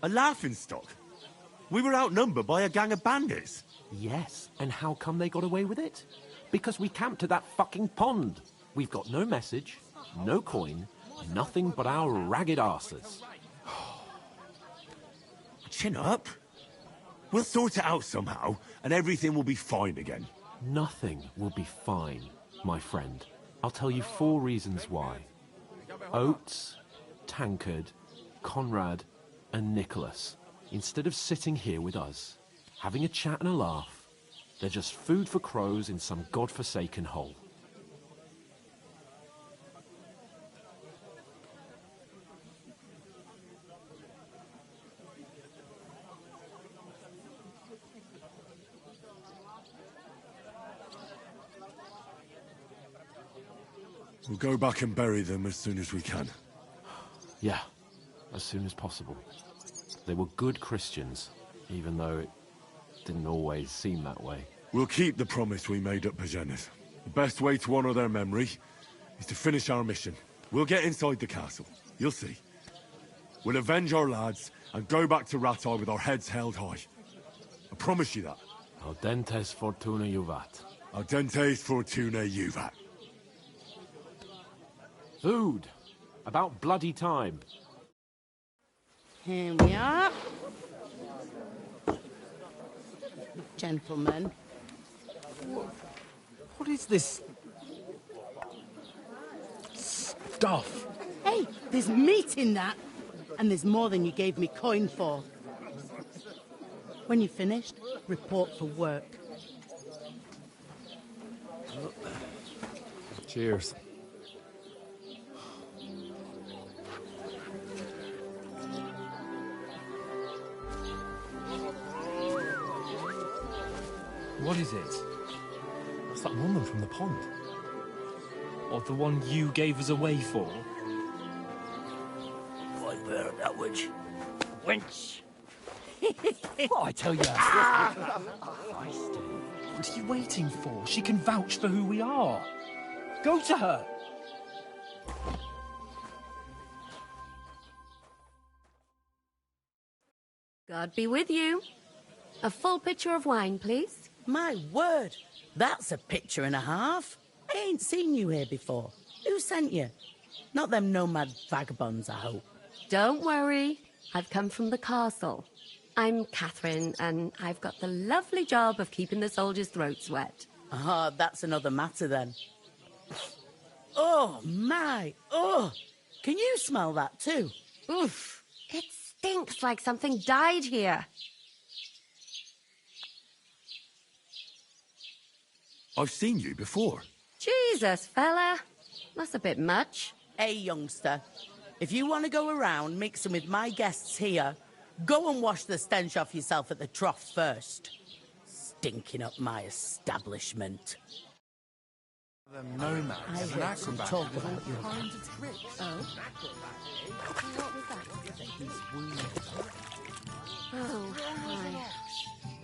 A laughingstock? We were outnumbered by a gang of bandits. Yes, and how come they got away with it? Because we camped at that fucking pond. We've got no message, no coin, nothing but our ragged arses. Chin up. We'll sort it out somehow, and everything will be fine again. Nothing will be fine, my friend. I'll tell you 4 reasons why. Oates, Tankard, Conrad, and Nicholas, instead of sitting here with us, having a chat and a laugh, they're just food for crows in some godforsaken hole. We'll go back and bury them as soon as we can. Yeah, as soon as possible. They were good Christians, even though it didn't always seem that way. We'll keep the promise we made at Pagenes. The best way to honor their memory is to finish our mission. We'll get inside the castle. You'll see. We'll avenge our lads and go back to Rattay with our heads held high. I promise you that. Audentes fortuna juvat. Audentes fortuna juvat. Food. About bloody time. Here we are. Gentlemen. What is this stuff? Hey, there's meat in that. And there's more than you gave me coin for. When you're finished, report for work. Cheers. What is it? That's that woman from the pond. Or the one you gave us away for? Right there, that witch. Wench. What I tell you? What are you waiting for? She can vouch for who we are. Go to her. God be with you. A full pitcher of wine, please. My word, that's a picture and a half. I ain't seen you here before. Who sent you? Not them nomad vagabonds, I hope. Don't worry. I've come from the castle. I'm Catherine, and I've got the lovely job of keeping the soldiers' throats wet. Ah, that's another matter then. Oh, my. Oh, can you smell that too? Oof. It stinks like something died here. I've seen you before. Jesus, fella. That's a bit much. Hey, youngster. If you want to go around mixing with my guests here, go and wash the stench off yourself at the trough first. Stinking up my establishment. The nomad I is an heard some acrobat talk with all about you. kinds of tricks. Oh? Oh, hi.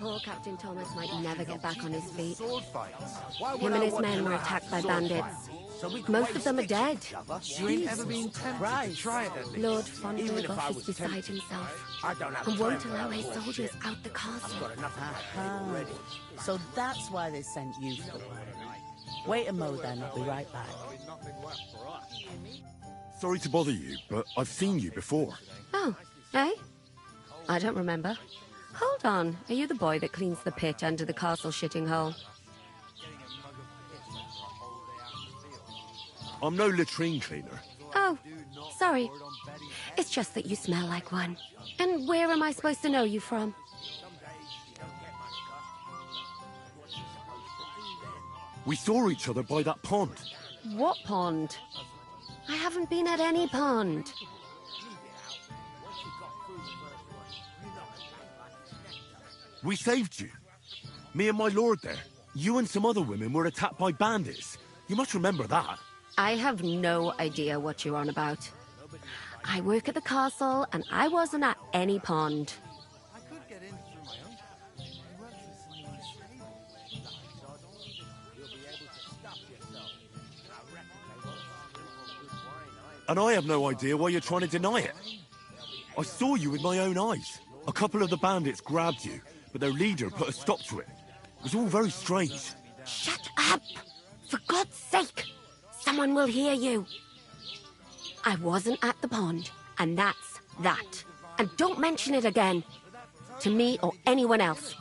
Poor Captain Thomas might never get back on his feet. Him and his men were attacked by bandits. Most of them are dead. You ain't ever been tempted to try it at least. Lord von Berghoff is beside himself and won't allow his soldiers out the castle. Aha. So that's why they sent you for the wine. Wait a mo then, I'll be right back. Sorry to bother you, but I've seen you before. Oh, eh? I don't remember. Hold on, are you the boy that cleans the pit under the castle shitting hole? I'm no latrine cleaner. Oh, sorry. It's just that you smell like one. And where am I supposed to know you from? We saw each other by that pond. What pond? I haven't been at any pond. We saved you. Me and my lord there. You and some other women were attacked by bandits. You must remember that. I have no idea what you're on about. I work at the castle, and I wasn't at any pond. And I have no idea why you're trying to deny it. I saw you with my own eyes. A couple of the bandits grabbed you, but their leader put a stop to it. It was all very strange. Shut up! For God's sake! Someone will hear you. I wasn't at the pond, and that's that. And don't mention it again. To me or anyone else.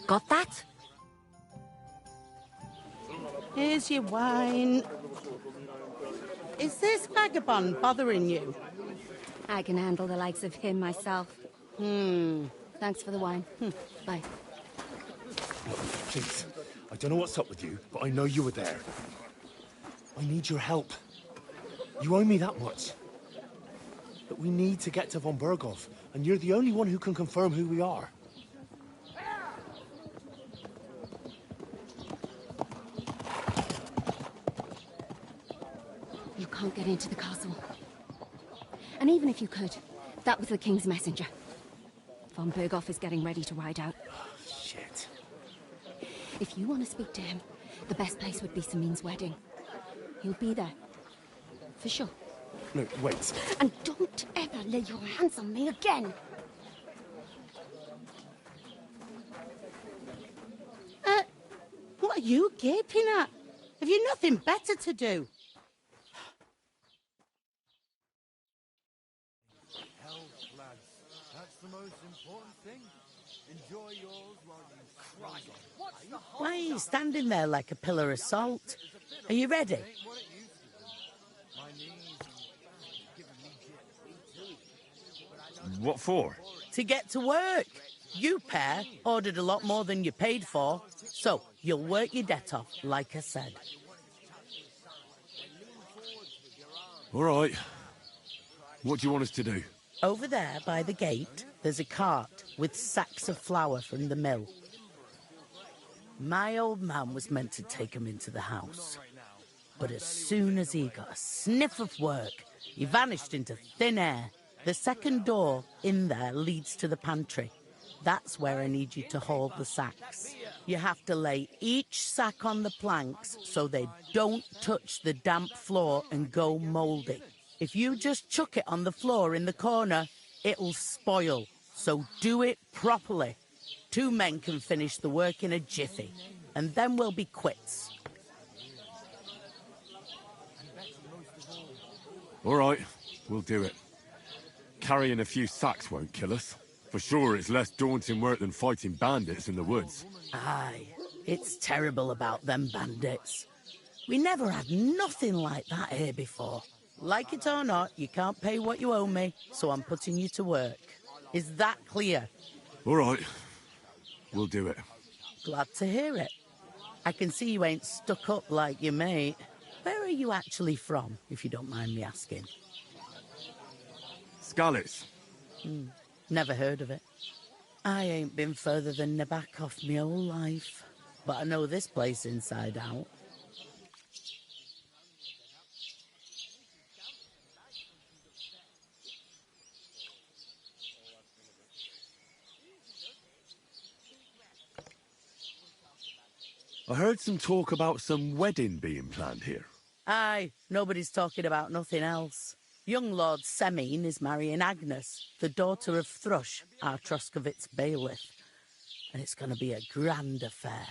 Got that? Here's your wine. Is this vagabond bothering you? I can handle the likes of him myself. Thanks for the wine. Bye. Please, I don't know what's up with you, but I know you were there. I need your help. You owe me that much. But we need to get to von Berghoff, and you're the only one who can confirm who we are. You can't get into the castle. And even if you could, that was the King's messenger. Von Berghoff is getting ready to ride out. Shit. If you want to speak to him, the best place would be Samin's wedding. He'll be there. For sure. No, wait. And don't ever lay your hands on me again! What are you gaping at? Have you nothing better to do? Health, lads. That's the most important thing. Enjoy yours while you cry. Why are you standing there like a pillar of salt? Are you ready? What for? To get to work. You pair ordered a lot more than you paid for, so you'll work your debt off, like I said. All right. What do you want us to do? Over there by the gate, there's a cart with sacks of flour from the mill. My old man was meant to take him into the house. But as soon as he got a sniff of work, he vanished into thin air. The second door in there leads to the pantry. That's where I need you to haul the sacks. You have to lay each sack on the planks so they don't touch the damp floor and go mouldy. If you just chuck it on the floor in the corner, it'll spoil. So do it properly. 2 men can finish the work in a jiffy, and then we'll be quits. All right, we'll do it. Carrying a few sacks won't kill us. For sure, it's less daunting work than fighting bandits in the woods. Aye, it's terrible about them bandits. We never had nothing like that here before. Like it or not, you can't pay what you owe me, so I'm putting you to work. Is that clear? All right, we'll do it. Glad to hear it. I can see you ain't stuck up like your mate. Where are you actually from, if you don't mind me asking? Skalitz. Never heard of it. I ain't been further than Nabakov my whole life, but I know this place inside out. I heard some talk about some wedding being planned here. Aye, nobody's talking about nothing else. Young Lord Semine is marrying Agnes, the daughter of Thrush, our Troskovitz bailiff. And it's going to be a grand affair.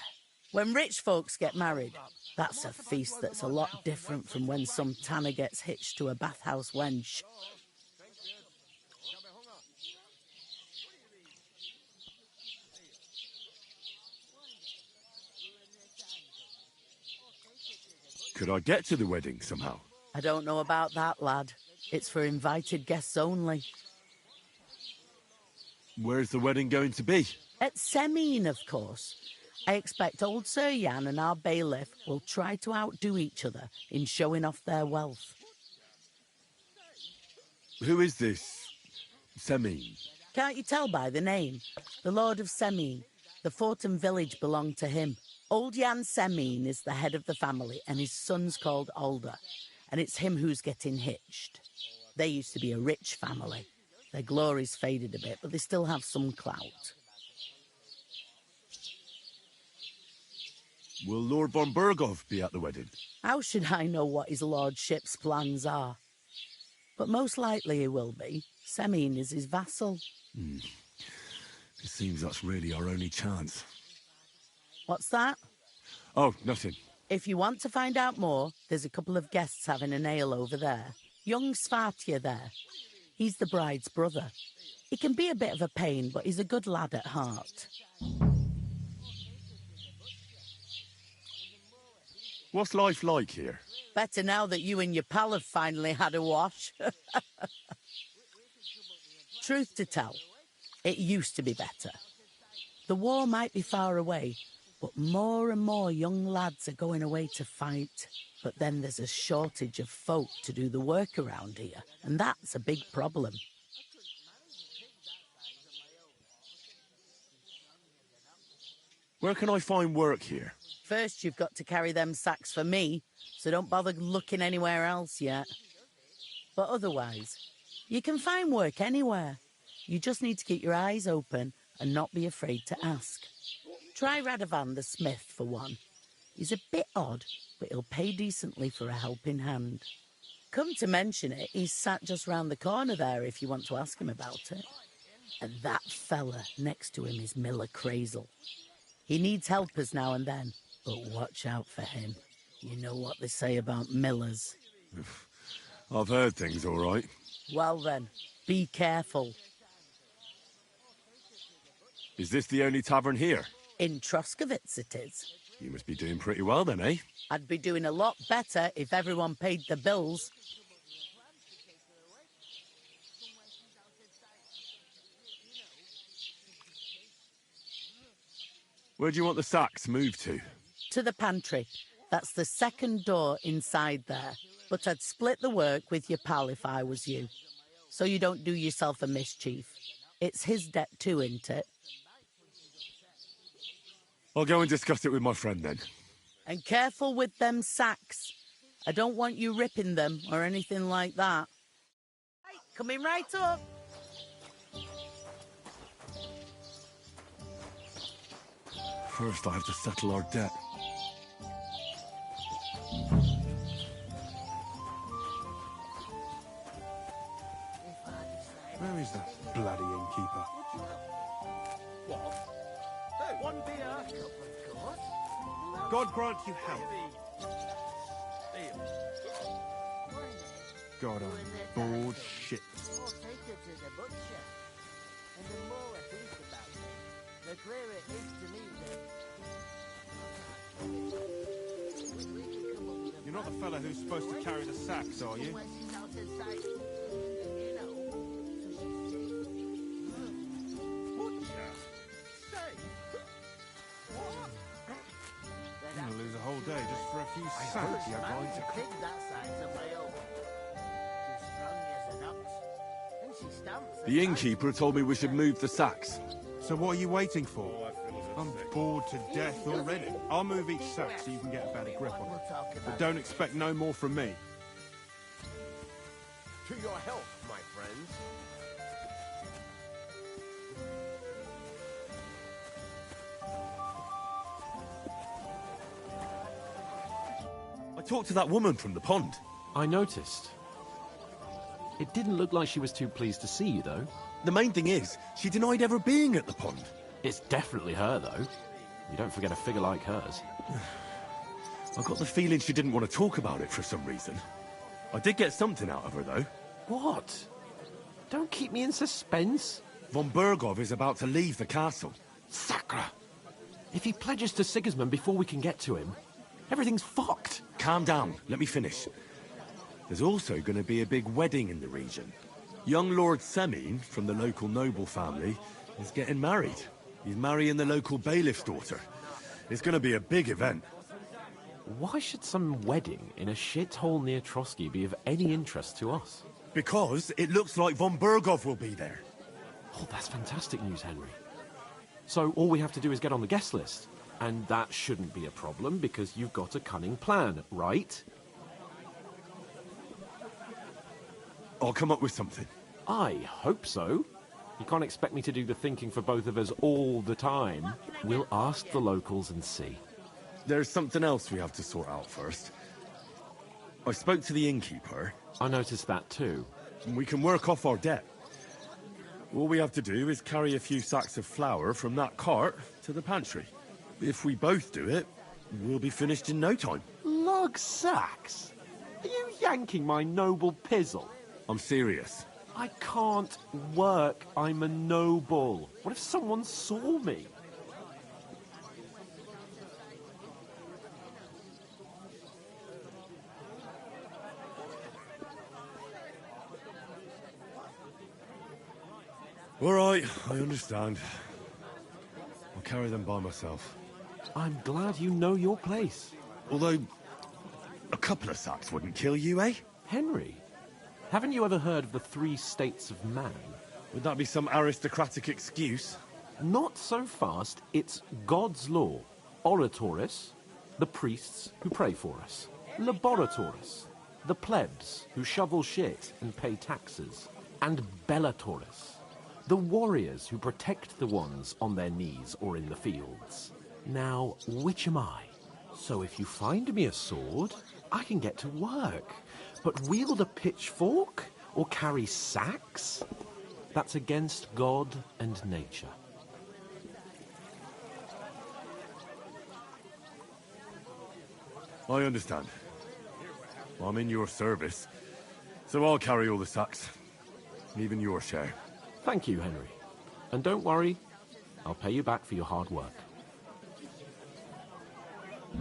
When rich folks get married, that's a feast that's a lot different from when some tanner gets hitched to a bathhouse wench. Could I get to the wedding somehow? I don't know about that, lad. It's for invited guests only. Where's the wedding going to be? At Semine, of course. I expect old Sir Jan and our bailiff will try to outdo each other in showing off their wealth. Who is this Semine? Can't you tell by the name? The Lord of Semine. The fort and village belong to him. Old Jan Semine is the head of the family, and his son's called Alder. And it's him who's getting hitched. They used to be a rich family. Their glory's faded a bit, but they still have some clout. Will Lord von Burgov be at the wedding? How should I know what his lordship's plans are? But most likely he will be. Semine is his vassal. It seems that's really our only chance. What's that? Oh, nothing. If you want to find out more, there's a couple of guests having an ale over there. Young Svartje there. He's the bride's brother. He can be a bit of a pain, but he's a good lad at heart. What's life like here? Better now that you and your pal have finally had a wash. Truth to tell, it used to be better. The war might be far away, but more and more young lads are going away to fight. But then there's a shortage of folk to do the work around here, and that's a big problem. Where can I find work here? First, you've got to carry them sacks for me, so don't bother looking anywhere else yet. But otherwise, you can find work anywhere. You just need to keep your eyes open and not be afraid to ask. Try Radovan the smith for one. He's a bit odd, but he'll pay decently for a helping hand. Come to mention it, he's sat just round the corner there if you want to ask him about it. And that fella next to him is Miller Crazel. He needs helpers now and then, but watch out for him. You know what they say about millers. I've heard things, all right. Well then, be careful. Is this the only tavern here? In Troskovitz it is. You must be doing pretty well then, eh? I'd be doing a lot better if everyone paid the bills. Where do you want the sacks moved to? To the pantry. That's the second door inside there. But I'd split the work with your pal if I was you. So you don't do yourself a mischief. It's his debt too, isn't it? I'll go and discuss it with my friend then. And careful with them sacks. I don't want you ripping them or anything like that. Right, coming right up. First, I have to settle our debt. Where is that bloody innkeeper? What? One beer. Of course. God grant you health. God, I'm bored shit. Or take her to the butcher. And the more I think about it, the clearer it is to me that... You're not the fella who's supposed to carry the sacks, are you? I'm gonna lose a whole day just for a few sacks. You're going to pick that side of my own. She's strong as an ox, and she stamps. The innkeeper told me we should move the sacks. So what are you waiting for? I'm bored to death already. I'll move each sack so you can get a better grip on it. But don't expect no more from me. To your health, my friends. I talked to that woman from the pond. I noticed. It didn't look like she was too pleased to see you, though. The main thing is, she denied ever being at the pond. It's definitely her, though. You don't forget a figure like hers. I got the feeling she didn't want to talk about it for some reason. I did get something out of her, though. What? Don't keep me in suspense. Von Bergov is about to leave the castle. Sacre! If he pledges to Sigismund before we can get to him, everything's fucked. Calm down. Let me finish. There's also going to be a big wedding in the region. Young Lord Semine, from the local noble family, is getting married. He's marrying the local bailiff's daughter. It's going to be a big event. Why should some wedding in a shithole near Trotsky be of any interest to us? Because it looks like Von Bergov will be there. Oh, that's fantastic news, Henry. So all we have to do is get on the guest list. And that shouldn't be a problem because you've got a cunning plan, right? I'll come up with something. I hope so. You can't expect me to do the thinking for both of us all the time. We'll ask the locals and see. There's something else we have to sort out first. I spoke to the innkeeper. I noticed that too. And we can work off our debt. All we have to do is carry a few sacks of flour from that cart to the pantry. If we both do it, we'll be finished in no time. Lug sacks? Are you yanking my noble pizzle? I'm serious. I can't work. I'm a noble. What if someone saw me? All right, I understand. I'll carry them by myself. I'm glad you know your place. Although, a couple of sacks wouldn't kill you, eh? Henry, haven't you ever heard of the 3 states of man? Would that be some aristocratic excuse? Not so fast. It's God's law. Oratoris, the priests who pray for us. Laboratoris, the plebs who shovel shit and pay taxes. And Bellatoris, the warriors who protect the ones on their knees or in the fields. Now, which am I? So if you find me a sword, I can get to work. But wield a pitchfork or carry sacks? That's against God and nature. I understand. I'm in your service, so I'll carry all the sacks. Even your share. Thank you, Henry. And don't worry, I'll pay you back for your hard work.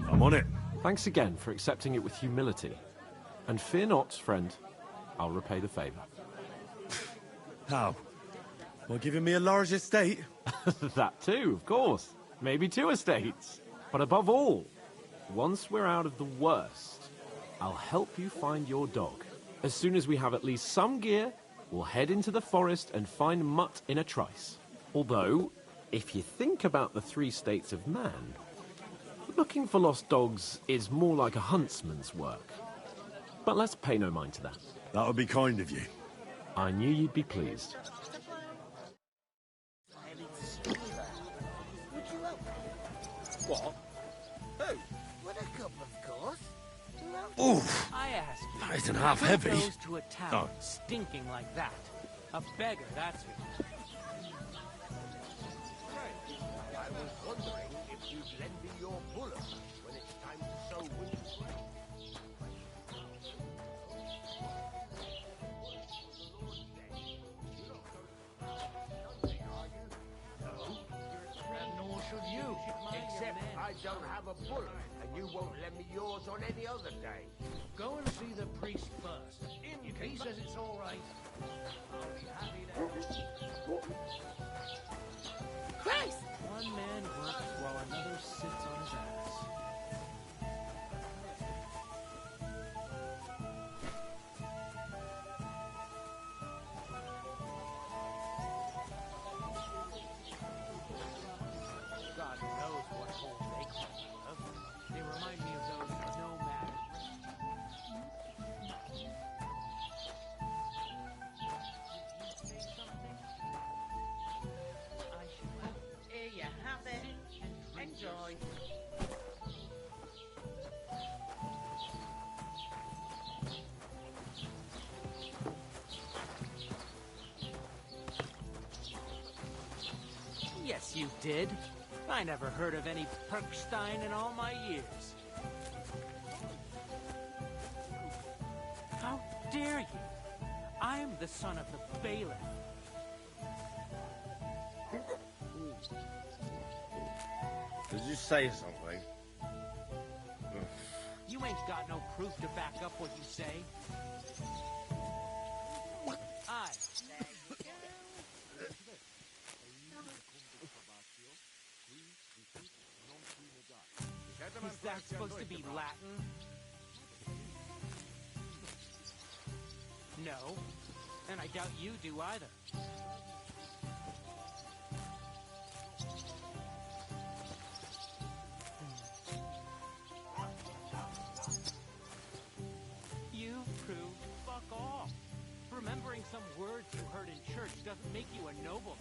I'm on it. Thanks again for accepting it with humility. And fear not, friend, I'll repay the favor. How? By giving me a large estate? That too, of course. Maybe 2 estates. But above all, once we're out of the worst, I'll help you find your dog. As soon as we have at least some gear, we'll head into the forest and find Mutt in a trice. Although, if you think about the 3 states of man, Looking for lost dogs is more like a huntsman's work. But let's pay no mind to that. That would be kind of you. I knew you'd be pleased. What? Who? With a cup, of course. Oof. I ask you, That isn't half who heavy. goes to a town Oh. stinking like that? A beggar, that's who. I was wondering if you'd lend me your bullet when it's time to sow winter grain. And nor should you, except I don't have a bullet, and you won't lend me yours on any other day. Go and see the priest first. If he says it's all right, I'll be happy to... Christ! One man works while another sits on his ass. God knows what holes they come out of. They remind me of those nomad. Here you have it. Enjoy. Yes, you did. I never heard of any Perkstein in all my years. How dare you? I'm the son of the bailiff. Did you say something? You ain't got no proof to back up what you say. I. Is that supposed to be Latin? No. And I doubt you do either. You proved fuck all. Remembering some words you heard in church doesn't make you a nobleman.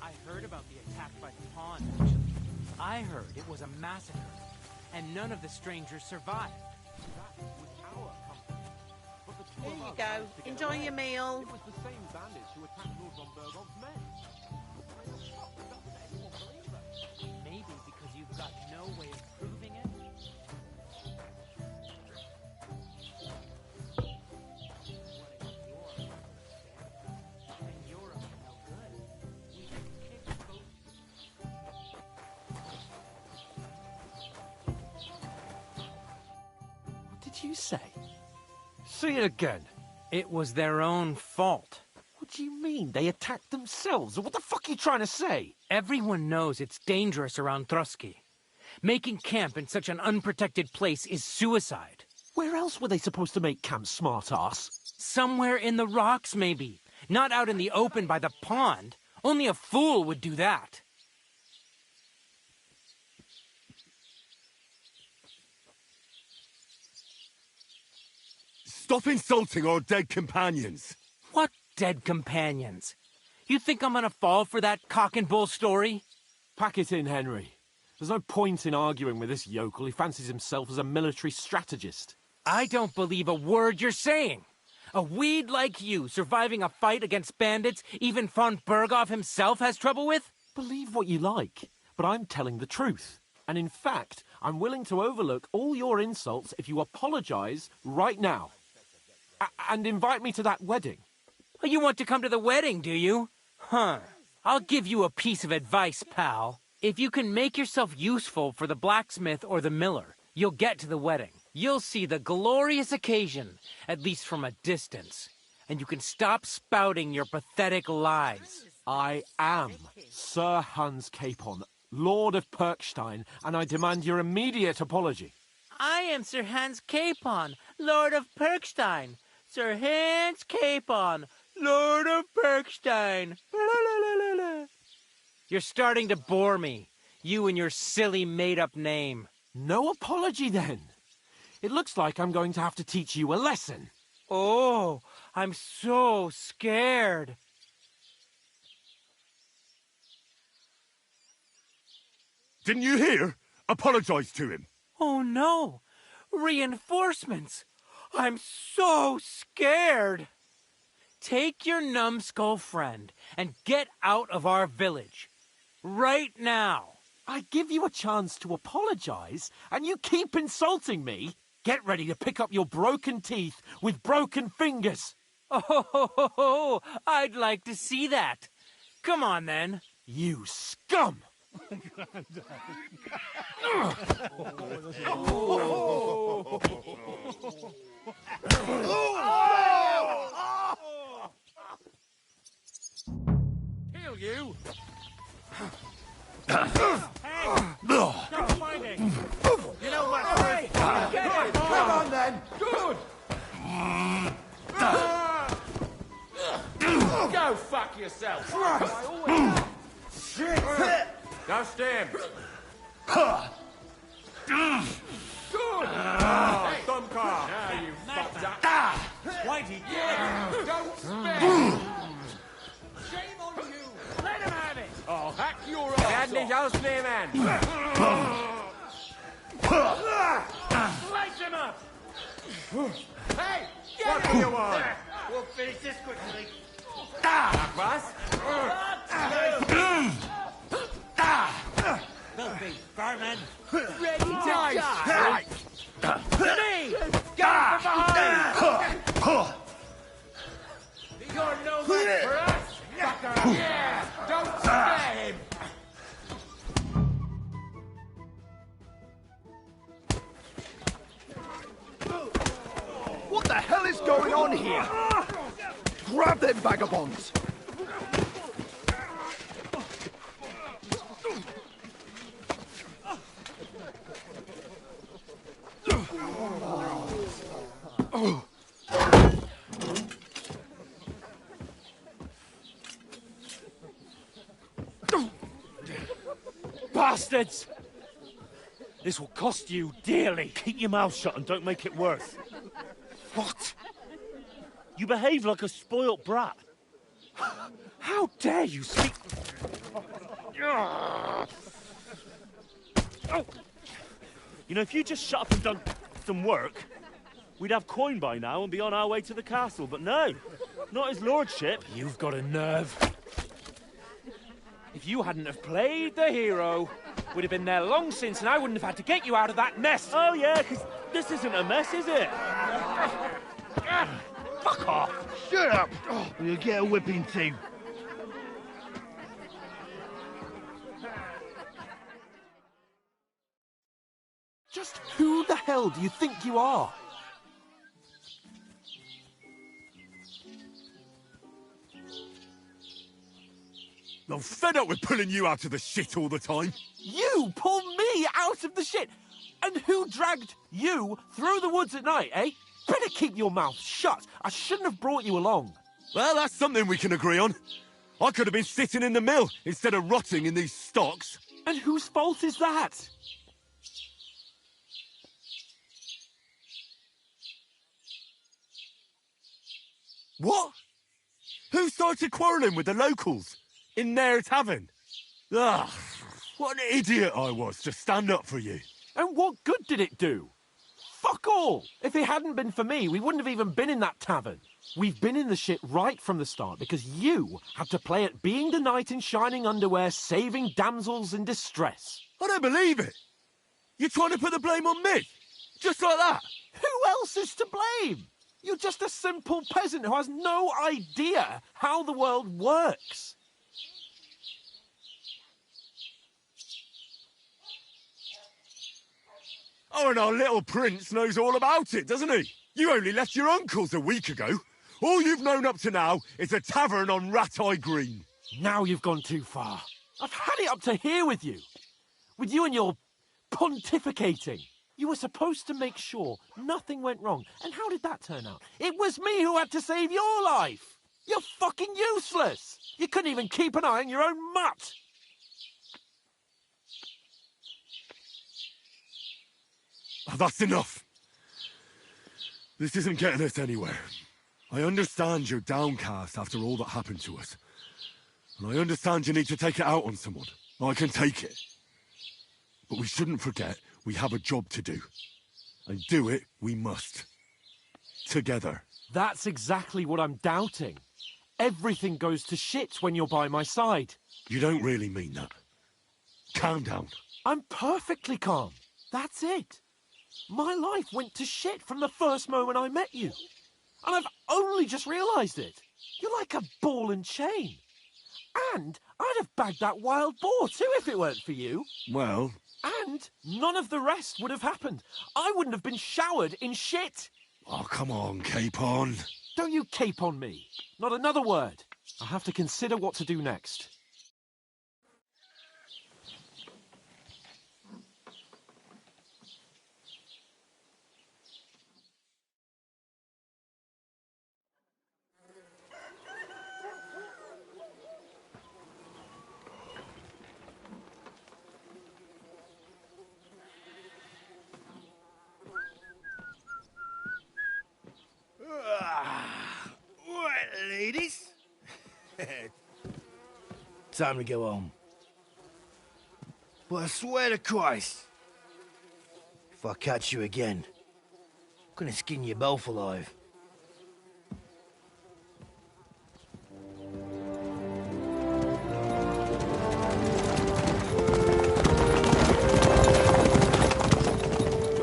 I heard about the attack by the pond, actually. I heard it was a massacre, and none of the strangers survived. That was our company. But the two Here of you us go. managed to get Enjoy away. your meal. It was the same bandits who attacked Lord von Bergov's men. Why the fuck would that let anyone believe us? Maybe because you've got no way of proving it? What did you say? Say it again. It was their own fault. What do you mean? They attacked themselves? What the fuck are you trying to say? Everyone knows it's dangerous around Trotsky. Making camp in such an unprotected place is suicide. Where else were they supposed to make camp, smart-ass? Somewhere in the rocks, maybe. Not out in the open by the pond. Only a fool would do that. Stop insulting our dead companions. What dead companions? You think I'm gonna fall for that cock and bull story? Pack it in, Henry. There's no point in arguing with this yokel. He fancies himself as a military strategist. I don't believe a word you're saying. A weed like you surviving a fight against bandits even von Berghoff himself has trouble with? Believe what you like, but I'm telling the truth. And in fact, I'm willing to overlook all your insults if you apologize right now. And invite me to that wedding. Well, you want to come to the wedding, do you? Huh. I'll give you a piece of advice, pal. If you can make yourself useful for the blacksmith or the miller, you'll get to the wedding. You'll see the glorious occasion, at least from a distance. And you can stop spouting your pathetic lies. I am Sir Hans Capon, Lord of Perkstein, and I demand your immediate apology. I am Sir Hans Capon, Lord of Perkstein. Sir Hans Capon, Lord of Perkstein. You're starting to bore me. You and your silly made-up name. No apology, then. It looks like I'm going to have to teach you a lesson. Oh, I'm so scared. Didn't you hear? Apologize to him. Oh, no. Reinforcements. I'm so scared. Take your numbskull friend and get out of our village. Right now. I give you a chance to apologize, and you keep insulting me. Get ready to pick up your broken teeth with broken fingers. Oh, I'd like to see that. Come on, then. You scum! Kill you! Go find it! You know what? Come on then! Good! Go fuck yourself! Shit! Just him! Good! Hey, thumb car! Now you fucked up! Whitey! Yeah! Don't spare! Shame on you! Let him have it! I'll hack your ass off! Slice him up! Hey! What do you want? We'll finish this quickly. Filthy vermin! Ready to die! To me! Get from behind! You're no match for us, fucker! Yeah! Don't spare him! What the hell is going on here? Grab them vagabonds! Bastards! This will cost you dearly. Keep your mouth shut and don't make it worse. What? You behave like a spoilt brat. How dare you speak... You know, if you just shut up and done some work, we'd have coin by now and be on our way to the castle. But no, not his lordship. You've got a nerve. If you hadn't have played the hero, we'd have been there long since and I wouldn't have had to get you out of that mess. Oh, yeah, because this isn't a mess, is it? Fuck off. Shut up! Or you'll get a whipping too. Just who the hell do you think you are? I'm fed up with pulling you out of the shit all the time. You pull me out of the shit? And who dragged you through the woods at night, eh? Better keep your mouth shut. I shouldn't have brought you along. Well, that's something we can agree on. I could have been sitting in the mill instead of rotting in these stocks. And whose fault is that? What? Who started quarrelling with the locals? In their tavern? Ugh, what an idiot I was to stand up for you. And what good did it do? Fuck all! If it hadn't been for me, we wouldn't have even been in that tavern. We've been in the shit right from the start because you had to play at being the knight in shining underwear, saving damsels in distress. I don't believe it. You're trying to put the blame on me? Just like that? Who else is to blame? You're just a simple peasant who has no idea how the world works. Oh, and our little prince knows all about it, doesn't he? You only left your uncle's a week ago. All you've known up to now is a tavern on Rat-Eye Green. Now you've gone too far. I've had it up to here with you. With you and your pontificating. You were supposed to make sure nothing went wrong. And how did that turn out? It was me who had to save your life. You're fucking useless! You couldn't even keep an eye on your own mutt! Oh, that's enough! This isn't getting us anywhere. I understand you're downcast after all that happened to us. And I understand you need to take it out on someone. I can take it. But we shouldn't forget we have a job to do. And do it we must. Together. That's exactly what I'm doubting. Everything goes to shit when you're by my side. You don't really mean that. Calm down. I'm perfectly calm. That's it. My life went to shit from the first moment I met you. And I've only just realised it. You're like a ball and chain. And I'd have bagged that wild boar too if it weren't for you. Well... And none of the rest would have happened. I wouldn't have been showered in shit. Oh, come on, Capon. Don't you cape on me. Not another word. I have to consider what to do next. Right, ladies. Time to go home. But I swear to Christ, if I catch you again, I'm gonna skin you both alive.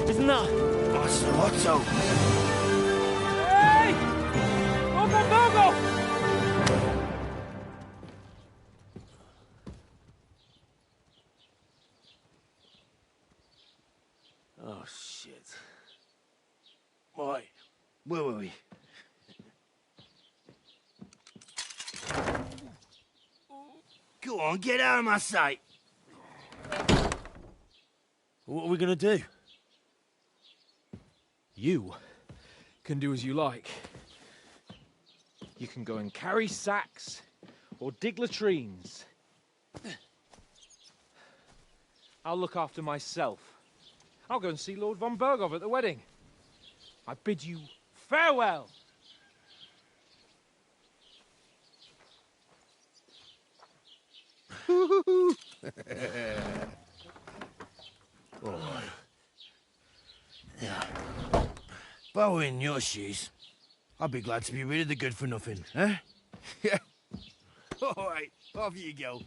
Isn't that? Ocelotto! Hey! Go! Oh, shit. Right, where were we? Go on, get out of my sight! What are we gonna do? You can do as you like. You can go and carry sacks, or dig latrines. I'll look after myself. I'll go and see Lord von Berghoff at the wedding. I bid you farewell. Oh. Yeah. If I were in your shoes, I'd be glad to be rid of the good for nothing, eh? Yeah. All right, off you go.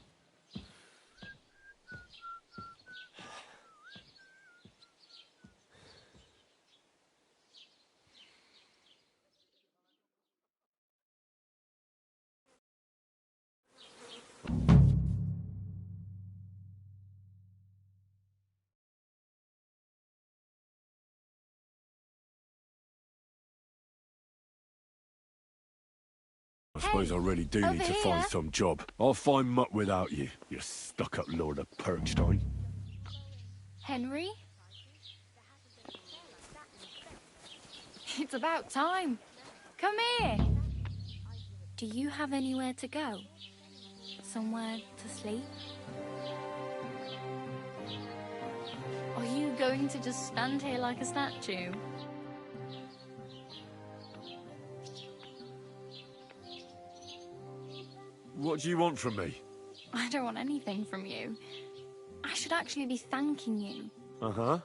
I suppose I really do need to find some job. I'll find mutt without you, you stuck-up Lord of Perkstein. Henry? It's about time. Come here. Do you have anywhere to go? Somewhere to sleep? Are you going to just stand here like a statue? What do you want from me? I don't want anything from you. I should actually be thanking you. Uh-huh.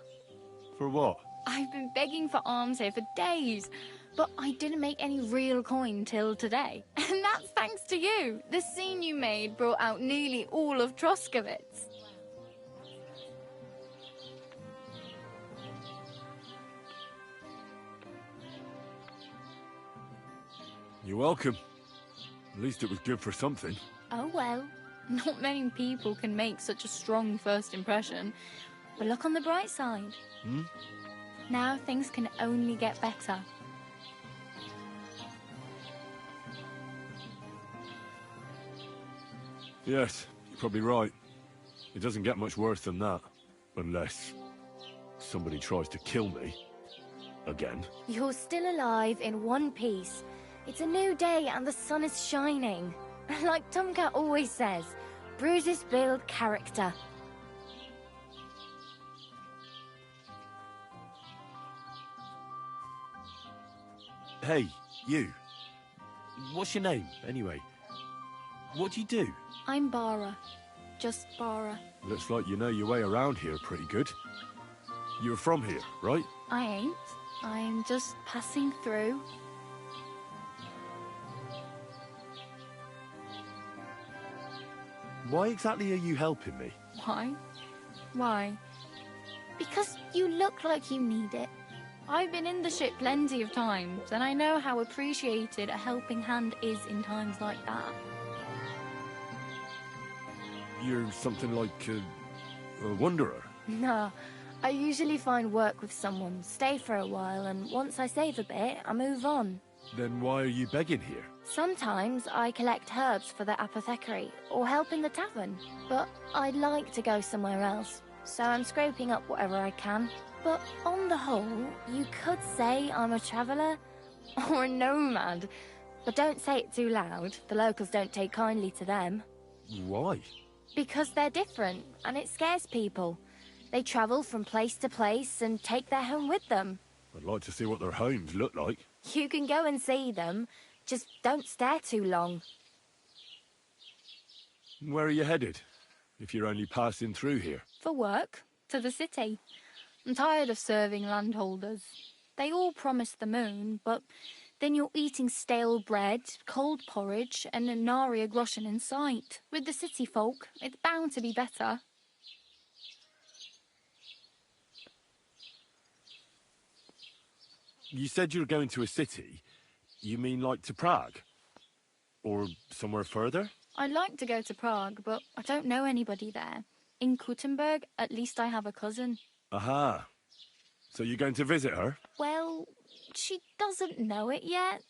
For what? I've been begging for alms here for days, but I didn't make any real coin till today. And that's thanks to you. The scene you made brought out nearly all of Troskowitz. You're welcome. At least it was good for something. Oh well, not many people can make such a strong first impression. But look on the bright side. Hmm? Now things can only get better. Yes, you're probably right. It doesn't get much worse than that. Unless somebody tries to kill me. Again. You're still alive in one piece, It's a new day and the sun is shining. Like Tomcat always says, bruises build character. Hey, you. What's your name, anyway? What do you do? I'm Bara. Just Bara. Looks like you know your way around here pretty good. You're from here, right? I ain't. I'm just passing through. Why exactly are you helping me? Why? Why? Because you look like you need it. I've been in the ship plenty of times, and I know how appreciated a helping hand is in times like that. You're something like a wanderer. Nah, I usually find work with someone, stay for a while, and once I save a bit, I move on. Then why are you begging here? Sometimes I collect herbs for the apothecary, or help in the tavern, but I'd like to go somewhere else, so I'm scraping up whatever I can. But on the whole, you could say I'm a traveller, or a nomad. But don't say it too loud, the locals don't take kindly to them. Why? Because they're different, and it scares people. They travel from place to place and take their home with them. I'd like to see what their homes look like. You can go and see them, just don't stare too long. Where are you headed, if you're only passing through here? For work, to the city. I'm tired of serving landholders. They all promise the moon, but then you're eating stale bread, cold porridge, and a nary a groschen in sight. With the city folk, it's bound to be better. You said you were going to a city. You mean like to Prague? Or somewhere further? I'd like to go to Prague, but I don't know anybody there. In Kuttenberg, at least I have a cousin. Aha. So you're going to visit her? Well, she doesn't know it yet.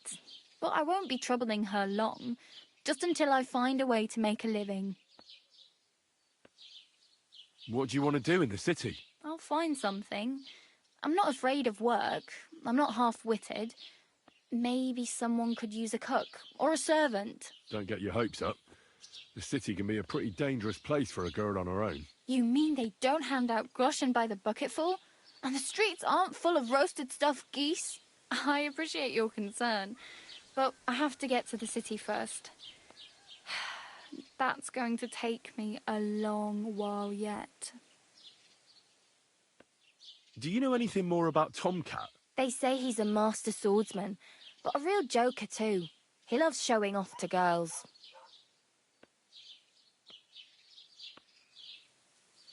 But I won't be troubling her long, just until I find a way to make a living. What do you want to do in the city? I'll find something. I'm not afraid of work. I'm not half-witted. Maybe someone could use a cook or a servant. Don't get your hopes up. The city can be a pretty dangerous place for a girl on her own. You mean they don't hand out groschen by the bucketful? And the streets aren't full of roasted stuffed geese? I appreciate your concern, but I have to get to the city first. That's going to take me a long while yet. Do you know anything more about Tomcat? They say he's a master swordsman, but a real joker too. He loves showing off to girls.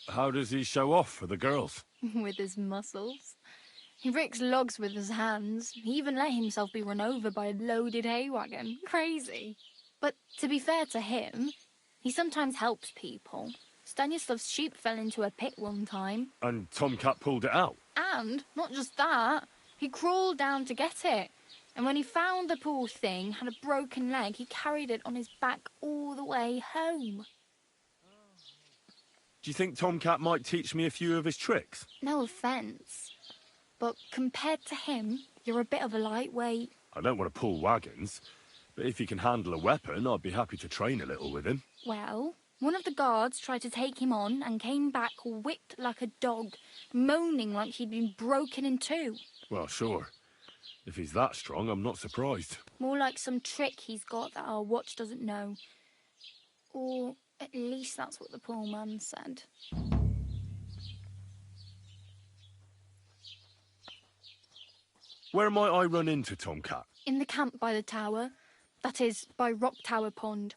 How does he show off for the girls? With his muscles. He ricks logs with his hands. He even let himself be run over by a loaded hay wagon. Crazy. But to be fair to him, he sometimes helps people. Stanislav's sheep fell into a pit one time. And Tomcat pulled it out? And, not just that, he crawled down to get it. And when he found the poor thing had a broken leg, he carried it on his back all the way home. Do you think Tomcat might teach me a few of his tricks? No offence, but compared to him, you're a bit of a lightweight. I don't want to pull wagons, but if he can handle a weapon, I'd be happy to train a little with him. Well, one of the guards tried to take him on and came back whipped like a dog, moaning like he'd been broken in two. Well, sure. If he's that strong, I'm not surprised. More like some trick he's got that our watch doesn't know. Or at least that's what the poor man said. Where might I run into Tomcat? In the camp by the tower. That is, by Rock Tower Pond.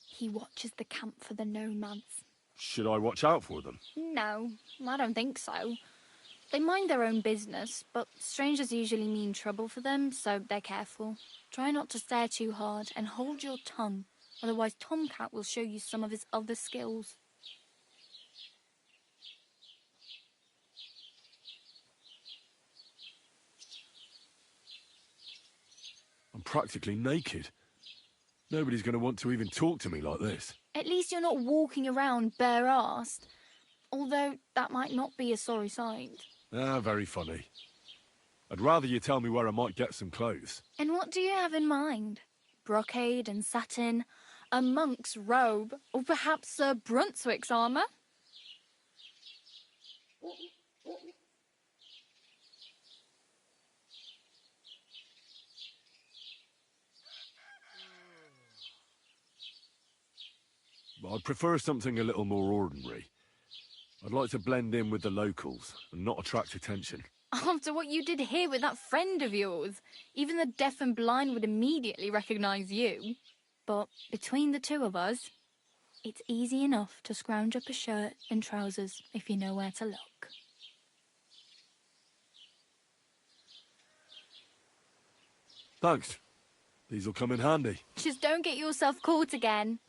He watches the camp for the nomads. Should I watch out for them? No, I don't think so. They mind their own business, but strangers usually mean trouble for them, so they're careful. Try not to stare too hard and hold your tongue, otherwise Tomcat will show you some of his other skills. I'm practically naked. Nobody's going to want to even talk to me like this. At least you're not walking around bare-arsed, although that might not be a sorry sight. Ah, very funny. I'd rather you tell me where I might get some clothes. And what do you have in mind? Brocade and satin, a monk's robe, or perhaps Sir Brunswick's armour? I'd prefer something a little more ordinary. I'd like to blend in with the locals and not attract attention. After what you did here with that friend of yours, even the deaf and blind would immediately recognise you. But between the two of us, it's easy enough to scrounge up a shirt and trousers if you know where to look. Thanks. These'll come in handy. Just don't get yourself caught again.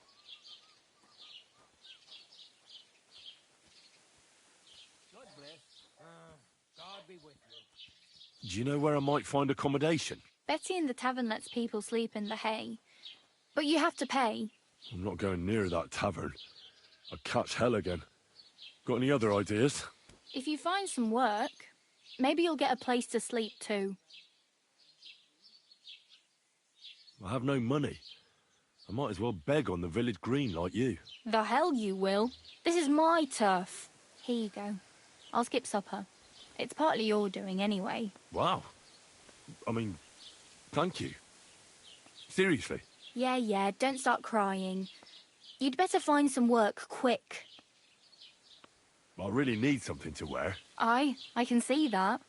Do you know where I might find accommodation? Betty in the tavern lets people sleep in the hay. But you have to pay. I'm not going near that tavern. I'd catch hell again. Got any other ideas? If you find some work, maybe you'll get a place to sleep too. I have no money. I might as well beg on the village green like you. The hell you will. This is my turf. Here you go. I'll skip supper. It's partly your doing anyway. Wow. I mean, thank you. Seriously. Yeah, don't start crying. You'd better find some work quick. I really need something to wear. I can see that.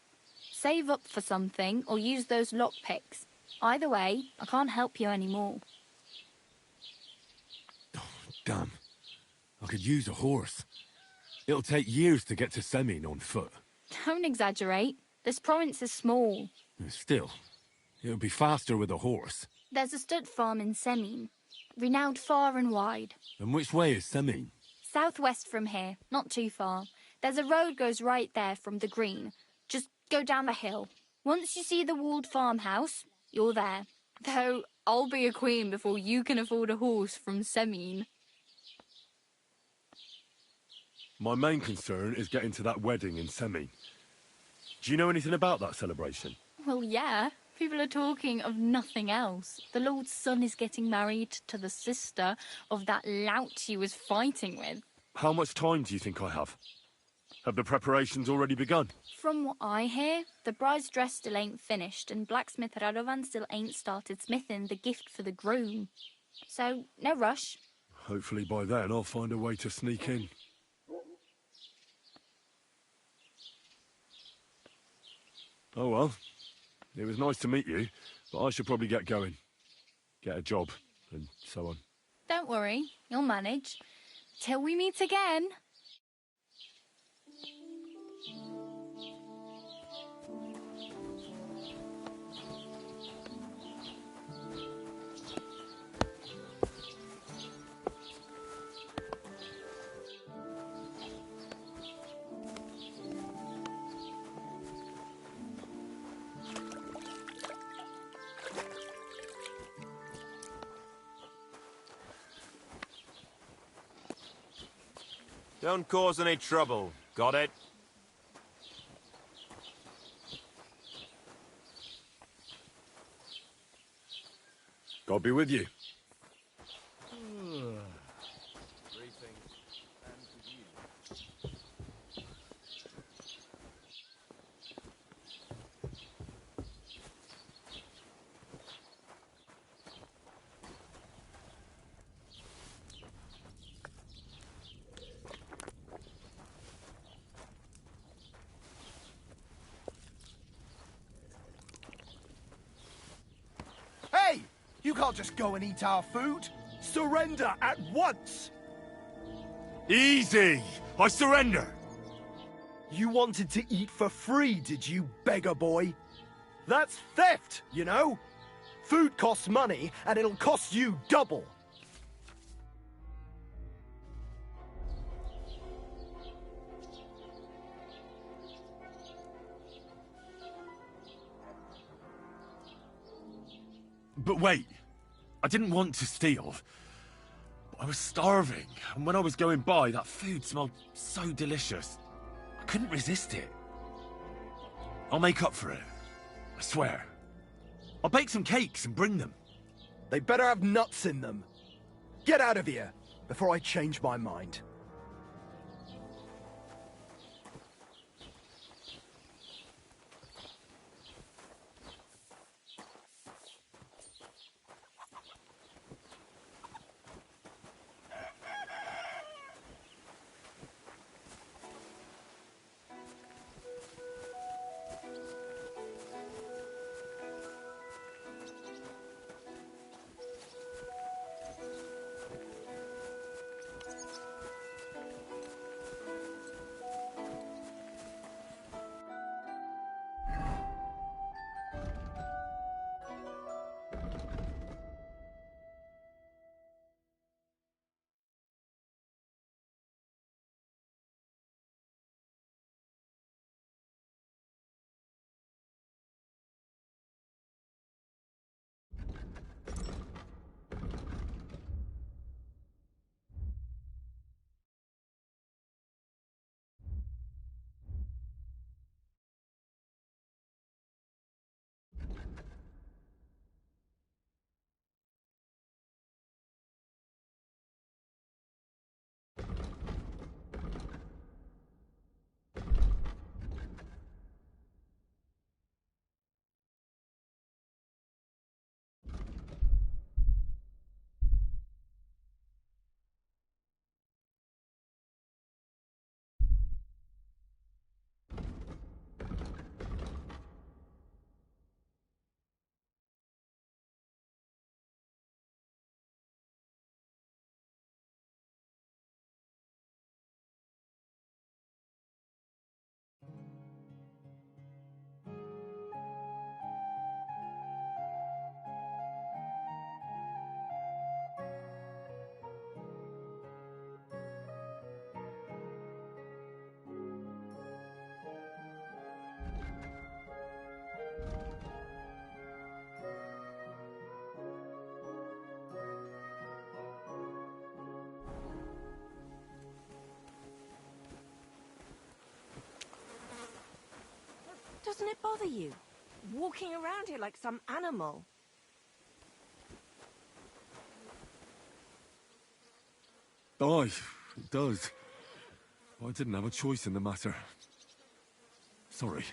Save up for something or use those lockpicks. Either way, I can't help you anymore. Damn. I could use a horse. It'll take years to get to Semin on foot. Don't exaggerate. This province is small. Still, it'll be faster with a horse. There's a stud farm in Semin, renowned far and wide. And which way is Semin? Southwest from here, not too far. There's a road goes right there from the green. Just go down the hill. Once you see the walled farmhouse, you're there. Though, I'll be a queen before you can afford a horse from Semin. My main concern is getting to that wedding in Semin. Do you know anything about that celebration? Well, yeah. People are talking of nothing else. The Lord's son is getting married to the sister of that lout he was fighting with. How much time do you think I have? Have the preparations already begun? From what I hear, the bride's dress still ain't finished, and blacksmith Radovan still ain't started smithing the gift for the groom. So, no rush. Hopefully by then I'll find a way to sneak in. Oh well, it was nice to meet you, but I should probably get going. Get a job, and so on. Don't worry, you'll manage. Till we meet again. Don't cause any trouble. Got it? God be with you. Hey! You can't just go and eat our food. Surrender at once! Easy! I surrender! You wanted to eat for free, did you, beggar boy? That's theft, you know? Food costs money, and it'll cost you double. But wait, I didn't want to steal. I was starving, and when I was going by, that food smelled so delicious. I couldn't resist it. I'll make up for it. I swear. I'll bake some cakes and bring them. They better have nuts in them. Get out of here before I change my mind. Doesn't it bother you? Walking around here like some animal. Aye, it does. I didn't have a choice in the matter. Sorry.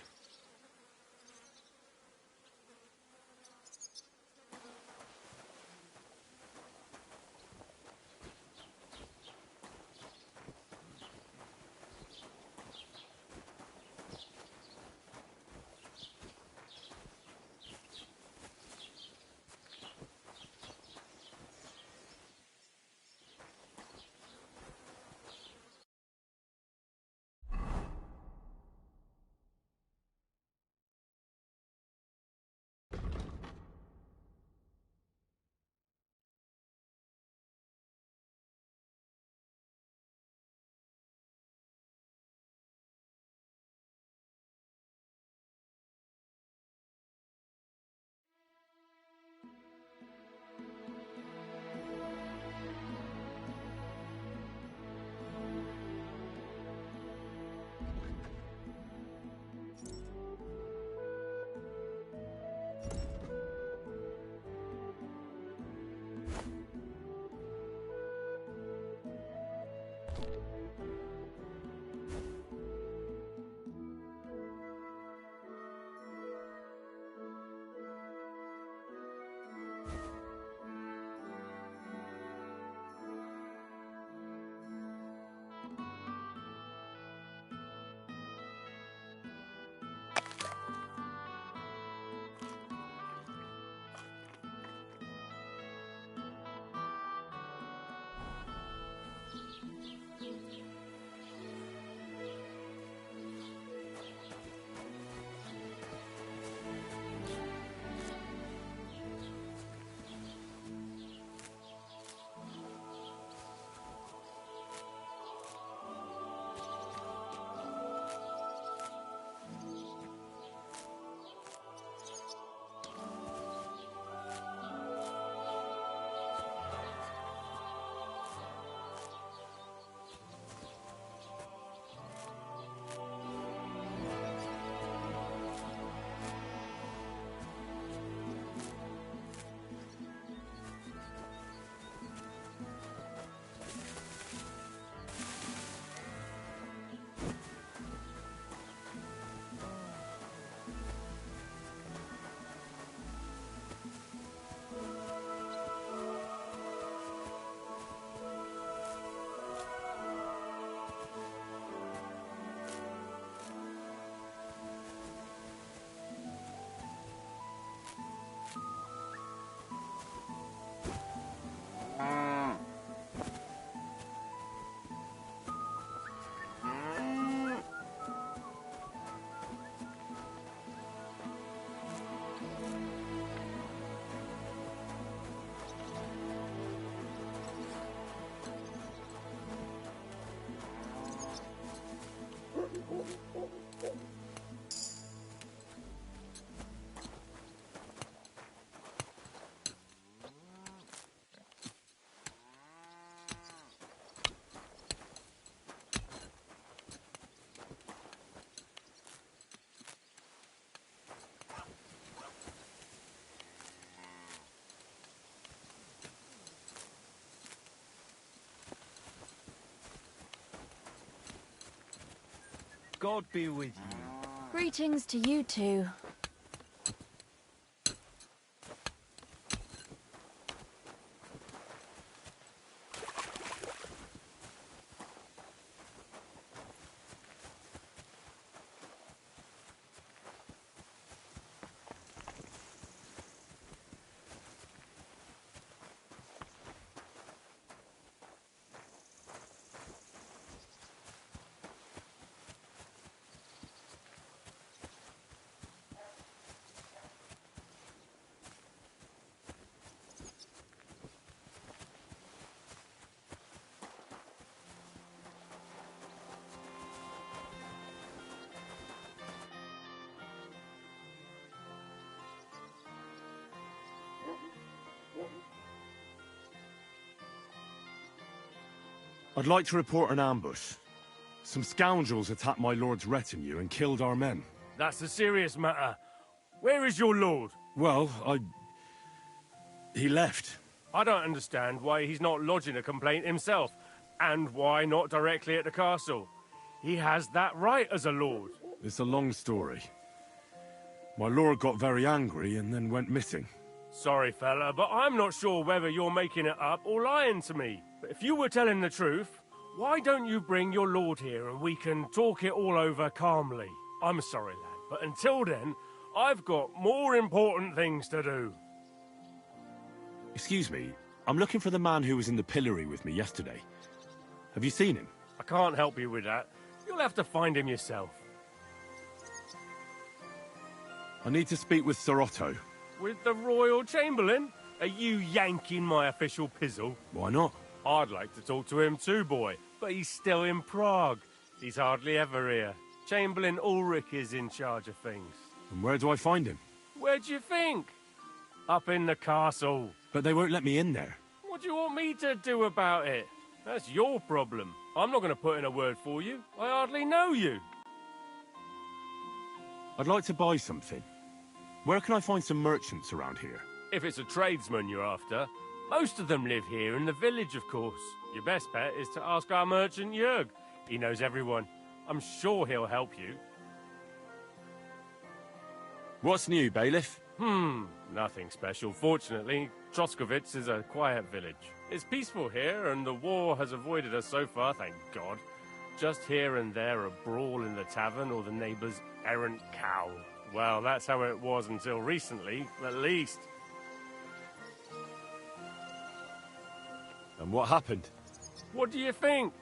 God be with you. Greetings to you two. I'd like to report an ambush. Some scoundrels attacked my lord's retinue and killed our men. That's a serious matter. Where is your lord? Well, he left. I don't understand why he's not lodging a complaint himself, and why not directly at the castle. He has that right as a lord. It's a long story. My lord got very angry and then went missing. Sorry, fella, but I'm not sure whether you're making it up or lying to me. But if you were telling the truth, why don't you bring your lord here and we can talk it all over calmly? I'm sorry, lad, but until then, I've got more important things to do. Excuse me, I'm looking for the man who was in the pillory with me yesterday. Have you seen him? I can't help you with that. You'll have to find him yourself. I need to speak with Sir Otto. With the Royal Chamberlain? Are you yanking my official pizzle? Why not? I'd like to talk to him too, boy, but he's still in Prague. He's hardly ever here. Chamberlain Ulrich is in charge of things. And where do I find him? Where do you think? Up in the castle. But they won't let me in there. What do you want me to do about it? That's your problem. I'm not going to put in a word for you. I hardly know you. I'd like to buy something. Where can I find some merchants around here? If it's a tradesman you're after, most of them live here in the village, of course. Your best bet is to ask our merchant Jörg. He knows everyone. I'm sure he'll help you. What's new, bailiff? Nothing special. Fortunately, Troskowitz is a quiet village. It's peaceful here, and the war has avoided us so far, thank God. Just here and there a brawl in the tavern or the neighbour's errant cow. Well, that's how it was until recently, at least. And what happened? What do you think?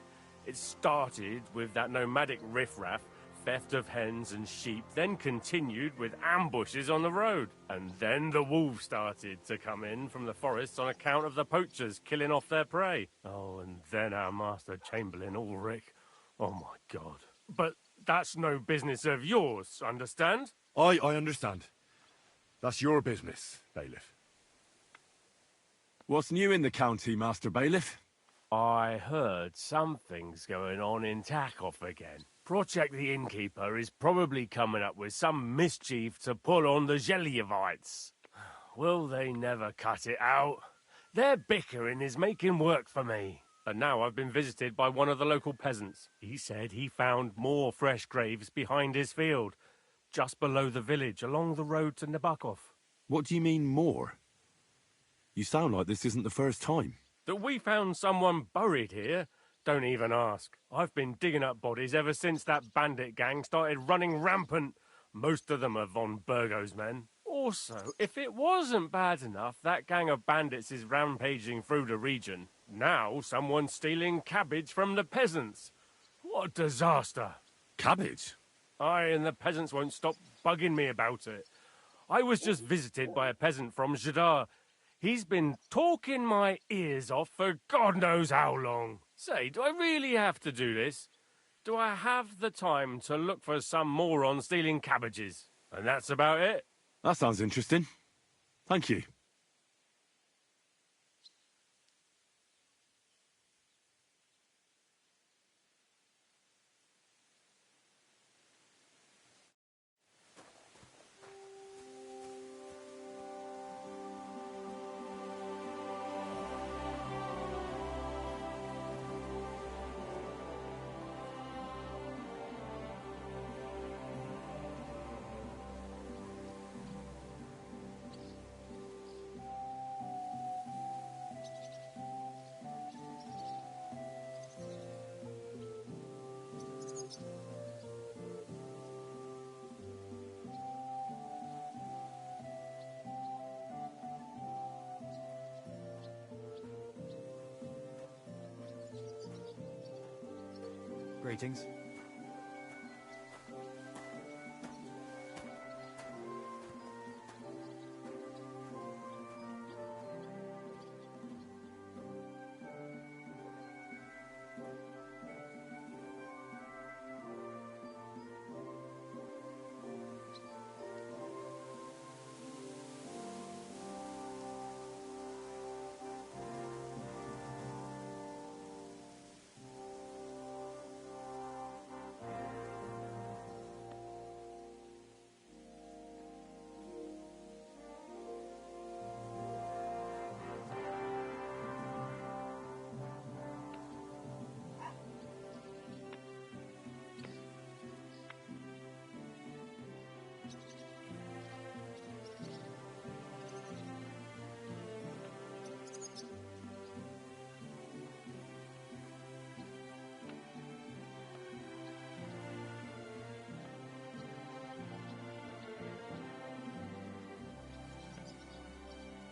It started with that nomadic riffraff, theft of hens and sheep, then continued with ambushes on the road. And then the wolves started to come in from the forests on account of the poachers killing off their prey. Oh, and then our master Chamberlain Ulrich. Oh, my God. But that's no business of yours, understand? I understand. That's your business, bailiff. What's new in the county, Master Bailiff? I heard something's going on in Takov again. Project the Innkeeper is probably coming up with some mischief to pull on the Zhelyevites. Will they never cut it out? Their bickering is making work for me. And now I've been visited by one of the local peasants. He said he found more fresh graves behind his field, just below the village, along the road to Nabokov. What do you mean, more? You sound like this isn't the first time. That we found someone buried here? Don't even ask. I've been digging up bodies ever since that bandit gang started running rampant. Most of them are von Burgo's men. Also, if it wasn't bad enough, that gang of bandits is rampaging through the region. Now someone's stealing cabbage from the peasants. What a disaster. Cabbage? Aye, and the peasants won't stop bugging me about it. I was just visited by a peasant from Jadar. He's been talking my ears off for God knows how long. Say, do I really have to do this? Do I have the time to look for some moron stealing cabbages? And that's about it. That sounds interesting. Thank you. Greetings.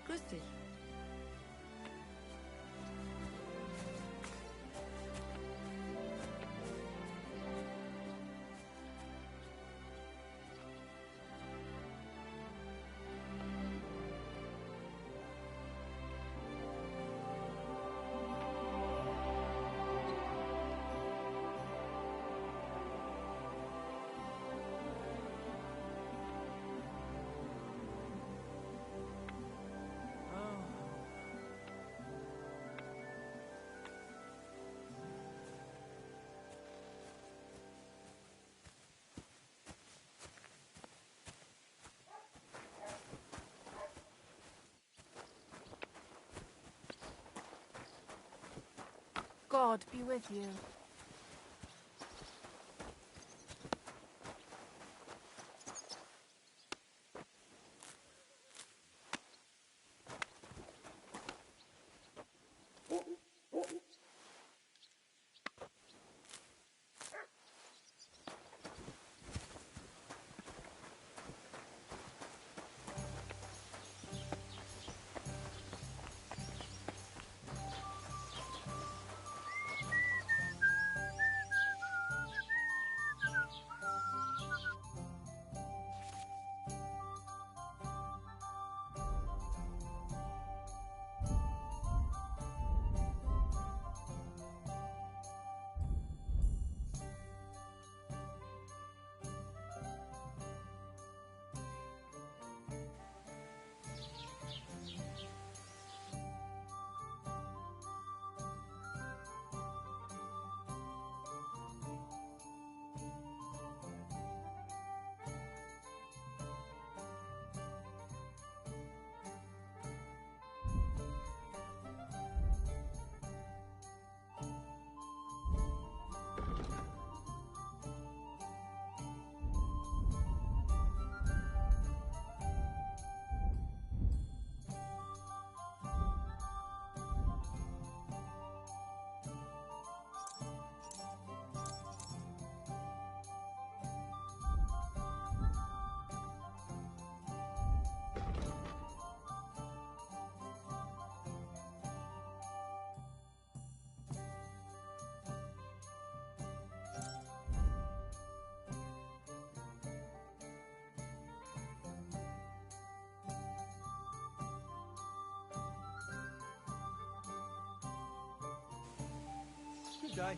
Grüß dich. God be with you. Good day.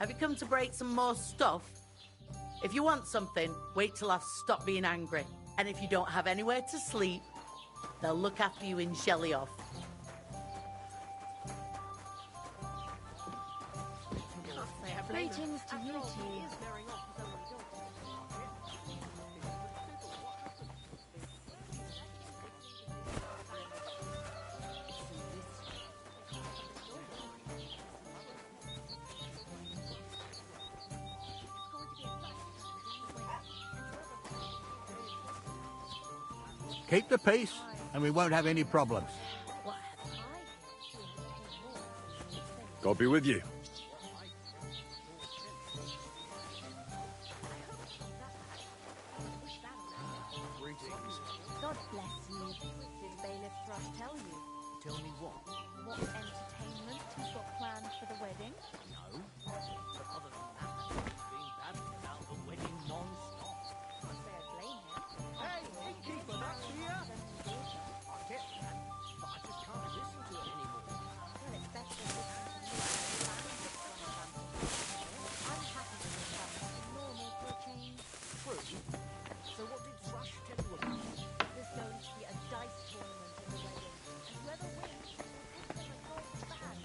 Have you come to break some more stuff? If you want something, wait till I've stopped being angry. And if you don't have anywhere to sleep, they'll look after you in Shelly-off. Greetings to you two. Keep the peace, and we won't have any problems. God be with you. God bless you. Did Bailiff Thrush tell you? Tell me what? What entertainment he's got planned for the wedding? No. But other than that, he's been babbling about the wedding non-stop. Can't say I blame him. Hey, innkeeper, that's here! I get that, but I just can't listen to it anymore. Well, it's better than listening to I'm happy to become normal for a change. True. So what did Thrush tell you about? There's going to be a dice tournament at the wedding, and whoever wins will give them a gold bag.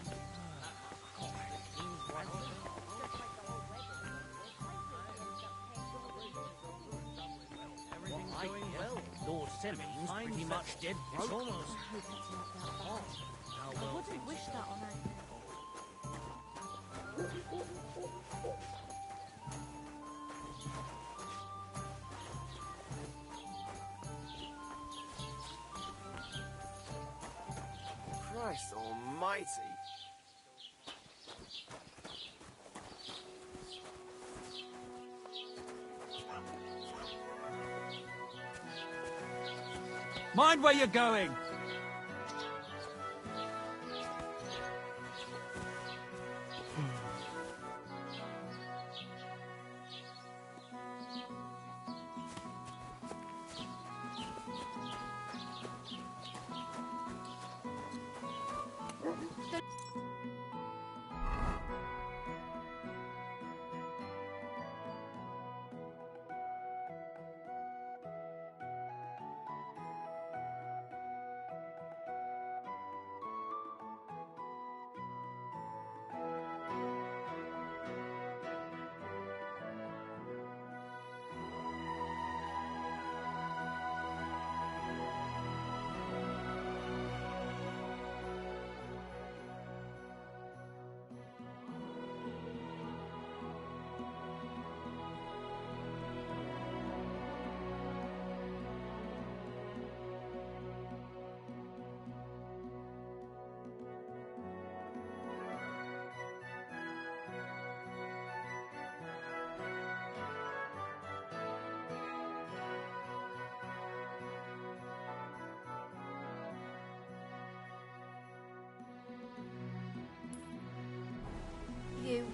Everything's going well. Lord Semming's pretty much dead broke. Almost. I hope it's not that bad. I wouldn't wish that on Agnes. Christ almighty. Mind where you're going! You.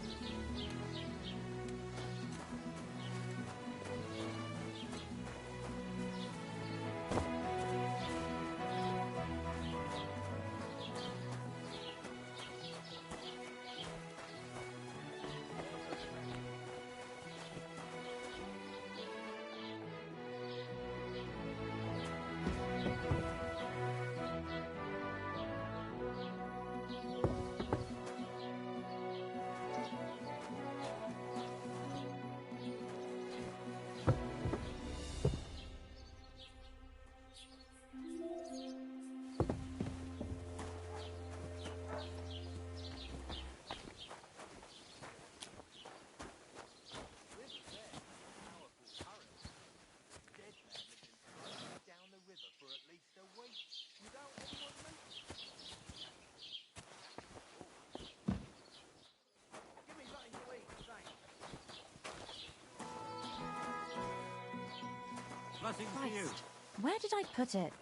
Blessings to you. Christ, where did I put it?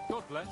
God bless.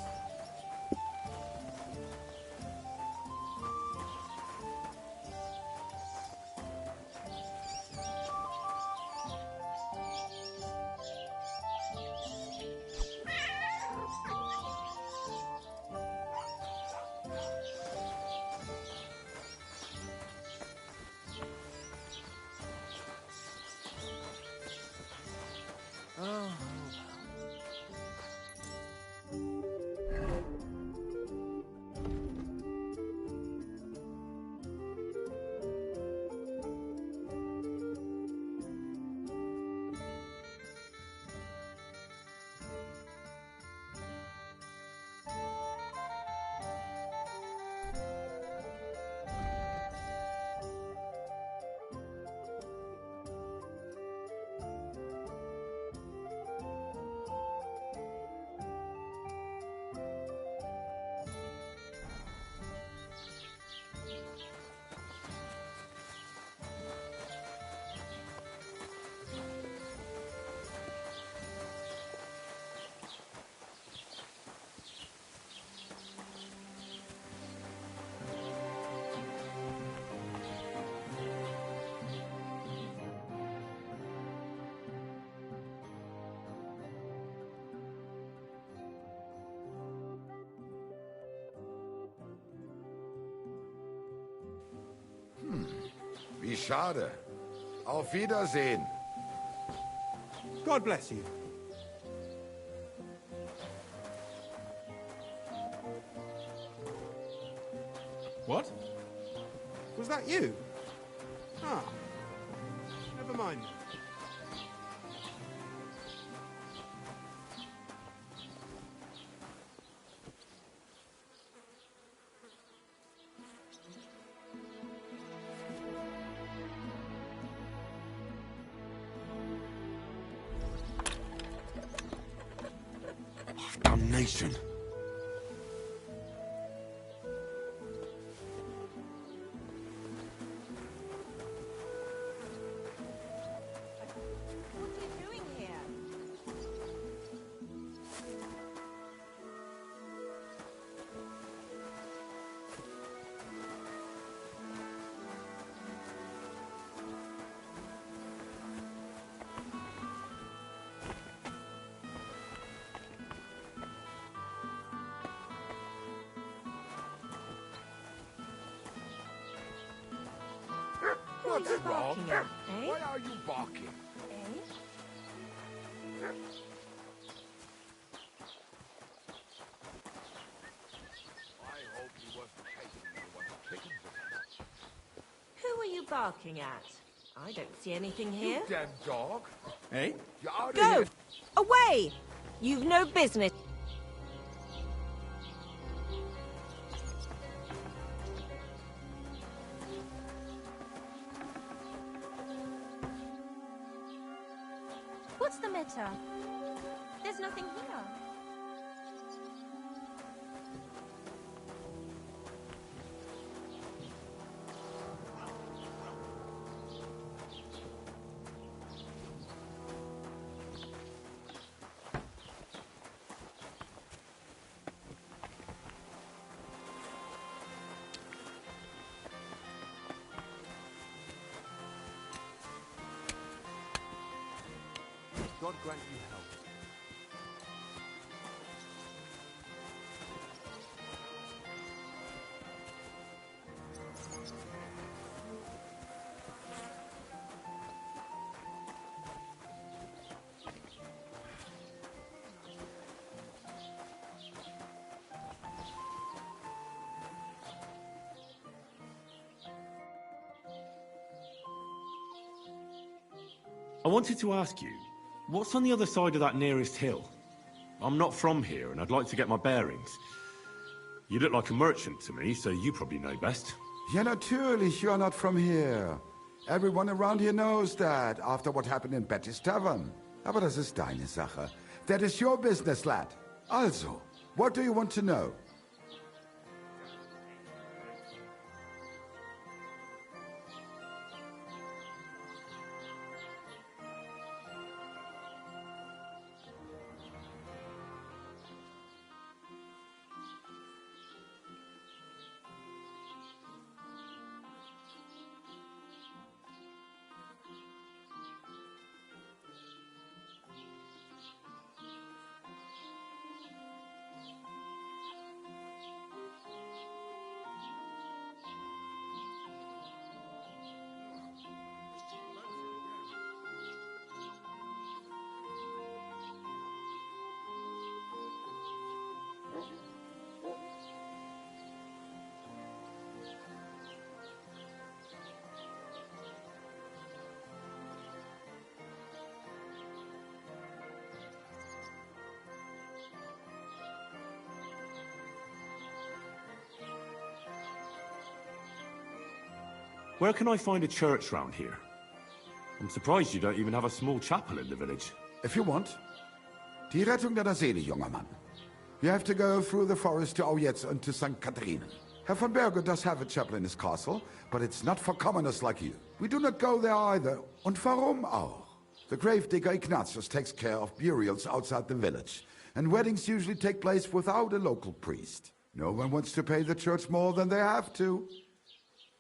Wie schade. Auf Wiedersehen. God bless you. What? Was that you? Ah. Never mind. Damnation. What are you doing here? What's What are you wrong? barking at, eh? Why are you barking? Eh? I hope he wasn't chasing me when the chickens are. Who are you barking at? I don't see anything here. You damn dog. Hey? You're out of Go! here. Away! You've no business. What's the matter? There's nothing here. God grant you help. I wanted to ask you, what's on the other side of that nearest hill? I'm not from here, and I'd like to get my bearings. You look like a merchant to me, so you probably know best. Ja, natürlich, you're not from here. Everyone around here knows that, after what happened in Betty's Tavern. Aber das ist deine Sache. That is your business, lad. Also, what do you want to know? Where can I find a church round here? I'm surprised you don't even have a small chapel in the village. If you want. Die Rettung deiner Seele, junger Mann. You have to go through the forest to Aujetz and to St. Catherine. Herr von Berge does have a chapel in his castle, but it's not for commoners like you. We do not go there either. Und warum auch? The gravedigger Ignatius takes care of burials outside the village, and weddings usually take place without a local priest. No one wants to pay the church more than they have to.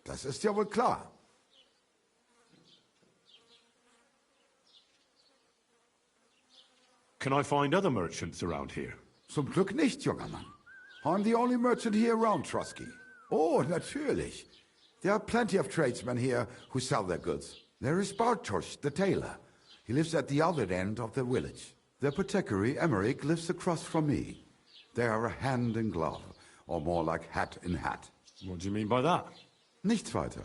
Das ist ja wohl klar. Can I find other merchants around here? Zum Glück nicht, junger Mann. I'm the only merchant here around, Trusky. Oh, natürlich. There are plenty of tradesmen here who sell their goods. There is Bartosz, the tailor. He lives at the other end of the village. The apothecary, Emmerich, lives across from me. They are a hand in glove, or more like hat in hat. What do you mean by that? Nichts weiter.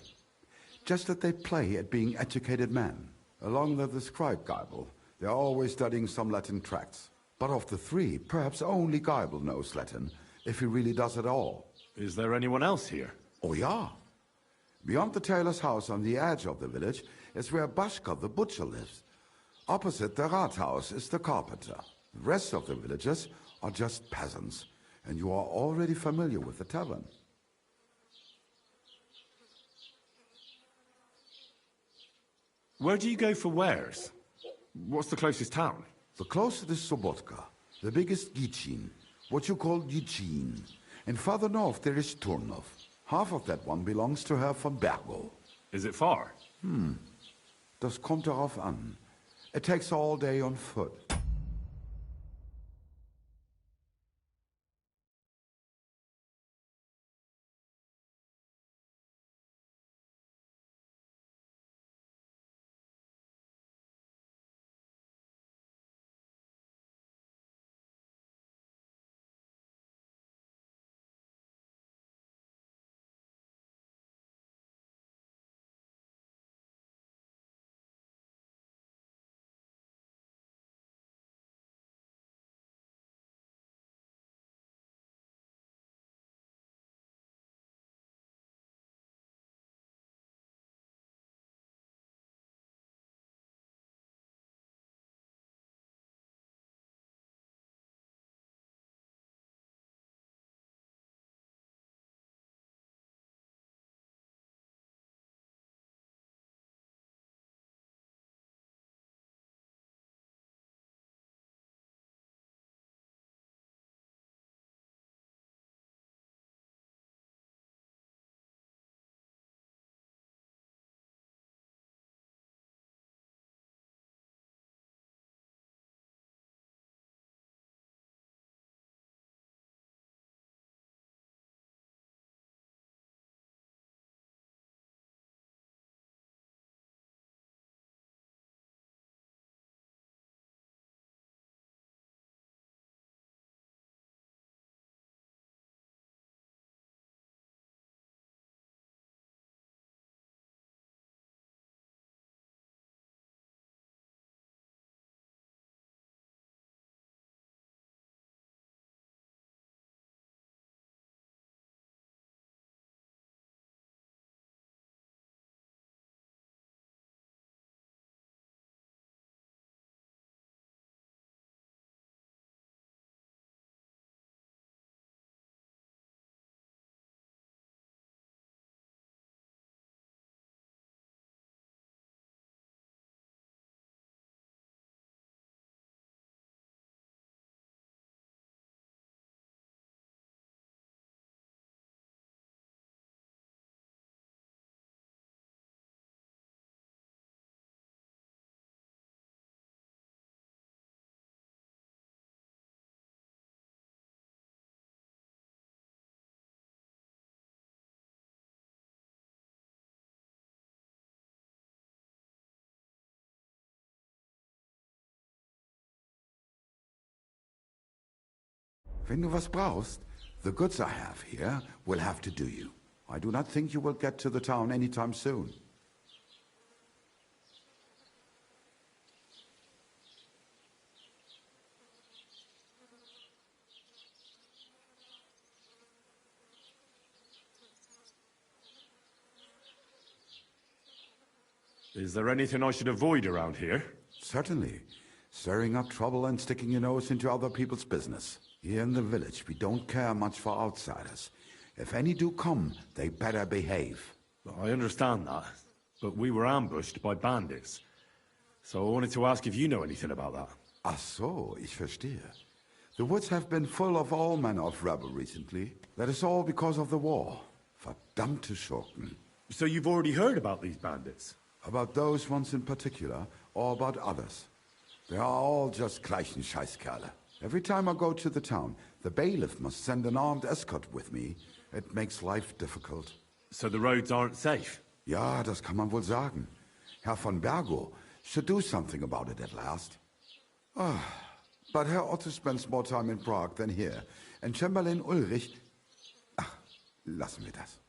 Just that they play at being educated men. Along with the scribe Geibel, they are always studying some Latin tracts. But of the three, perhaps only Geibel knows Latin, if he really does at all. Is there anyone else here? Oh, yeah. Beyond the tailor's house on the edge of the village is where Bashka the butcher lives. Opposite the Rathaus is the carpenter. The rest of the villagers are just peasants, and you are already familiar with the tavern. Where do you go for wares? What's the closest town? The closest is Sobotka, the biggest Gichin, what you call Gichin. And farther north there is Turnov. Half of that one belongs to Herr von Bergo. Is it far? Das kommt darauf an. It takes all day on foot. Wenn du was brauchst, the goods I have here will have to do you. I do not think you will get to the town anytime soon. Is there anything I should avoid around here? Certainly. Stirring up trouble and sticking your nose into other people's business. Here in the village, we don't care much for outsiders. If any do come, they better behave. I understand that, but we were ambushed by bandits. So I wanted to ask if you know anything about that. Ach so, ich verstehe. The woods have been full of all manner of rebel recently. That is all because of the war. Verdammte Schurken. So you've already heard about these bandits? About those ones in particular, or about others. They are all just gleichen Scheißkerle. Every time I go to the town, the bailiff must send an armed escort with me. It makes life difficult. So the roads aren't safe? Ja, das kann man wohl sagen. Herr von Bergo should do something about it at last. Ah, but Herr Otto spends more time in Prague than here. And Chamberlain Ulrich... Ach, lassen wir das.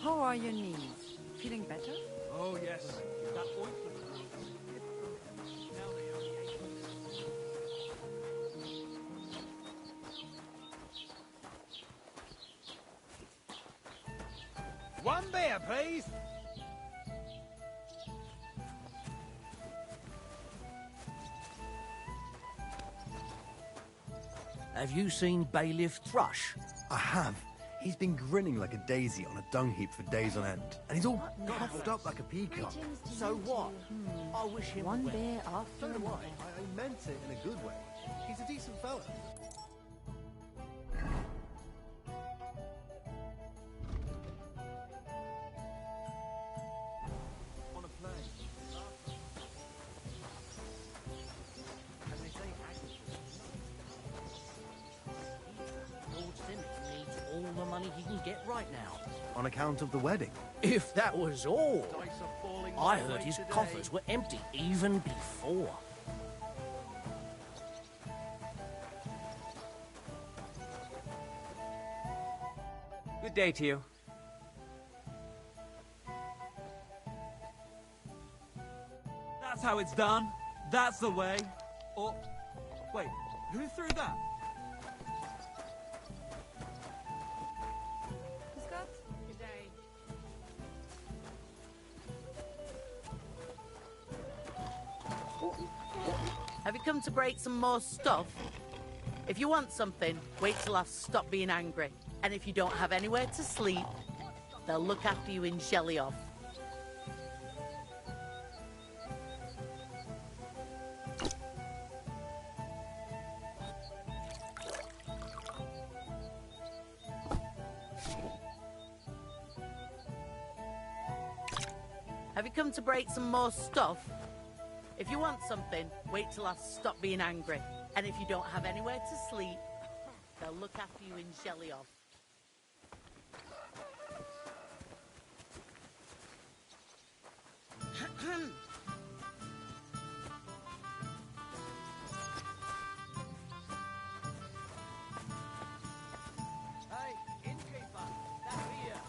How are your knees? Feeling better? Oh, yes. That ointment. Now they only ache. One beer, please. Have you seen Bailiff Thrush? I have. He's been grinning like a daisy on a dung heap for days on end. And he's all puffed up like a peacock. So what? I wish him One well. beer after So do another. I meant it in a good way. He's a decent fella. On a plane. And they say Lord Simmons needs all the money he can get right now. On account of the wedding. If that was all, dice are falling I my heard way his today. coffers were empty even before. Good day to you. That's how it's done. That's the way. Or, wait, who threw that? Good day. Have you come to break some more stuff? If you want something, wait till I've stopped being angry. And if you don't have anywhere to sleep, they'll look after you in Jelly-Off. Have you come to break some more stuff? If you want something, wait till I've stopped being angry. And if you don't have anywhere to sleep, they'll look after you in Jelly-Off. Hey, innkeeper, that beer.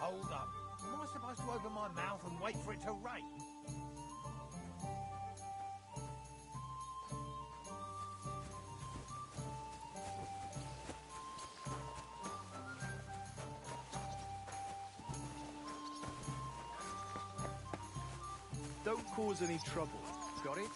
Hold up. Am I supposed to open my mouth and wait for it to rain? Don't cause any trouble. Got it?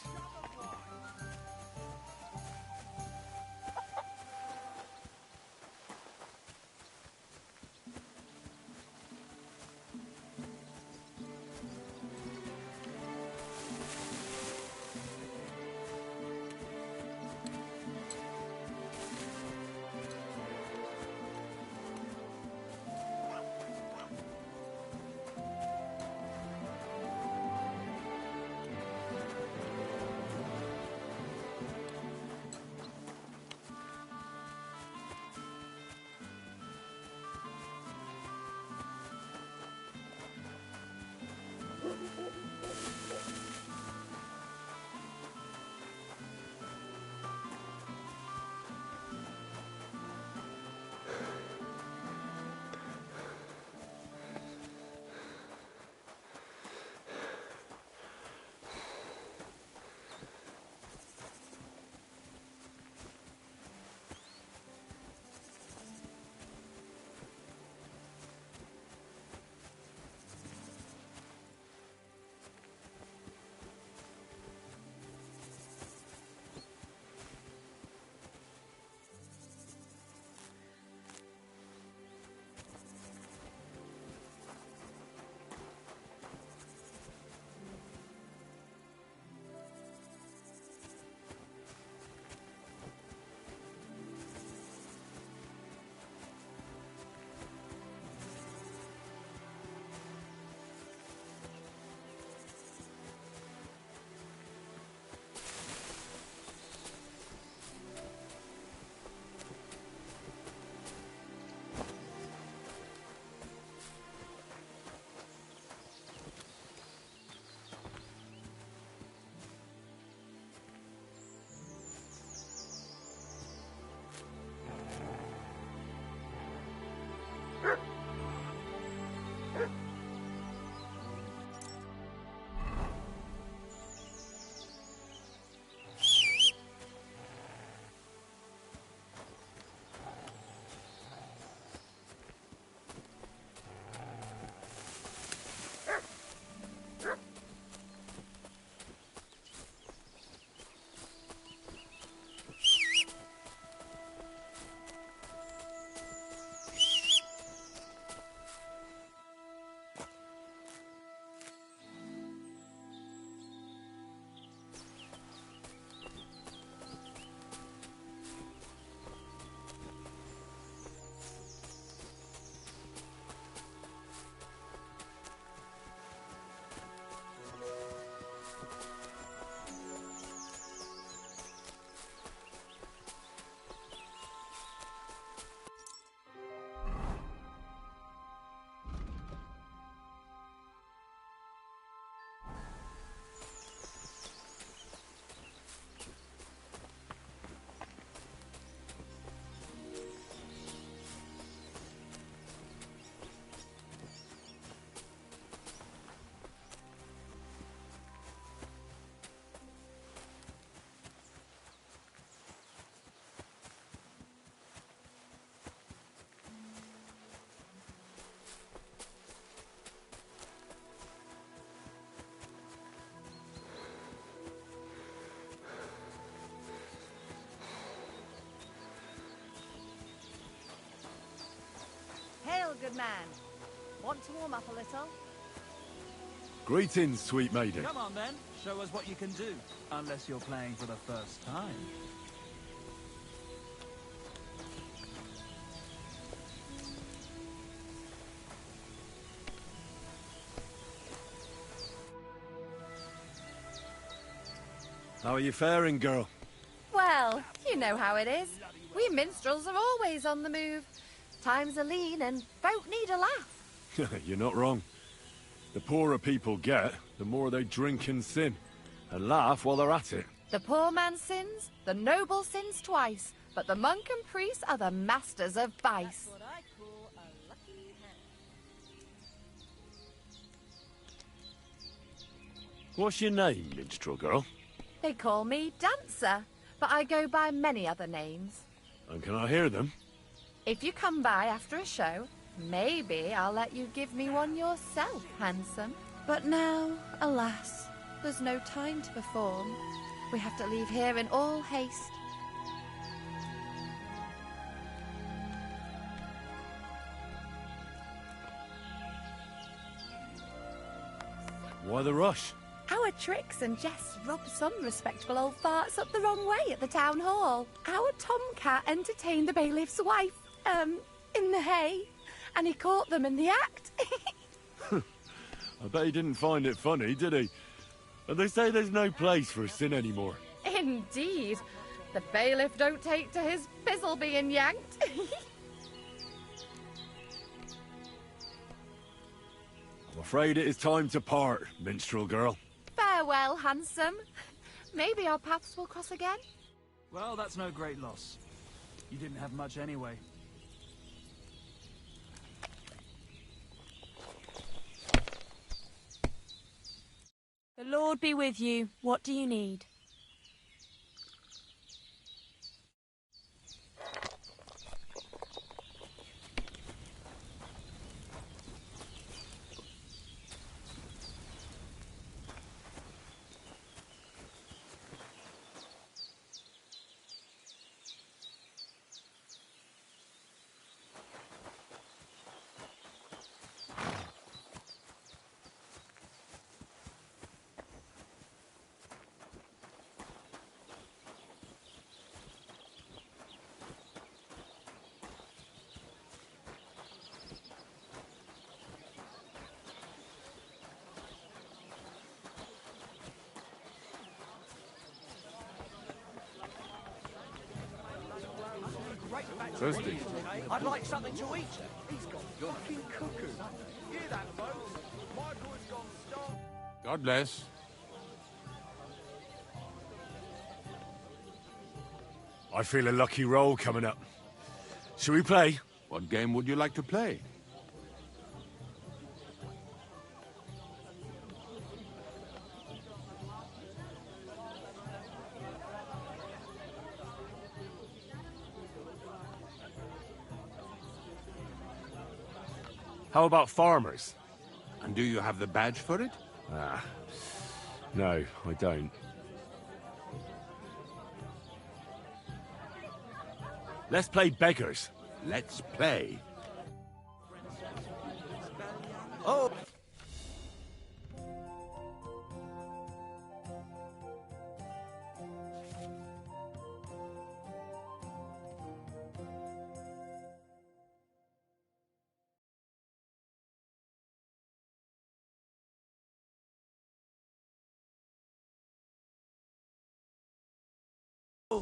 Hail, good man. Want to warm up a little? Greetings, sweet maiden. Come on then, show us what you can do. Unless you're playing for the first time. How are you faring, girl? Well, you know how it is. We minstrels are always on the move. Times are lean and folk need a laugh. You're not wrong. The poorer people get, the more they drink and sin, and laugh while they're at it. The poor man sins, the noble sins twice, but the monk and priest are the masters of vice. What's your name, minstrel girl? They call me Dancer, but I go by many other names. And can I hear them? If you come by after a show, maybe I'll let you give me one yourself, handsome. But now, alas, there's no time to perform. We have to leave here in all haste. Why the rush? Our tricks and jests rubbed some respectable old farts up the wrong way at the town hall. Our tomcat entertained the bailiff's wife, in the hay, and he caught them in the act. I bet he didn't find it funny, did he? And they say there's no place for sin anymore. Indeed. The bailiff don't take to his pizzle being yanked. I'm afraid it is time to part, minstrel girl. Farewell, handsome. Maybe our paths will cross again. Well, that's no great loss. You didn't have much anyway. The Lord be with you. What do you need? Thirsty? I'd like something to eat. He's got fucking cuckoo. Hear that, folks? My boy's gone stark. God bless. I feel a lucky roll coming up. Shall we play? What game would you like to play? How about farmers? And do you have the badge for it? Ah, no, I don't. Let's play beggars. Let's play. Oh!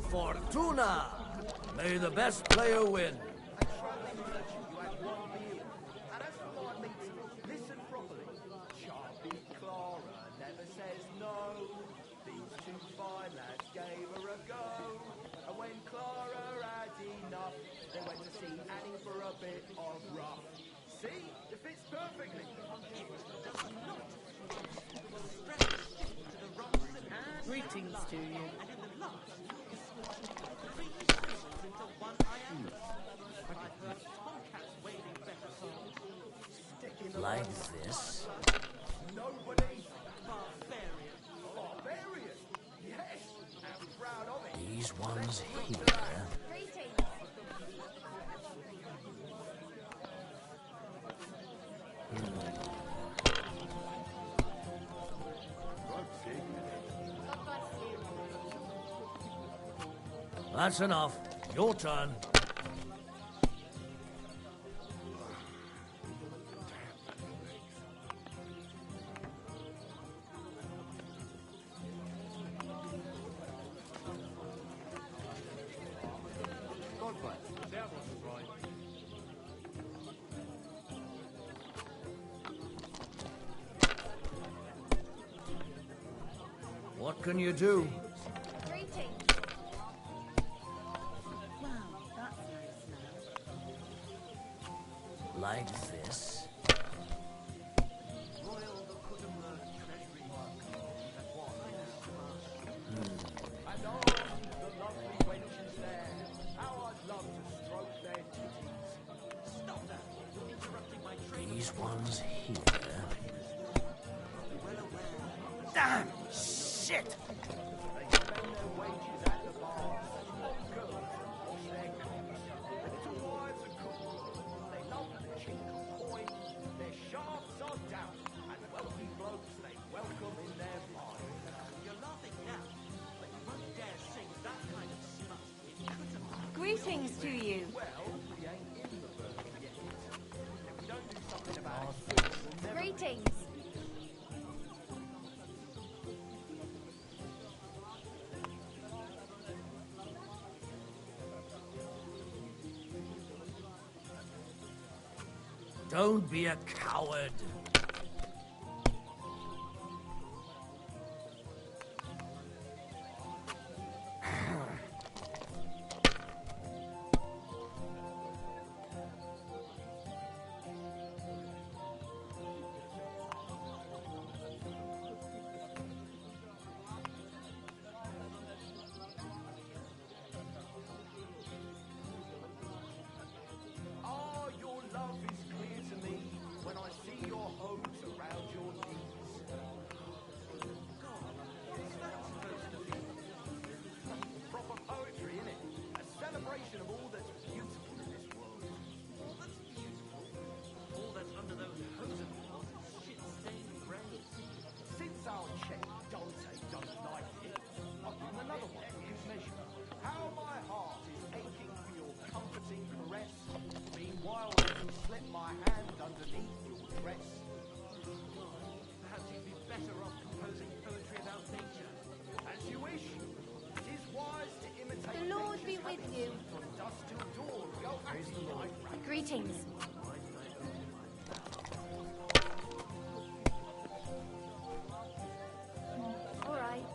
Fortuna! May the best player win. Listen properly. Sharpie Clara never says no. These two fine lads gave her a go. And when Clara had enough, they went to see Annie for a bit of rough. See? It fits perfectly. Greetings to you. Like this. Nobody. Barbarian. Yes. I'm proud of it. These ones here. That's enough. Your turn. What can you do? Like this. shit! Greetings to you. Greetings. Don't be a coward. Ah, your love is clear to me when I see your hose around your knees. Proper poetry, innit? A celebration of all that's beautiful in this world. All that's beautiful, all that's under those hoses is shit-stained brains. Since our check, Dante don't like it. I'll give him another one for his measure. How my heart is aching for your comforting caress. Meanwhile, as you slip my hand underneath your dress. Perhaps you'd be better off composing poetry about nature. As you wish. It is wise to imitate The Lord be nature's with habits. you. From dusk till dawn, go happy like rabbits. Greetings. All right.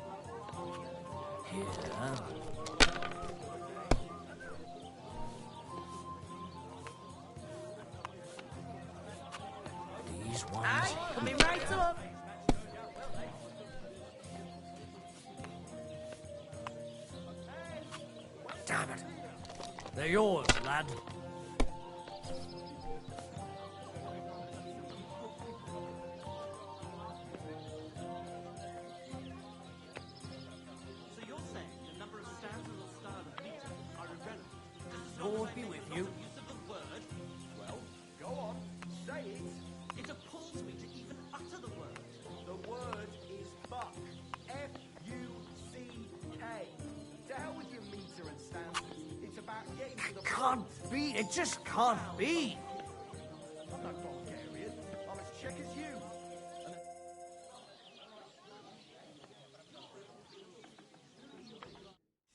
These ones. Aye, coming right up. Damn it. They're yours, lad. So you're saying the number of stanzas or style of meter are irrelevant? Lord be with you. Use of the word. Well, go on. Say it. It appalls me to even utter the word. The word is fuck. F-U-C-K. To hell with your meter and stanzas. It's about getting to the Can't be. It just can't be. I'm not Bulgarian. I'm as Czech as you.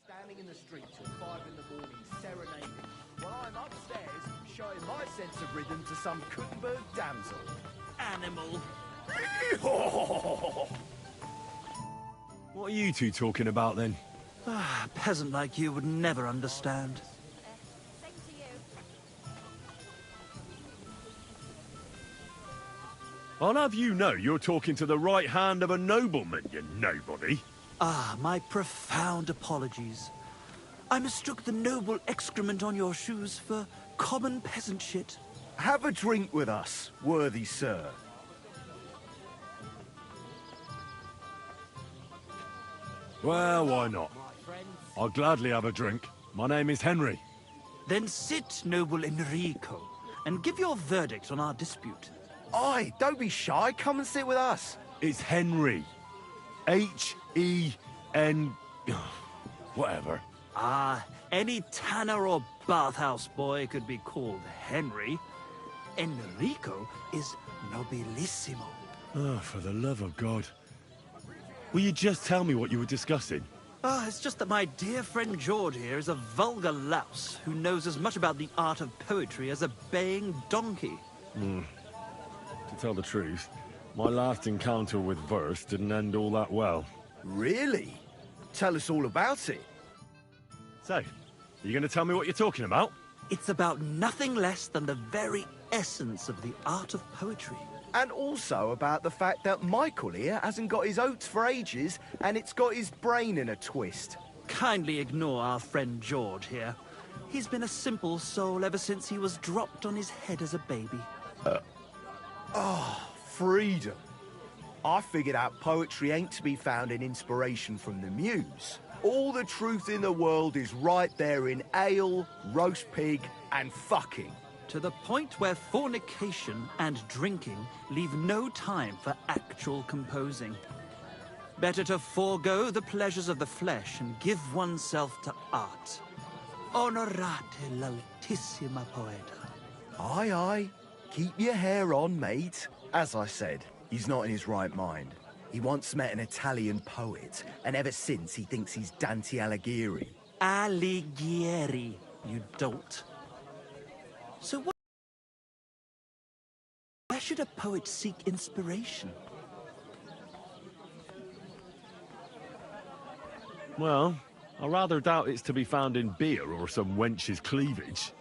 Standing in the street till 5 in the morning, serenading, while I'm upstairs showing my sense of rhythm to some Kuttenberg damsel. Animal. What are you two talking about then? Ah, a peasant like you would never understand. Same to you. I'll have you know you're talking to the right hand of a nobleman, you nobody. Ah, my profound apologies. I mistook the noble excrement on your shoes for common peasant shit. Have a drink with us, worthy sir. Well, why not? I'll gladly have a drink. My name is Henry. Then sit, noble Enrico, and give your verdict on our dispute. Aye, don't be shy. Come and sit with us. It's Henry. H-E-N... whatever. Ah, any tanner or bathhouse boy could be called Henry. Enrico is nobilissimo. Oh, for the love of God. Will you just tell me what you were discussing? Ah, it's just that my dear friend George here is a vulgar louse who knows as much about the art of poetry as a baying donkey. To tell the truth, my last encounter with verse didn't end all that well. Really? Tell us all about it. So, you going to tell me what you're talking about? It's about nothing less than the very essence of the art of poetry. And also about the fact that Michael here hasn't got his oats for ages and it's got his brain in a twist. Kindly ignore our friend George here. He's been a simple soul ever since he was dropped on his head as a baby. Oh, freedom. I figured out poetry ain't to be found in inspiration from the muse. All the truth in the world is right there in ale, roast pig, and fucking. To the point where fornication and drinking leave no time for actual composing. Better to forego the pleasures of the flesh and give oneself to art. Onorate l'altissima poeta. Aye, aye. Keep your hair on, mate. As I said, he's not in his right mind. He once met an Italian poet, and ever since he thinks he's Dante Alighieri. Alighieri, you dolt. So where should a poet seek inspiration? Well, I rather doubt it's to be found in beer or some wench's cleavage.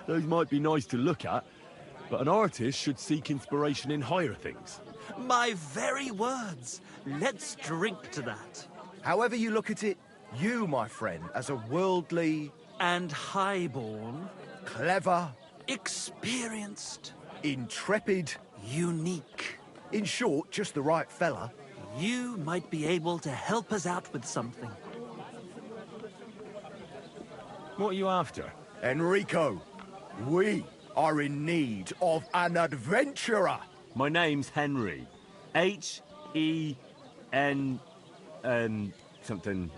Those might be nice to look at, but an artist should seek inspiration in higher things. My very words. Let's drink to that. However you look at it, you, my friend, as a worldly... and highborn... clever... experienced... intrepid... unique... in short, just the right fella. You might be able to help us out with something. What are you after? Enrico, we are in need of an adventurer. My name's Henry. H-E-N... something...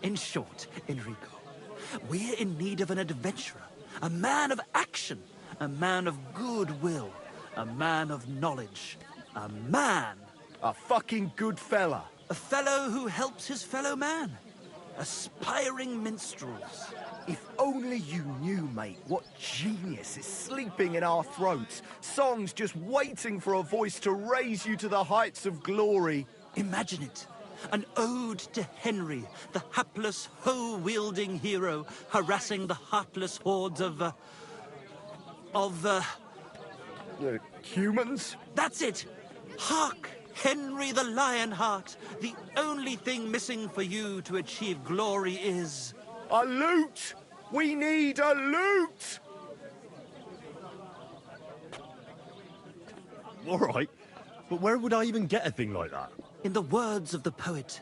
In short, Enrico, we're in need of an adventurer. A man of action. A man of goodwill. A man of knowledge. A man... a fucking good fella. A fellow who helps his fellow man. Aspiring minstrels. If only you knew, mate, what genius is sleeping in our throats. Songs just waiting for a voice to raise you to the heights of glory. Imagine it. An ode to Henry, the hapless, hoe-wielding hero, harassing the heartless hordes of humans? That's it! Hark! Henry the Lionheart! The only thing missing for you to achieve glory is... a lute! We need a lute! All right, but where would I even get a thing like that? In the words of the poet,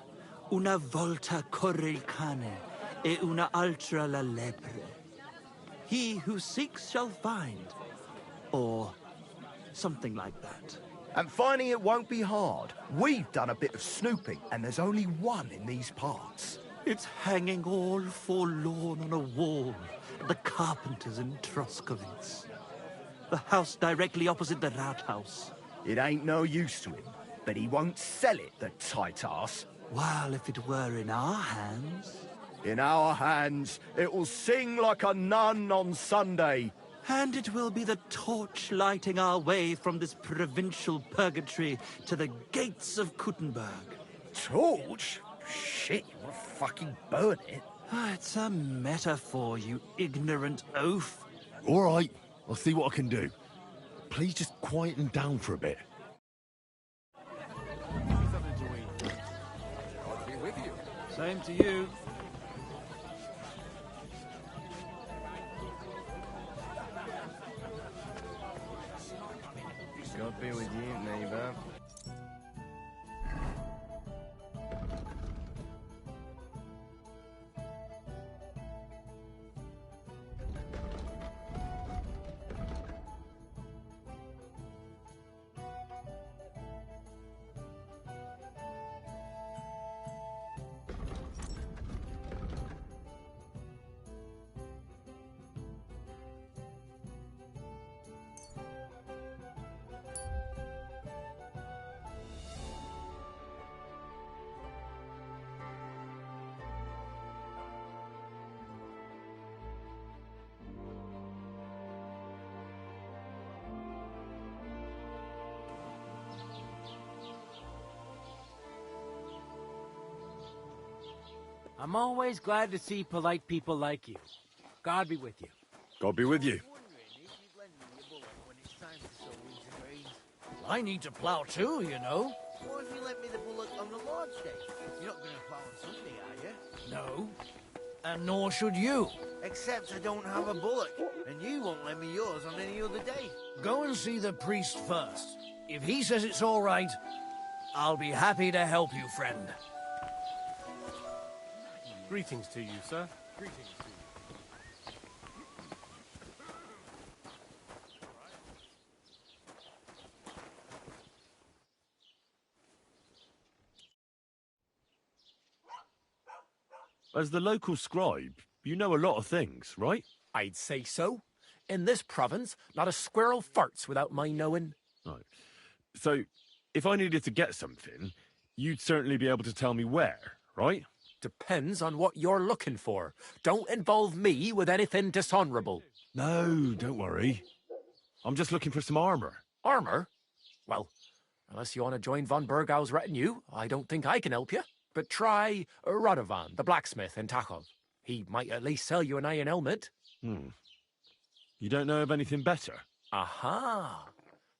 una volta corre il cane, e una altra la lepre. He who seeks shall find. Or something like that. And finding it won't be hard. We've done a bit of snooping, and there's only one in these parts. It's hanging all forlorn on a wall at the carpenters in Troskovitz. The house directly opposite the Rathaus. It ain't no use to him, but he won't sell it, the tight ass. While if it were in our hands... in our hands, it will sing like a nun on Sunday. And it will be the torch lighting our way from this provincial purgatory to the gates of Kuttenberg. Torch? Shit, you want to fucking burn it? It's a metaphor, you ignorant oaf. All right, I'll see what I can do. Please just quieten down for a bit. I'll be with you. Same to you. God be with you, neighbour. I'm always glad to see polite people like you. God be with you. God be with you. I need to plough too, you know. What if you lent me the bullock on the Lord's Day? You're not going to plough on Sunday, are you? No. And nor should you. Except I don't have a bullock, and you won't lend me yours on any other day. Go and see the priest first. If he says it's all right, I'll be happy to help you, friend. Greetings to you, sir. Greetings to you. As the local scribe, you know a lot of things, right? I'd say so. In this province, not a squirrel farts without my knowing. Right. So, if I needed to get something, you'd certainly be able to tell me where, right? Depends on what you're looking for. Don't involve me with anything dishonorable. No, don't worry. I'm just looking for some armor. Armor? Well, unless you want to join von Burgau's retinue, I don't think I can help you. But try Radovan, the blacksmith in Tachov. He might at least sell you an iron helmet. You don't know of anything better? Aha!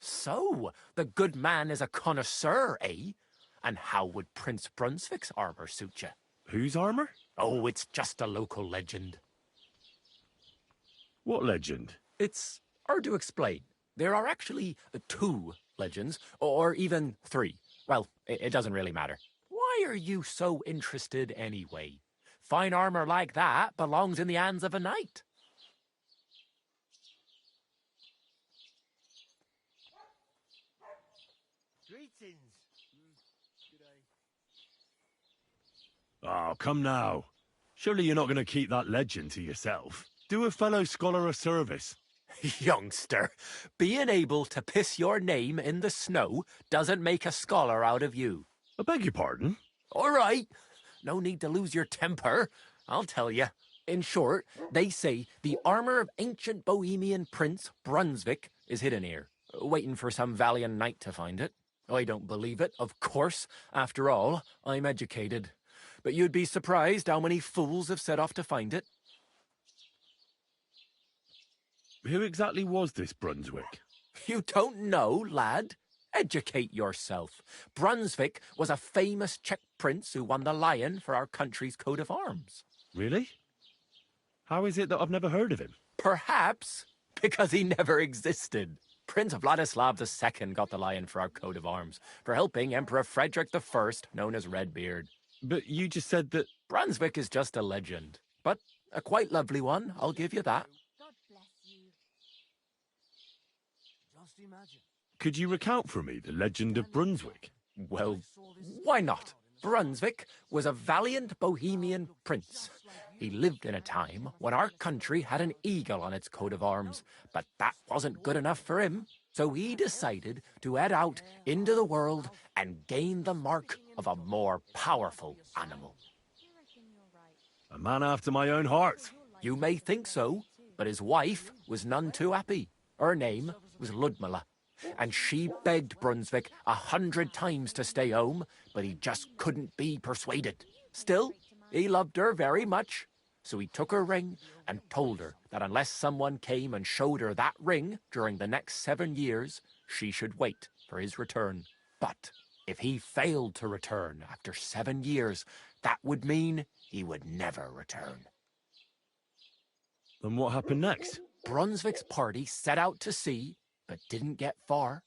So, the good man is a connoisseur, eh? And how would Prince Brunswick's armor suit you? Whose armor? Oh, it's just a local legend. What legend? It's hard to explain. There are actually 2 legends, or even 3. Well, it doesn't really matter. Why are you so interested anyway? Fine armor like that belongs in the hands of a knight. Greetings. Oh, come now. Surely you're not going to keep that legend to yourself. Do a fellow scholar a service. Youngster, being able to piss your name in the snow doesn't make a scholar out of you. I beg your pardon? All right. No need to lose your temper. I'll tell you. In short, they say the armor of ancient Bohemian Prince Brunswick is hidden here, waiting for some valiant knight to find it. I don't believe it, of course. After all, I'm educated. But you'd be surprised how many fools have set off to find it. Who exactly was this Brunswick? You don't know, lad? Educate yourself. Brunswick was a famous Czech prince who won the lion for our country's coat of arms. Really? How is it that I've never heard of him? Perhaps because he never existed. Prince Vladislav II got the lion for our coat of arms for helping Emperor Frederick I, known as Redbeard. But you just said that... Brunswick is just a legend, but a quite lovely one, I'll give you that. God bless you. Just imagine. Could you recount for me the legend of Brunswick? Well, why not? Brunswick was a valiant Bohemian prince. He lived in a time when our country had an eagle on its coat of arms, but that wasn't good enough for him. So he decided to head out into the world and gain the mark of a more powerful animal. A man after my own heart. You may think so, but his wife was none too happy. Her name was Ludmilla, and she begged Brunswick 100 times to stay home, but he just couldn't be persuaded. Still, he loved her very much, so he took her ring and told her that unless someone came and showed her that ring during the next 7 years, she should wait for his return. But if he failed to return after 7 years, that would mean he would never return. And what happened next? Brunswick's party set out to sea, but didn't get far.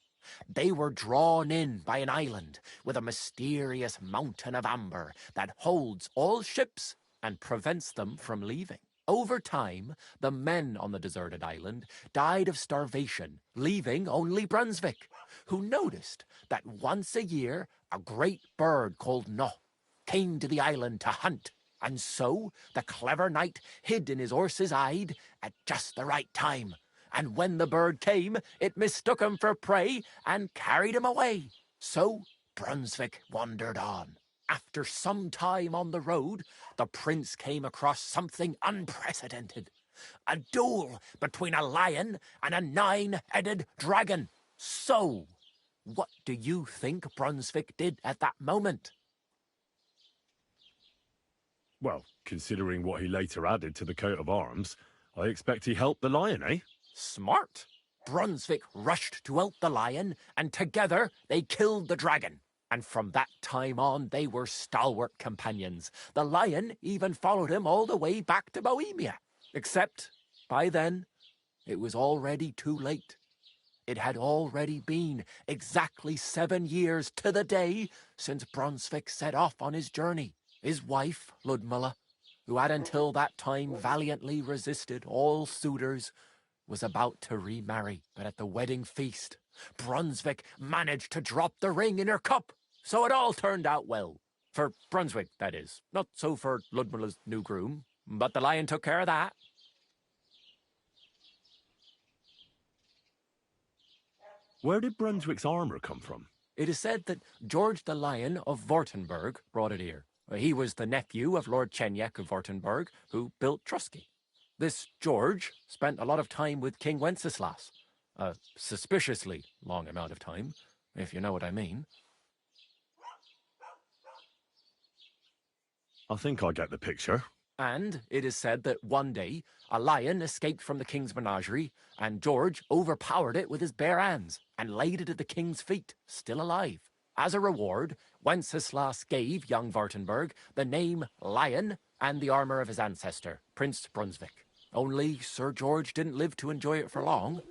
They were drawn in by an island with a mysterious mountain of amber that holds all ships and prevents them from leaving. Over time, the men on the deserted island died of starvation, leaving only Brunswick, who noticed that once a year a great bird called No came to the island to hunt. And so the clever knight hid in his horse's hide at just the right time. And when the bird came, it mistook him for prey and carried him away. So Brunswick wandered on. After some time on the road, the prince came across something unprecedented. A duel between a lion and a 9-headed dragon. So, what do you think Brunswick did at that moment? Well, considering what he later added to the coat of arms, I expect he helped the lion, eh? Smart. Brunswick rushed to help the lion, and together they killed the dragon. And from that time on, they were stalwart companions. The lion even followed him all the way back to Bohemia. Except, by then, it was already too late. It had already been exactly 7 years to the day since Brunswick set off on his journey. His wife, Ludmilla, who had until that time valiantly resisted all suitors, was about to remarry. But at the wedding feast, Brunswick managed to drop the ring in her cup, so it all turned out well. For Brunswick, that is. Not so for Ludmilla's new groom, but the lion took care of that. Where did Brunswick's armour come from? It is said that George the Lion of Württemberg brought it here. He was the nephew of Lord Chenyek of Württemberg, who built Trusky. This George spent a lot of time with King Wenceslas. A suspiciously long amount of time, if you know what I mean. I think I get the picture. And it is said that one day, a lion escaped from the king's menagerie, and George overpowered it with his bare hands and laid it at the king's feet, still alive. As a reward, Wenceslas gave young Württemberg the name Lion and the armour of his ancestor, Prince Brunswick. Only Sir George didn't live to enjoy it for long.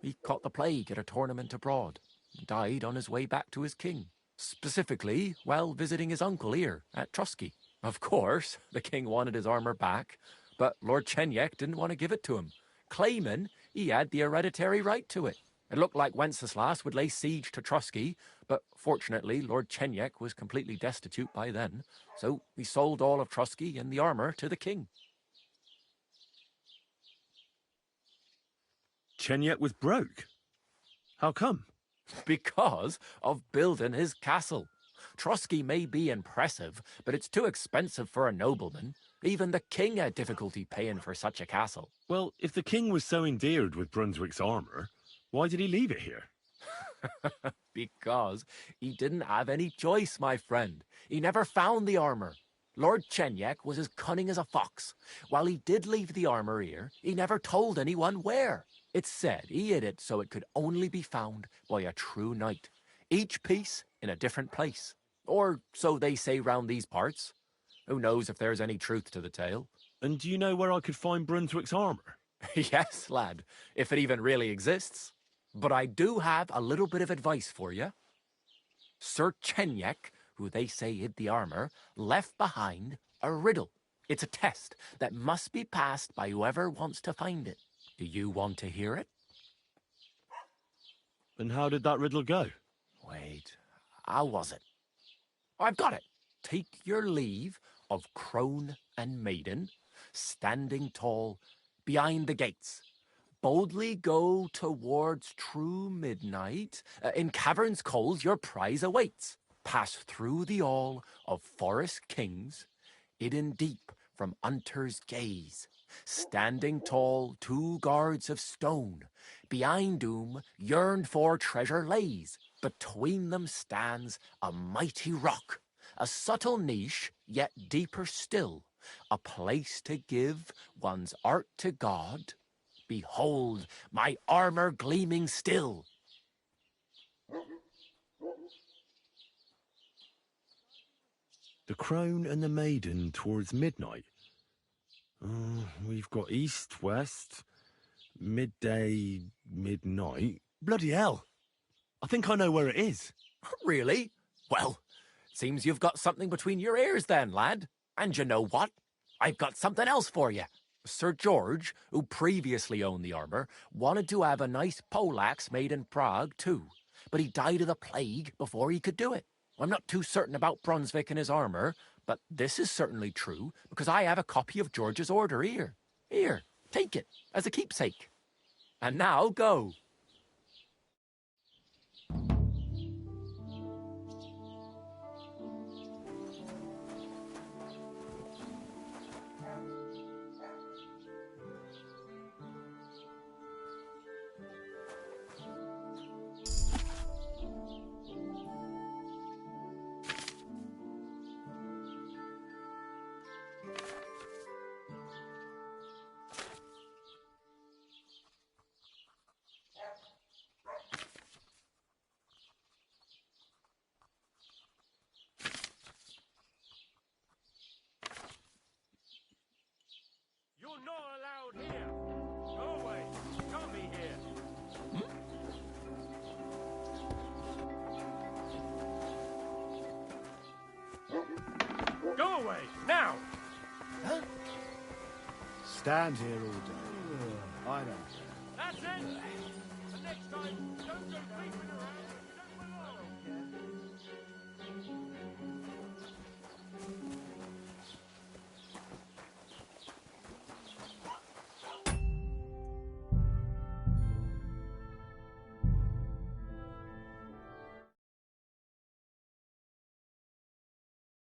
He caught the plague at a tournament abroad, and died on his way back to his king, specifically while visiting his uncle here at Trusky. Of course, the king wanted his armour back, but Lord Chenyek didn't want to give it to him, claiming he had the hereditary right to it. It looked like Wenceslas would lay siege to Trusky, but fortunately Lord Chenyek was completely destitute by then, so he sold all of Trusky and the armour to the king. Chenyek was broke. How come? Because of building his castle. Trusky may be impressive, but it's too expensive for a nobleman. Even the king had difficulty paying for such a castle. Well, if the king was so endeared with Brunswick's armour, why did he leave it here? Because he didn't have any choice, my friend. He never found the armour. Lord Chenyek was as cunning as a fox. While he did leave the armour here, he never told anyone where. It's said he hid it so it could only be found by a true knight. Each piece in a different place. Or so they say round these parts. Who knows if there's any truth to the tale? And do you know where I could find Brunswick's armour? Yes, lad, if it even really exists. But I do have a little bit of advice for you. Sir Chenyek, who they say hid the armour, left behind a riddle. It's a test that must be passed by whoever wants to find it. Do you want to hear it? And how did that riddle go? Wait, how was it? I've got it. Take your leave of crone and maiden, standing tall behind the gates. Boldly go towards true midnight. In caverns cold your prize awaits. Pass through the all of forest kings, hidden deep from hunter's gaze. Standing tall, 2 guards of stone, behind whom yearned for treasure lays. Between them stands a mighty rock, a subtle niche, yet deeper still, a place to give one's art to God. Behold, my armour gleaming still. The crone and the maiden towards midnight. We've got east, west, midday, midnight. Bloody hell! I think I know where it is. Really? Well, seems you've got something between your ears then, lad. And you know what? I've got something else for you. Sir George, who previously owned the armour, wanted to have a nice poleaxe made in Prague too, but he died of the plague before he could do it. I'm not too certain about Brunswick and his armour, but this is certainly true, because I have a copy of George's order here. Here, take it, as a keepsake. And now go. way, now! Huh? Stand here all day. I don't care. That's it! And next time, don't go creeping around.